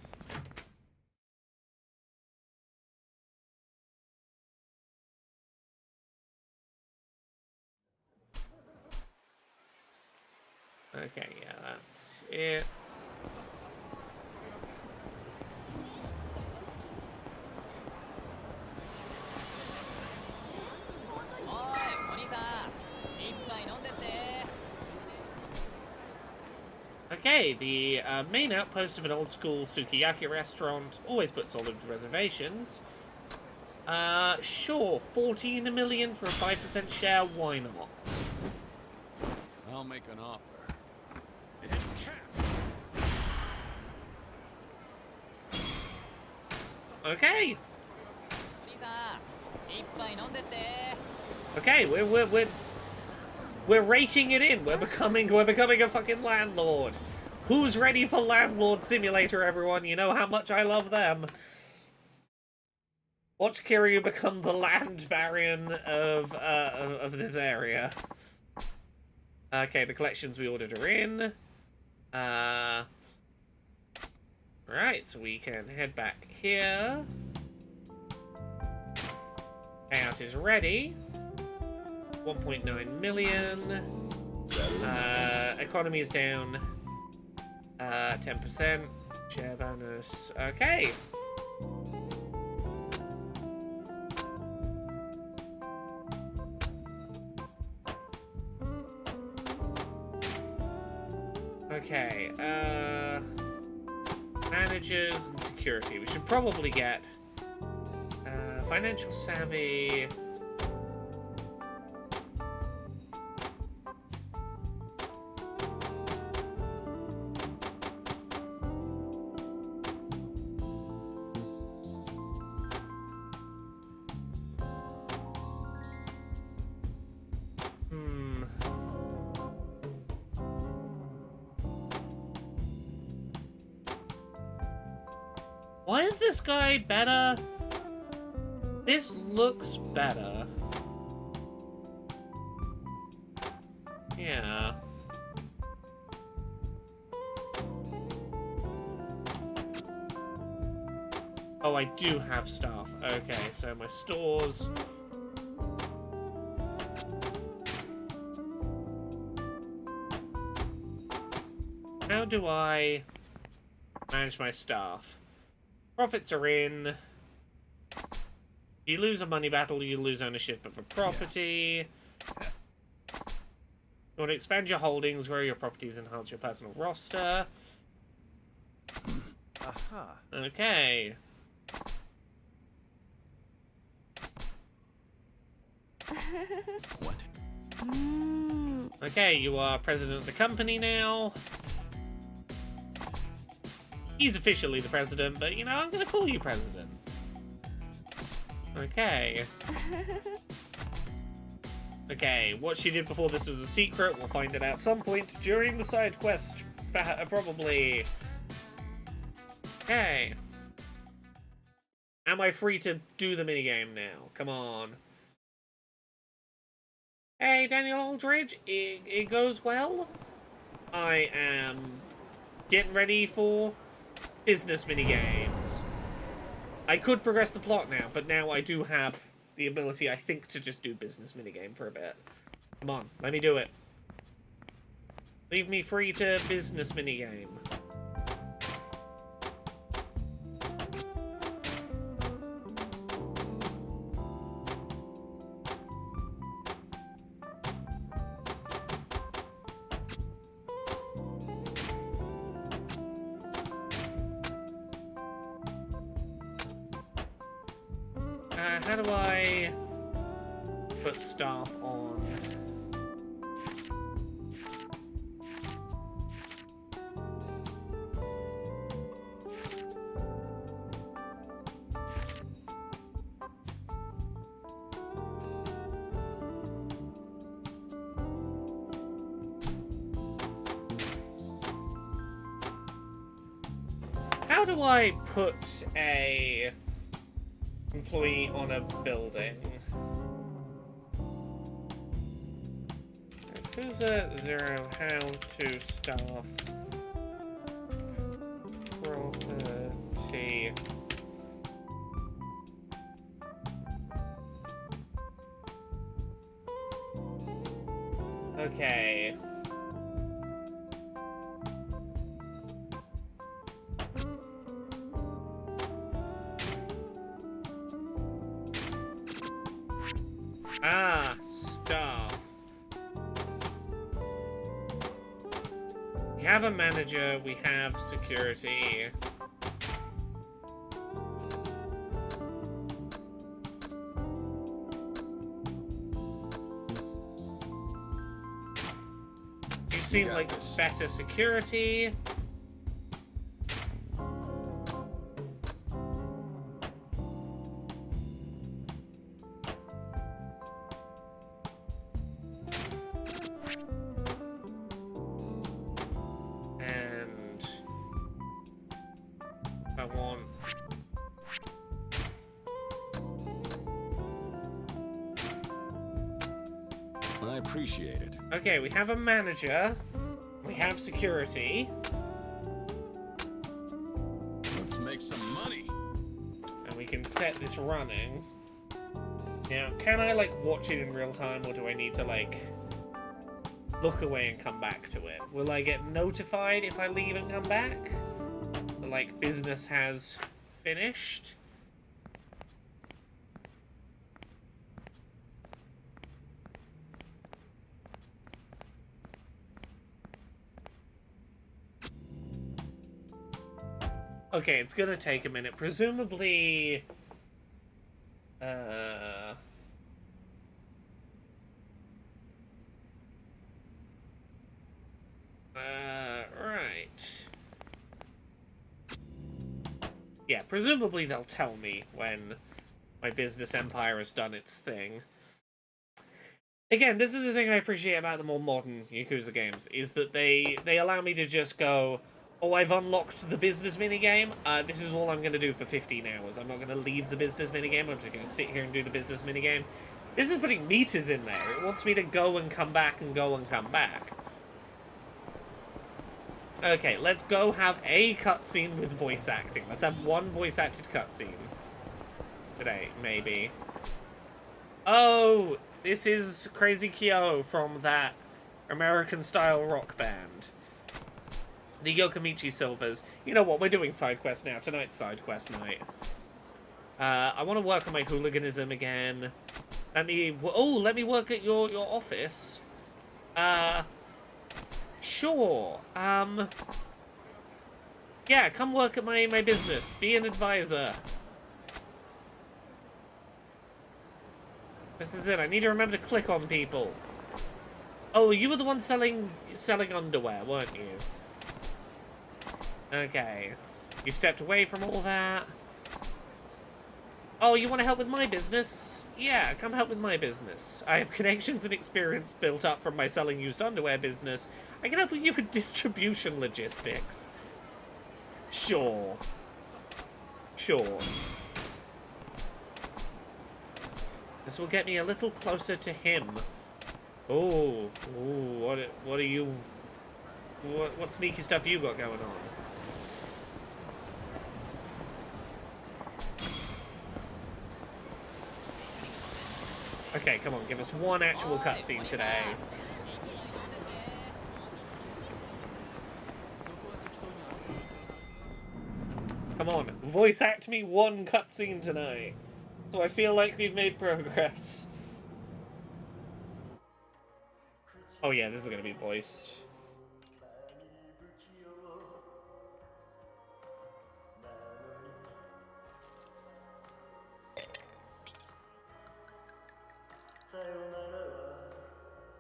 Okay, yeah, that's it. Okay, the main outpost of an old-school sukiyaki restaurant always puts solid reservations. Sure, 14 million for a 5% share, why not? I'll make an offer. Okay. Okay, we're raking it in. We're becoming a fucking landlord. Who's ready for Landlord Simulator, everyone? You know how much I love them. Watch Kiryu become the land baron of this area. Okay, the collections we ordered are in. Right, so we can head back here. Payout is ready. 1.9 million. Economy is down 10%. Share bonus. Okay. Okay. Managers and security. We should probably get financial savvy. Why is this guy better? This looks better. Yeah. Oh, I do have staff. Okay, so my stores. How do I manage my staff? Profits are in. You lose a money battle, you lose ownership of a property. You want to expand your holdings, grow your properties, enhance your personal roster. Aha. Okay. What? Okay, you are president of the company now. He's officially the president, but you know, I'm gonna call you president. Okay. Okay, what she did before this was a secret. We'll find it out some point during the side quest. Probably. Okay. Am I free to do the minigame now? Come on. Hey, Daniel Aldridge, it goes well. I am getting ready for business minigames. I could progress the plot now, but now I do have the ability, I think, to just do business minigame for a bit. Come on, let me do it. Leave me free to business minigame. How do I put staff on? How do I put a employee on a building? Yakuza 0, how to staff property. Okay. Ah, staff. We have a manager, we have security. You seem got like this. better security. And I want I appreciate it. okay, we have a manager, we have security, Let's make some money. and we can set this running. Now, can I, like, watch it in real time, or do I need to, like, look away and come back to it? Will I get notified if I leave and come back? That, like, business has finished? Okay, it's gonna take a minute. Presumably... right. Yeah, presumably they'll tell me when my business empire has done its thing. Again, this is the thing I appreciate about the more modern Yakuza games, is that they allow me to just go, oh, I've unlocked the business minigame, this is all I'm going to do for 15 hours. I'm not going to leave the business minigame, I'm just going to sit here and do the business minigame. This is putting meters in there. It wants me to go and come back and go and come back. Okay, let's go have a cutscene with voice acting. Let's have one voice-acted cutscene today, maybe. Oh, this is Crazy Kyo from that American-style rock band. The Yokomichi Silvers. You know what? We're doing side quest now. Tonight's side quest night. I want to work on my hooliganism again. Let me work at your office. Sure. Yeah, come work at my business. Be an advisor. This is it. I need to remember to click on people. Oh, you were the one selling underwear, weren't you? Okay. You stepped away from all that. Oh, you want to help with my business? Yeah, come help with my business. I have connections and experience built up from my selling used underwear business. I can help you with distribution logistics. Sure. Sure. This will get me a little closer to him. Oh, what are you... What sneaky stuff you got going on? Okay, come on, give us one actual cutscene today. Come on, voice act me one cutscene tonight. So I feel like we've made progress. Oh yeah, this is gonna be voiced.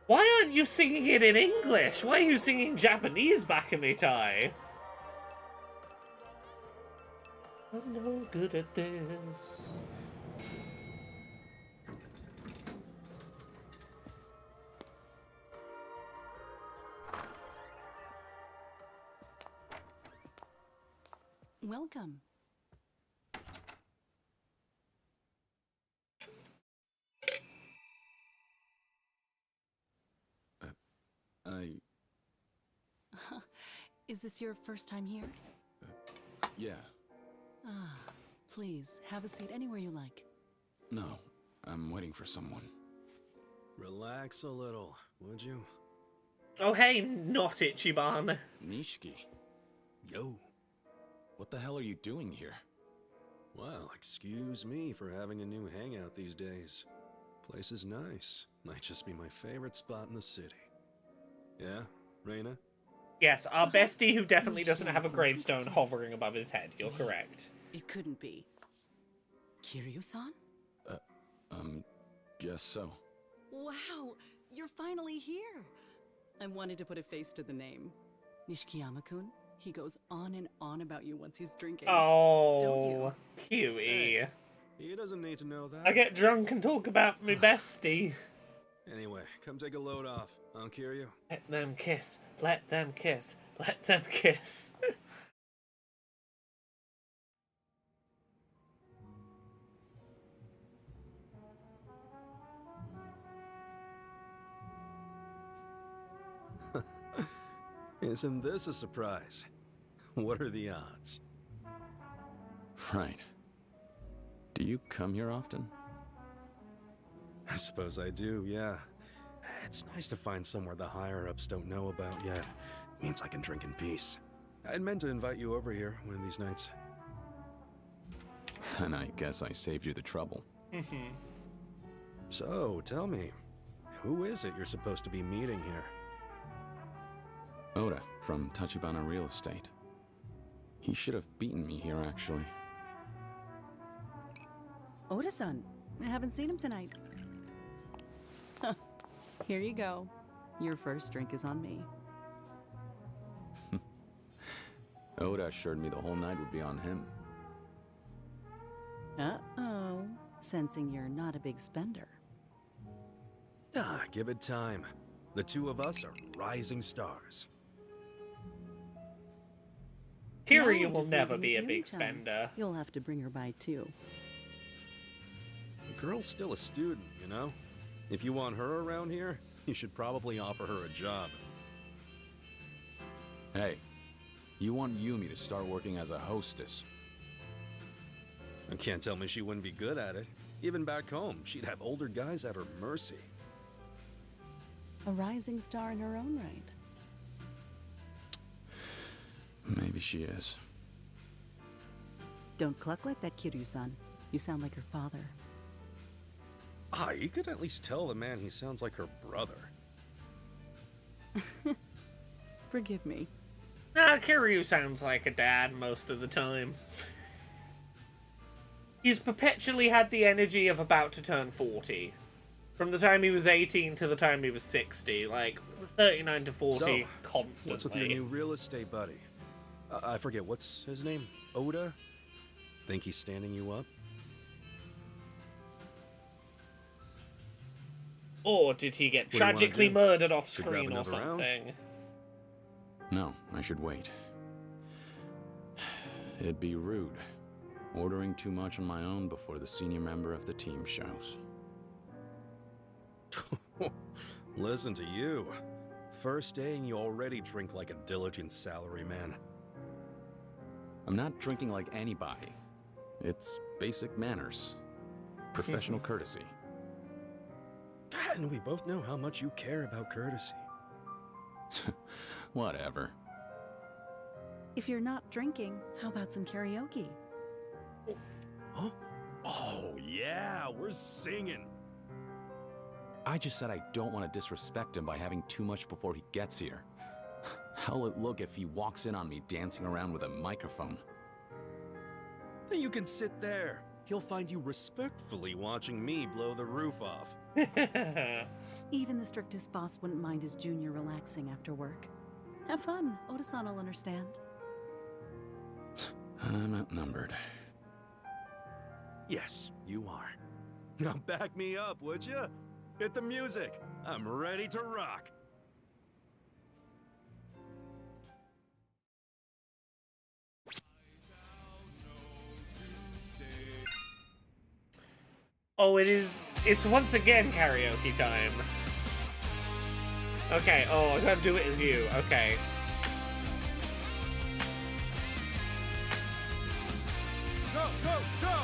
Why aren't you singing it in English? Why are you singing Japanese Bakamitai? I'm no good at this. Welcome. Is this your first time here? Yeah. Ah, please, have a seat anywhere you like. No, I'm waiting for someone. Relax a little, would you? Oh hey, not Ichiban. Nishiki, Yo. what the hell are you doing here? Well, excuse me for having a new hangout these days. Place is nice. Might just be my favorite spot in the city. Yeah, Reina? Yes, our bestie who definitely doesn't have a gravestone hovering above his head. You're correct. It couldn't be. Kiryu-san? Guess so. Wow, you're finally here. I wanted to put a face to the name. Nishikiyama-kun, he goes on and on about you once he's drinking. Oh, cute. Hey, he doesn't need to know that. I get drunk and talk about my bestie. Anyway, come take a load off. I'll cure you. Let them kiss. Let them kiss. Let them kiss. Isn't this a surprise? What are the odds? Right. Do you come here often? I suppose I do, yeah. It's nice to find somewhere the higher-ups don't know about yet. Means I can drink in peace. I'd meant to invite you over here one of these nights. Then I guess I saved you the trouble. So, tell me, who is it you're supposed to be meeting here? Oda, from Tachibana Real Estate. He should have beaten me here, actually. Oda-san, I haven't seen him tonight. Here you go. Your first drink is on me. Oda assured me the whole night would be on him. Uh-oh. Sensing you're not a big spender. Ah, give it time. The two of us are rising stars. Kiryu Now will just never need to be a meet big Yumi-chan. spender. You'll have to bring her by too. The girl's still a student, you know? If you want her around here, you should probably offer her a job. Hey, you want Yumi to start working as a hostess. You can't tell me she wouldn't be good at it. Even back home, she'd have older guys at her mercy. A rising star in her own right. Maybe she is. Don't cluck like that, Kiryu-san. You sound like her father. Ah, you could at least tell the man he sounds like her brother. Forgive me. Nah, Kiryu sounds like a dad most of the time. He's perpetually had the energy of about to turn 40. From the time he was 18 to the time he was 60. Like, 39 to 40 So, constantly. What's with your new real estate buddy? I forget, what's his name? Oda? Think he's standing you up? Or did he get What do you wanna tragically do? murdered off To grab screen or another round? something? No, I should wait. It'd be rude. Ordering too much on my own before the senior member of the team shows. Listen to you. First day and you already drink like a diligent salaryman. I'm not drinking like anybody. It's basic manners. Professional courtesy. And we both know how much you care about courtesy. Whatever. If you're not drinking, how about some karaoke? Huh? Oh, yeah, we're singing. I just said I don't want to disrespect him by having too much before he gets here. How'll it look if he walks in on me dancing around with a microphone? Then you can sit there. He'll find you respectfully watching me blow the roof off. Even the strictest boss wouldn't mind his junior relaxing after work. Have fun. Oda-san will understand. I'm outnumbered. Yes, you are. Now back me up, would you? Hit the music. I'm ready to rock. Oh, it's once again karaoke time. Okay, oh, I gotta do it as you, okay. Go, go, go!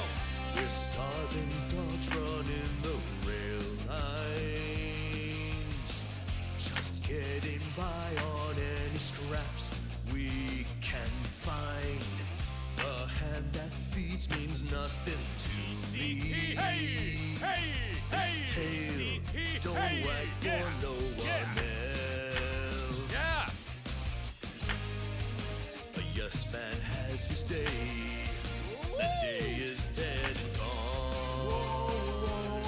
We're starving dogs running the rail lines, just getting by on any scraps we can find. A hand that feeds means nothing to me. His tail don't wag for no one else. A yes man has his day. The day is dead and gone.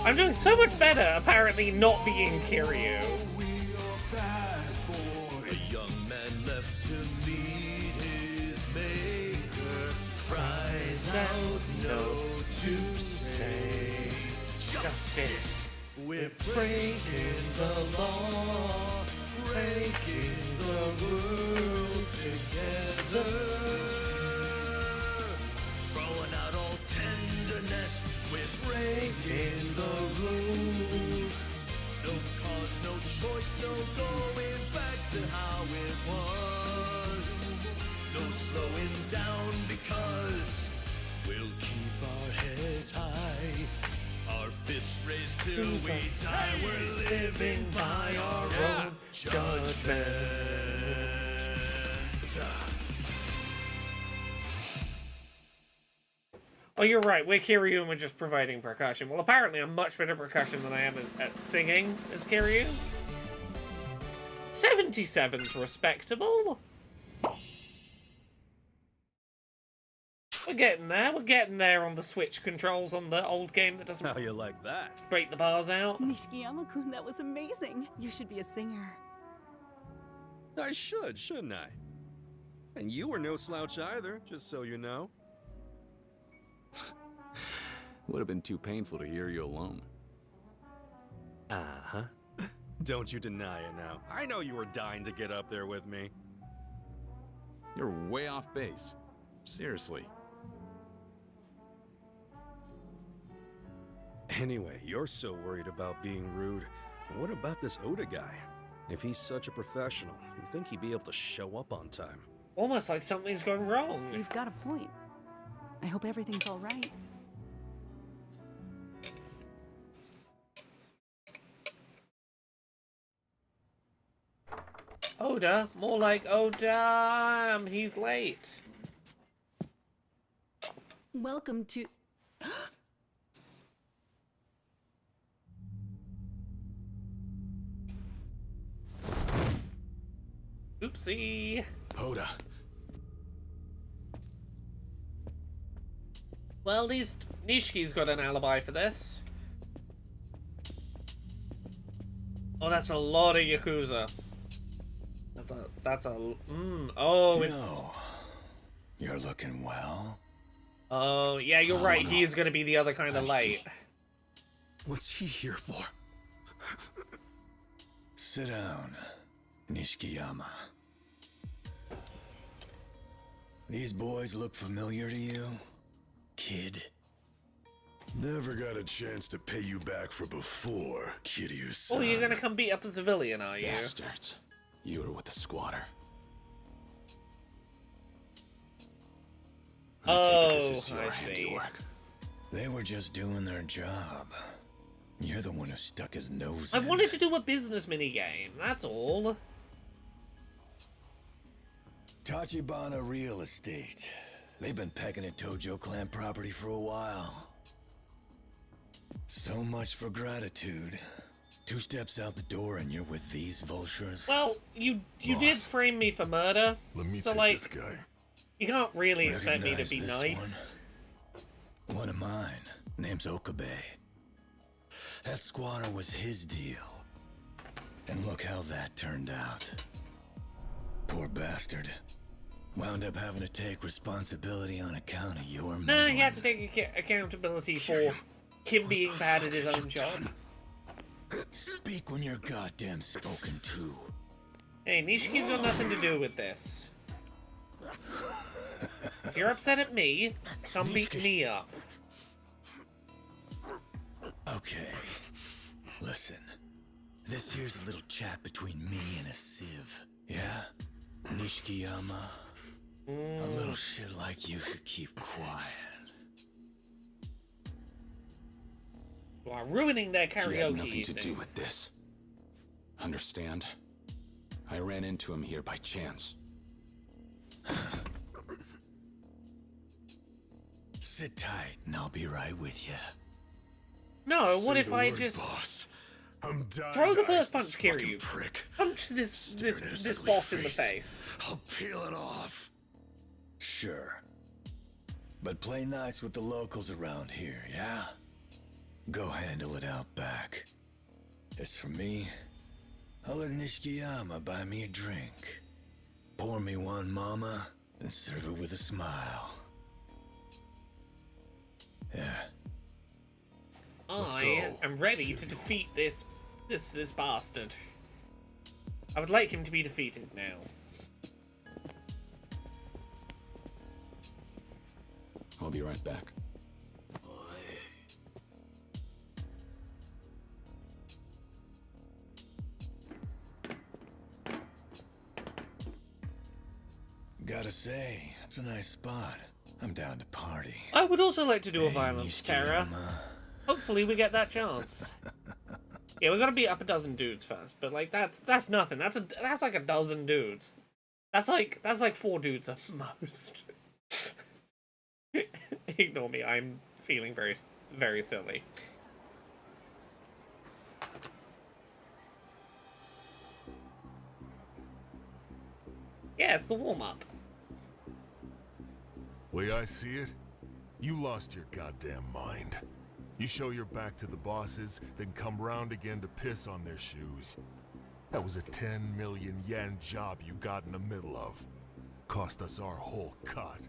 I'm doing so much better, apparently not being Kiryu. We are bad boys. A young man left to meet his maker cries out no to say Justice. We're breaking the law, breaking the rules together. Throwing out all tenderness, we're breaking the rules. No cause, no choice, no going back to how it was. No slowing down because we'll keep our heads high. Our fists raised till we die. We're living by our own judgment. Oh, you're right, we're Kiryu and we're just providing percussion. Well, apparently I'm much better percussion than I am at singing as Kiryu. 77's respectable. We're getting there on the Switch controls on the old game that doesn't How you like that? break the bars out. Nishikiyama-kun, that was amazing. You should be a singer. I should, shouldn't I? And you were no slouch either, just so you know. Would have been too painful to hear you alone. Uh-huh. Don't you deny it now. I know you were dying to get up there with me. You're way off base. Seriously. Anyway, you're so worried about being rude. What about this Oda guy? If he's such a professional, you think he'd be able to show up on time? Almost like something's gone wrong. You've got a point. I hope everything's all right. Oda, more like, oh damn, he's late. Welcome to. Oopsie. Hoda. Well, at least Nishiki's got an alibi for this. Oh, that's a lot of Yakuza. Oh, it's... Yo, you're looking well. Oh, yeah, you're right. He's gonna be the other kind of late. What's he here for? Sit down, Nishikiyama. These boys look familiar to you, kid? Never got a chance to pay you back for before, Kiryu-san. Oh, you're gonna come beat up a civilian, are you? Bastards. You were with the squatter. Oh, This is your I see. handiwork. They were just doing their job. You're the one who stuck his nose I in. wanted to do a business minigame, that's all. Tachibana Real Estate. They've been pecking at Tojo clan property for a while. So much for gratitude. 2 steps out the door and you're with these vultures. Well, you did frame me for murder, Let me so take like, this guy. you can't really expect me to Recognize be this nice. One of mine. Name's Okabe. That squatter was his deal. And look how that turned out. Poor bastard. Wound up having to take responsibility on account of your No, meddling. he had to take accountability for him being bad at his own job. Speak when you're goddamn spoken to. Hey, Nishiki's got nothing to do with this. If you're upset at me, come beat me up. Okay. Listen. This here's a little chat between me and a sieve. Yeah? Nishikiyama? A little shit like you should keep quiet. You are ruining their He had karaoke nothing to do evening. with this. Understand? I ran into him here by chance. Sit tight and I'll be right with you. No, what Say if the I word, just boss. I'm dying throw the to first ice this punch, fucking Kiryu? prick. Punch this Staring at his ugly boss in the face. I'll peel it off. Sure. But play nice with the locals around here, yeah? Go handle it out back. As for me, I'll let Nishikiyama buy me a drink. Pour me one, mama, and serve it with a smile. Yeah. I am ready to defeat this bastard. I would like him to be defeated now. I'll be right back. Gotta say, it's a nice spot. I'm down to party. I would also like to do a Hey, violence terror. Nishikiyama. Hopefully we get that chance. Yeah, we gotta beat up a dozen dudes first, but like that's nothing. That's like a dozen dudes. That's like 4 dudes at most. Ignore me. I'm feeling very, very silly. Yeah, it's the warm-up. Way I see it, you lost your goddamn mind. You show your back to the bosses, then come round again to piss on their shoes. That was a 10 million yen job you got in the middle of. Cost us our whole cut.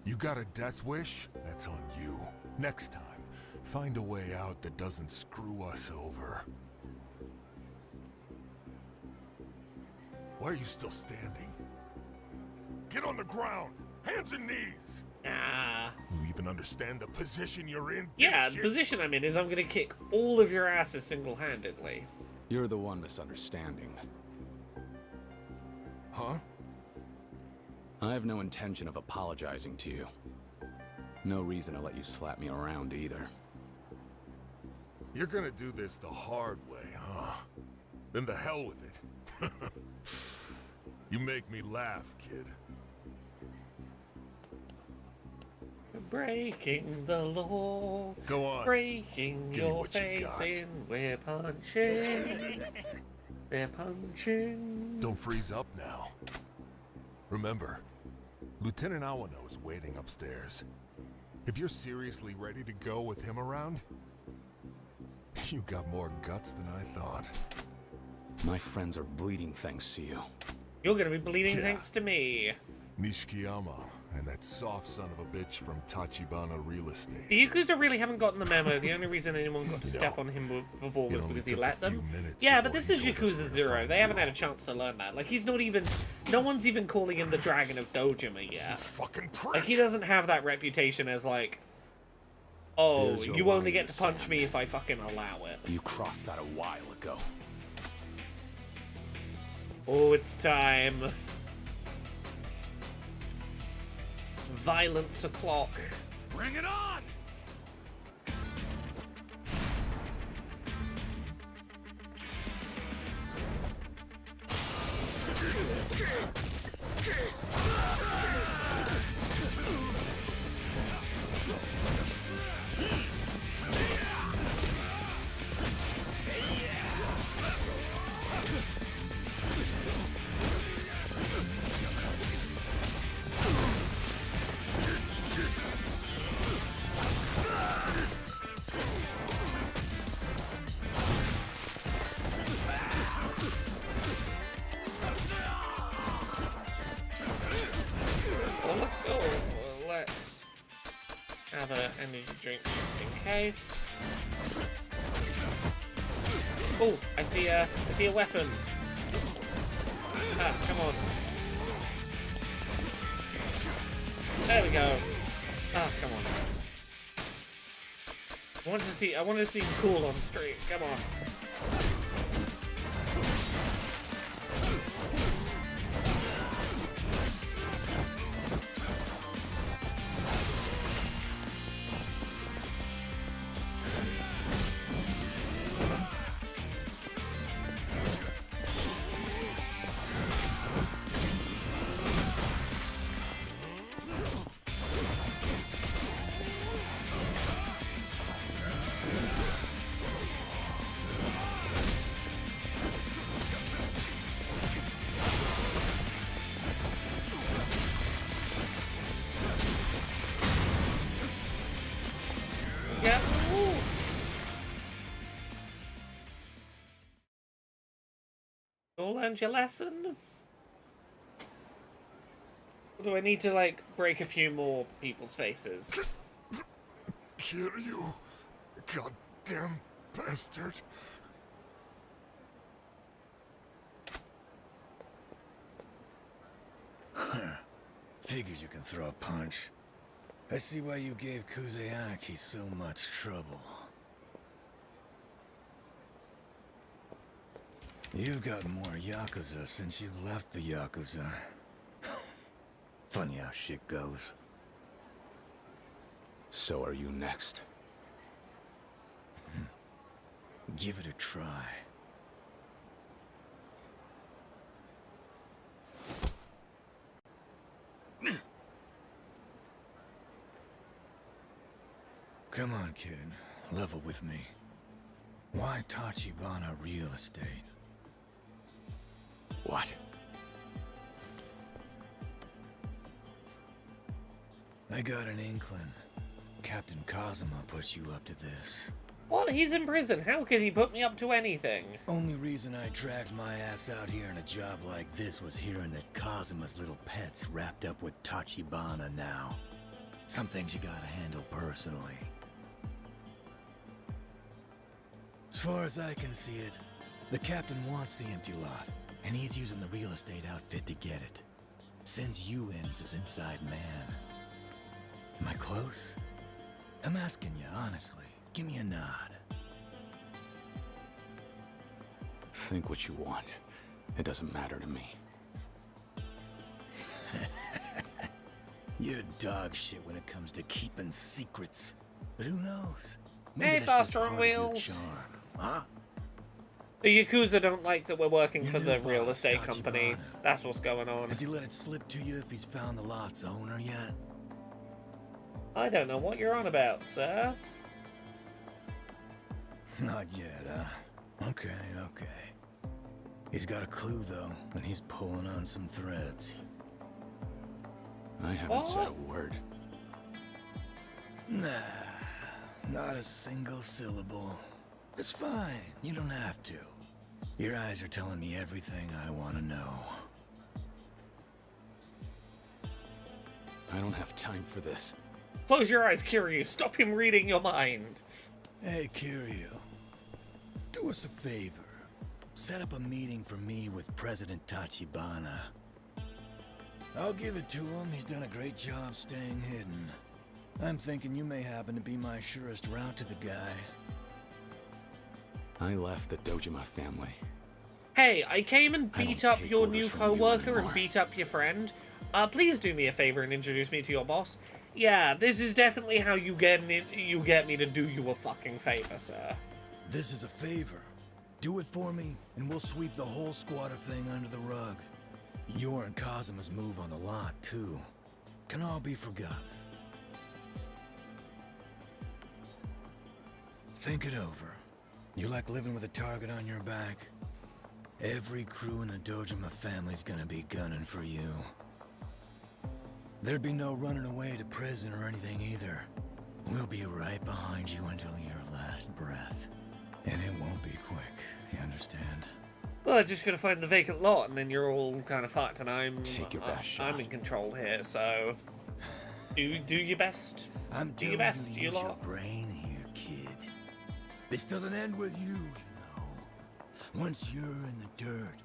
You got a death wish? That's on you. Next time, find a way out that doesn't screw us over. Why are you still standing? Get on the ground! Hands and knees! Ah. You even understand the position you're in? Yeah, the dipshit? position I'm in is I'm gonna kick all of your asses single-handedly. You're the one misunderstanding. Huh? I have no intention of apologizing to you. No reason to let you slap me around either. You're gonna do this the hard way, huh? Then the hell with it. You make me laugh, kid. Breaking the law. Go on. Breaking Give me your what you face got. in. We're punching. We're punching. Don't freeze up now. Remember, Lieutenant Awano is waiting upstairs. If you're seriously ready to go with him around, you got more guts than I thought. My friends are bleeding thanks to you. You're gonna be bleeding Yeah. thanks to me. Nishikiyama and that soft son of a bitch from Tachibana Real Estate. The Yakuza really haven't gotten the memo. The only reason anyone got to step No. on him before It was only because he took a let them. few minutes Yeah, but before this he is told us Yakuza where to Zero. find They haven't you. had a chance to learn that. Like, he's not even... No one's even calling him the Dragon of Dojima yet. Fucking prick. Like, he doesn't have that reputation as, like... Oh, There's your you only line get in to the punch sand. me if I fucking allow it. You crossed that a while ago. Oh, it's time. Violence o'clock. Bring it on! Let's have an energy drink just in case. Oh, I see a weapon. Ah, come on. There we go. Ah, come on. I want to see him cool on stream. Come on. Yep. Woo. You all learned your lesson? Or do I need to, like, break a few more people's faces? Kill you, goddamn bastard. Figures you can throw a punch. I see why you gave Kuzeanaki so much trouble. You've got more Yakuza since you left the Yakuza. Funny how shit goes. So are you next? Give it a try. Come on, kid. Level with me. Why Tachibana Real Estate? What? I got an inkling. Captain Kazuma put you up to this. What? He's in prison. How could he put me up to anything? Only reason I dragged my ass out here in a job like this was hearing that Kazuma's little pet's wrapped up with Tachibana now. Some things you gotta handle personally. As far as I can see it, the captain wants the empty lot, and he's using the real estate outfit to get it. Sends you in as his inside man. Am I close? I'm asking you, honestly. Give me a nod. Think what you want. It doesn't matter to me. You're dog shit when it comes to keeping secrets. But who knows? Hey, that's just faster on part of your wheels. charm, huh? The Yakuza don't like that we're working Your for new the real boss, estate company. Tachibana. That's what's going on. Has he let it slip to you if he's found the lot's owner yet? I don't know what you're on about, sir. Not yet, huh? Okay. He's got a clue, though, and he's pulling on some threads. I haven't said a What? word. Nah, not a single syllable. It's fine, you don't have to. Your eyes are telling me everything I want to know. I don't have time for this. Close your eyes, Kiryu. Stop him reading your mind. Hey, Kiryu. Do us a favor. Set up a meeting for me with President Tachibana. I'll give it to him. He's done a great job staying hidden. I'm thinking you may happen to be my surest route to the guy. I left the Dojima family. Hey, I came and I don't beat up take your orders new from you co-worker and anymore. beat up your friend. Please do me a favor and introduce me to your boss. Yeah, this is definitely how you get me to do you a fucking favor, sir. This is a favor. Do it for me, and we'll sweep the whole squatter thing under the rug. Your and Kazuma's move on the lot, too. Can all be forgotten. Think it over. You like living with a target on your back? Every crew in the Dojima family's gonna be gunning for you. There'd be no running away to prison or anything either. We'll be right behind you until your last breath. And it won't be quick, you understand? Well, I'm just gonna find the vacant lot, and then you're all kind of fucked, and Take your best I'm shot. in control here. So, do your best. I'm Do your telling best, you to you use your lot. brain here, kid. This doesn't end with you, you know. Once you're in the dirt,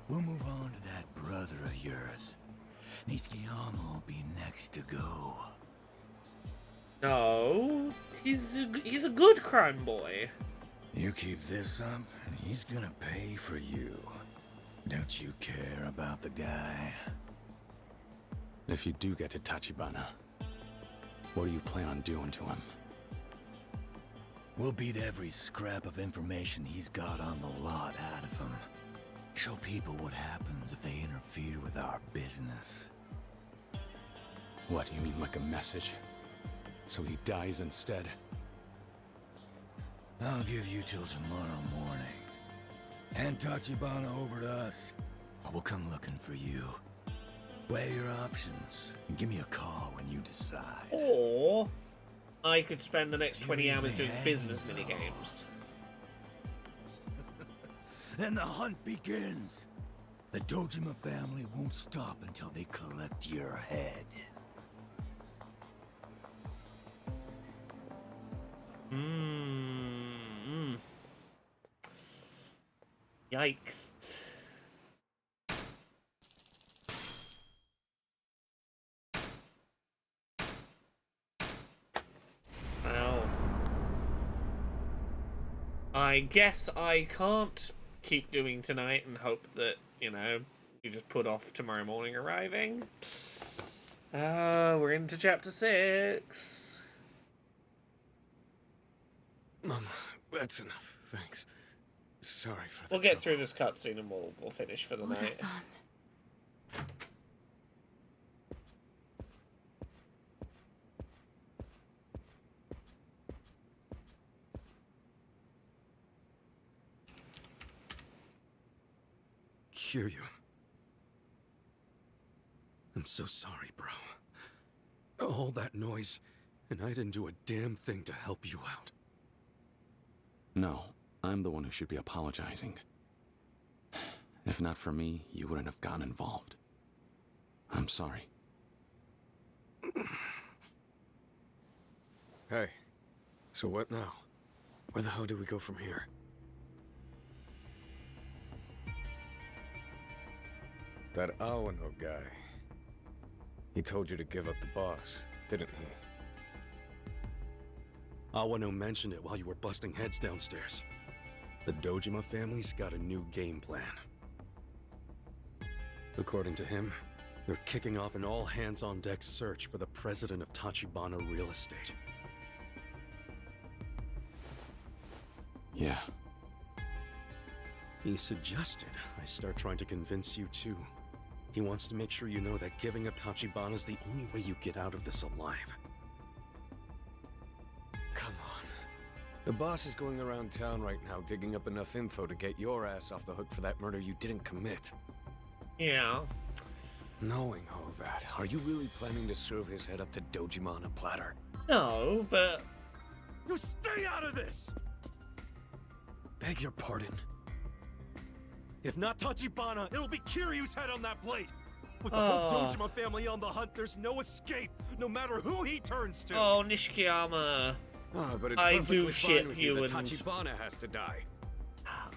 we'll move on to that brother of yours. Nishikiyama will be next to go. No, he's a good crime boy. You keep this up, and he's gonna pay for you. Don't you care about the guy? If you do get to Tachibana, what do you plan on doing to him? We'll beat every scrap of information he's got on the lot out of him. Show people what happens if they interfere with our business. What, you mean like a message? So he dies instead? I'll give you till tomorrow morning. Hand Tachibana over to us, or we'll come looking for you. Weigh your options, and give me a call when you decide. Or I could spend the next 20 You hours may doing hang business though. minigames. Then the hunt begins. The Dojima family won't stop until they collect your head. Yikes. Well, I guess I can't keep doing tonight and hope that, you know, you just put off tomorrow morning arriving. We're into chapter 6. Mom, that's enough. Thanks. Sorry for the We'll get trouble. through this cutscene and we'll finish for the night. Oda-san. Kiryu. I'm so sorry, bro. All that noise, and I didn't do a damn thing to help you out. No, I'm the one who should be apologizing. If not for me, you wouldn't have gotten involved. I'm sorry. Hey, so what now? Where the hell do we go from here? That Awano guy. He told you to give up the boss, didn't he? Awano mentioned it while you were busting heads downstairs. The Dojima family's got a new game plan. According to him, they're kicking off an all-hands-on-deck search for the president of Tachibana Real Estate. Yeah. He suggested I start trying to convince you too. He wants to make sure you know that giving up Tachibana is the only way you get out of this alive. Come on. The boss is going around town right now digging up enough info to get your ass off the hook for that murder you didn't commit. Yeah. Knowing all that, are you really planning to serve his head up to Dojima on a platter? No, but... You stay out of this! Beg your pardon. If not Tachibana, it'll be Kiryu's head on that plate! With the whole Dojima family on the hunt, there's no escape, no matter who he turns to! Oh, Nishikiyama. Oh, but it's I perfectly do fine ship with you that and... Tachibana has to die.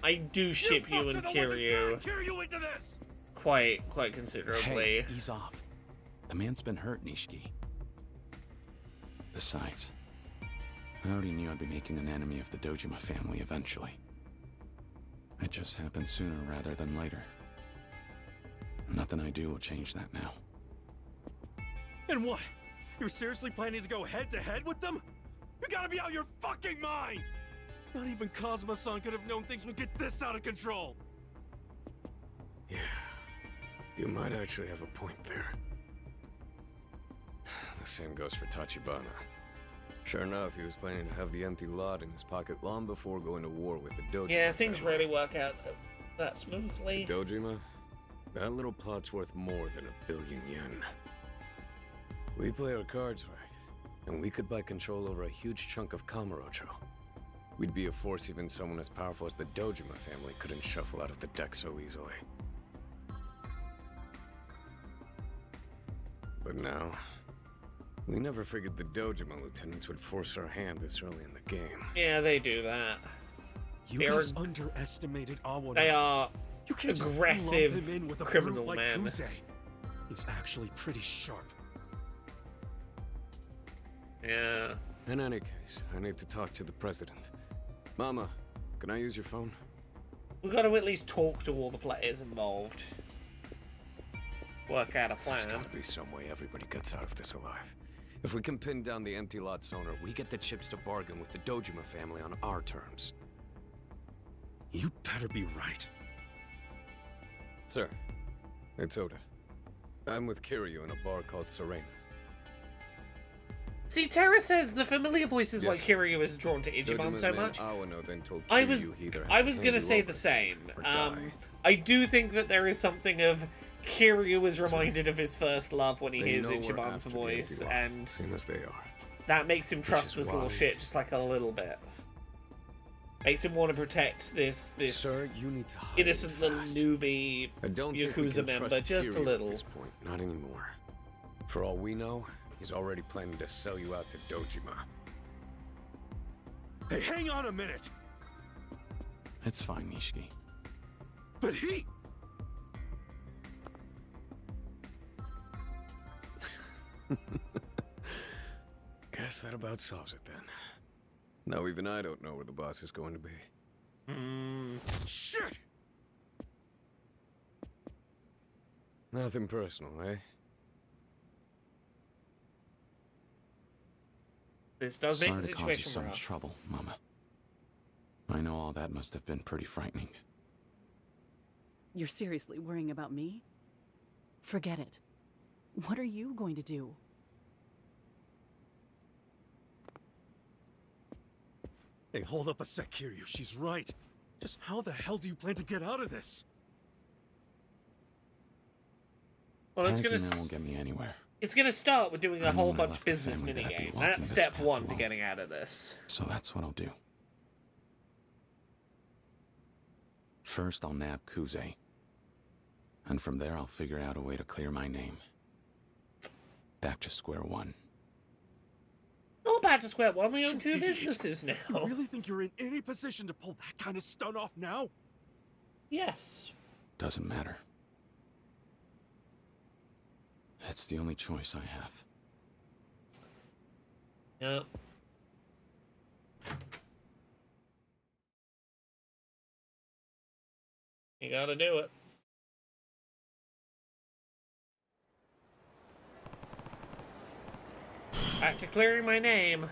I do ship you and Kiryu Kiryu into this! quite considerably. Hey, ease off. The man's been hurt, Nishiki. Besides, I already knew I'd be making an enemy of the Dojima family eventually. It just happened sooner rather than later. Nothing I do will change that now. And what? You're seriously planning to go head-to-head with them? You gotta be out of your fucking mind! Not even Kazuma-san could have known things would get this out of control! Yeah, you might actually have a point there. The same goes for Tachibana. Sure enough, he was planning to have the empty lot in his pocket long before going to war with the Dojima Yeah, things family. really work out that smoothly. To Dojima, that little plot's worth more than 1 billion yen. We play our cards right, and we could buy control over a huge chunk of Kamurocho. We'd be a force even someone as powerful as the Dojima family couldn't shuffle out of the deck so easily. But now, we never figured the Dojima lieutenants would force our hand this early in the game. Yeah, they do that. You They're- guys underestimated Awano. They are You can't just aggressive lump him in with a criminal brute like men. Kuze. He's actually pretty sharp. Yeah. In any case, I need to talk to the president. Mama, can I use your phone? We've got to at least talk to all the players involved. Work out a There's plan. gotta be some way everybody gets out of this alive. If we can pin down the empty lot's owner, we get the chips to bargain with the Dojima family on our terms. You better be right. Sir, it's Oda. I'm with Kiryu in a bar called Serena. See, Terra says the familiar voice is why Yes. Kiryu is drawn to Ichiban Dojima's so man much. Awano then told I Kiryu was he either had I to was hand gonna you say over the same. or die. I do think that there is something of Kiryu is reminded of his first love when he They hears know we're Ichiban's after the voice, empty lot, and same as they are. that makes him trust is this little why- shit just like a little bit. Makes him want to protect this Sir, you need to hide innocent it little fast. newbie I don't think we Yakuza can member, trust just a Kiryu little. At this point, not anymore. For all we know, he's already planning to sell you out to Dojima. Hey, hang on a minute! It's fine, Nishiki. But he... Guess that about solves it then. Now even I don't know where the boss is going to be. Shit! Nothing personal, eh? This does make Sorry the to cause you situation so much rough. trouble, Mama. I know all that must have been pretty frightening. You're seriously worrying about me? Forget it. What are you going to do? Hey, hold up a sec, Kiryu. She's right. Just how the hell do you plan to get out of this? Well, it's Panicking gonna now won't get me anywhere. it's gonna start with doing I a knew whole when I bunch of left the business family that I'd be minigame. walking That's this step path one to alone. getting out of this. So that's what I'll do. First, I'll nab Kuze. And from there, I'll figure out a way to clear my name. Back to square one. Not back to square one. We own You 2 idiot. businesses You now. really think you're in any position to pull that kind of stunt off now? Yes. Doesn't matter. It's the only choice I have. Yep. You gotta do it. Back to clearing my name.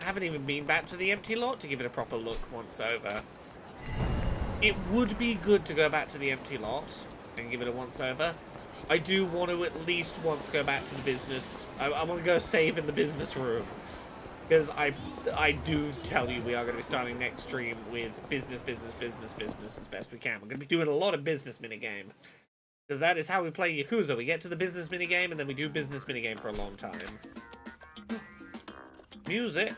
I haven't even been back to the empty lot to give it a proper look once over. It would be good to go back to the empty lot and give it a once-over. I do want to at least once go back to the business. I want to go save in the business room. Because I do tell you we are going to be starting next stream with business as best we can. We're going to be doing a lot of business minigame. Because that is how we play Yakuza. We get to the business minigame and then we do business minigame for a long time. Music.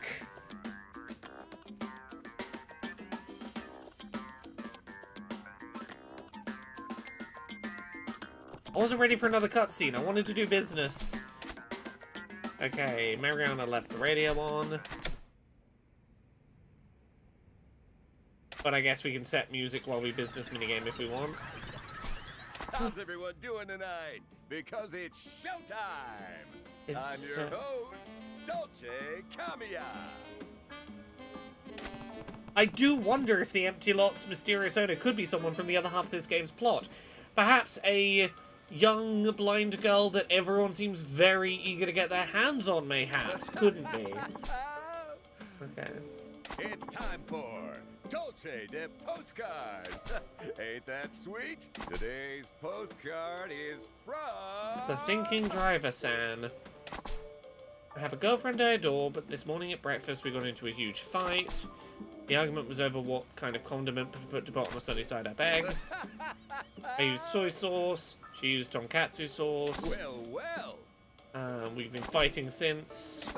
I wasn't ready for another cutscene. I wanted to do business. Okay, Mariana left the radio on. But I guess we can set music while we business minigame if we want. How's everyone doing tonight? Because it's showtime! I'm your host, Dolce Kamiya! I do wonder if the empty lot's mysterious owner could be someone from the other half of this game's plot. Perhaps a young blind girl that everyone seems very eager to get their hands on, mayhaps. Couldn't be. Okay. It's time for Dolce de Postcard! Ain't that sweet? Today's postcard is from... The Thinking Driver-san. I have a girlfriend I adore, but this morning at breakfast we got into a huge fight. The argument was over what kind of condiment to put to put on a sunny side up egg. I used soy sauce. She used tonkatsu sauce. Well. We've been fighting since.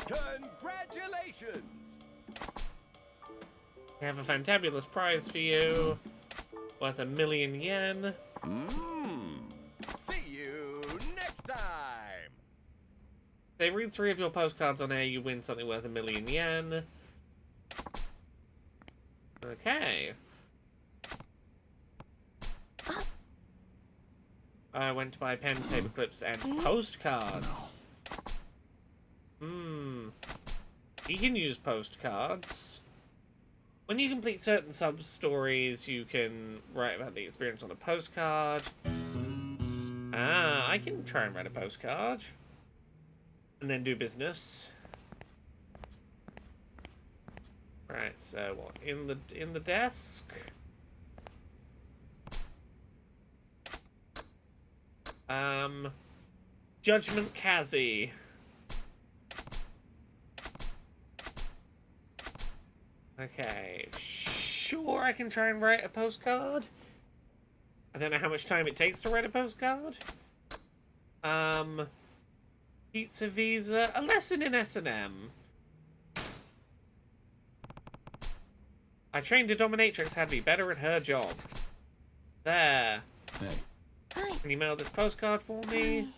Congratulations! We have a fantabulous prize for you. Worth 1,000,000 yen. See you next time! They read 3 of your postcards on air, you win something worth 1,000,000 yen. Okay. I went to buy pens, paper clips, and postcards. You can use postcards. When you complete certain sub-stories, you can write about the experience on a postcard. I can try and write a postcard. And then do business. Right, so what? In the desk? Judgment Kazi. Okay, sure, I can try and write a postcard. I don't know how much time it takes to write a postcard. Pizza Visa, a lesson in S&M. I trained a dominatrix how to be better at her job. There. Hey. Can you mail this postcard for me?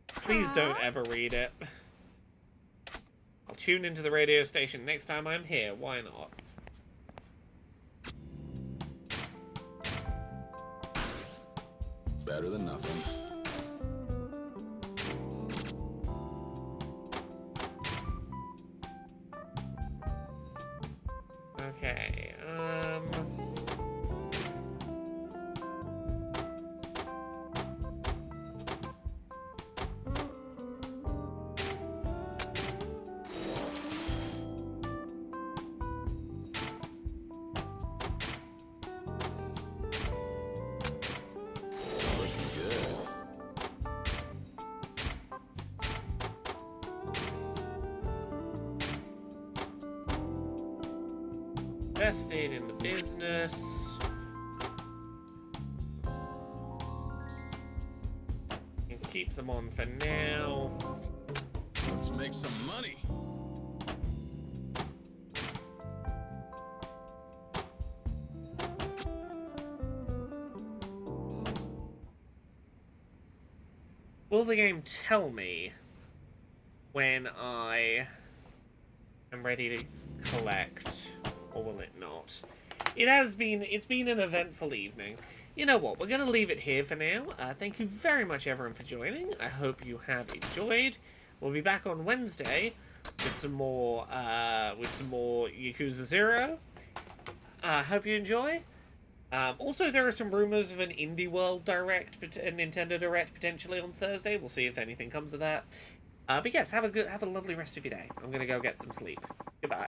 Please don't ever read it. I'll tune into the radio station next time I'm here. Why not? Better than nothing. Okay, invested in the business. And keep them on for now. Let's make some money. Will the game tell me when I am ready to collect? Or will it not? It's been an eventful evening. You know what, we're going to leave it here for now. Thank you very much, everyone, for joining. I hope you have enjoyed. We'll be back on Wednesday with some more Yakuza 0. Hope you enjoy. Also, there are some rumors of an Indie World Direct, a Nintendo Direct potentially on Thursday. We'll see if anything comes of that. But yes, have a lovely rest of your day. I'm gonna go get some sleep. Goodbye.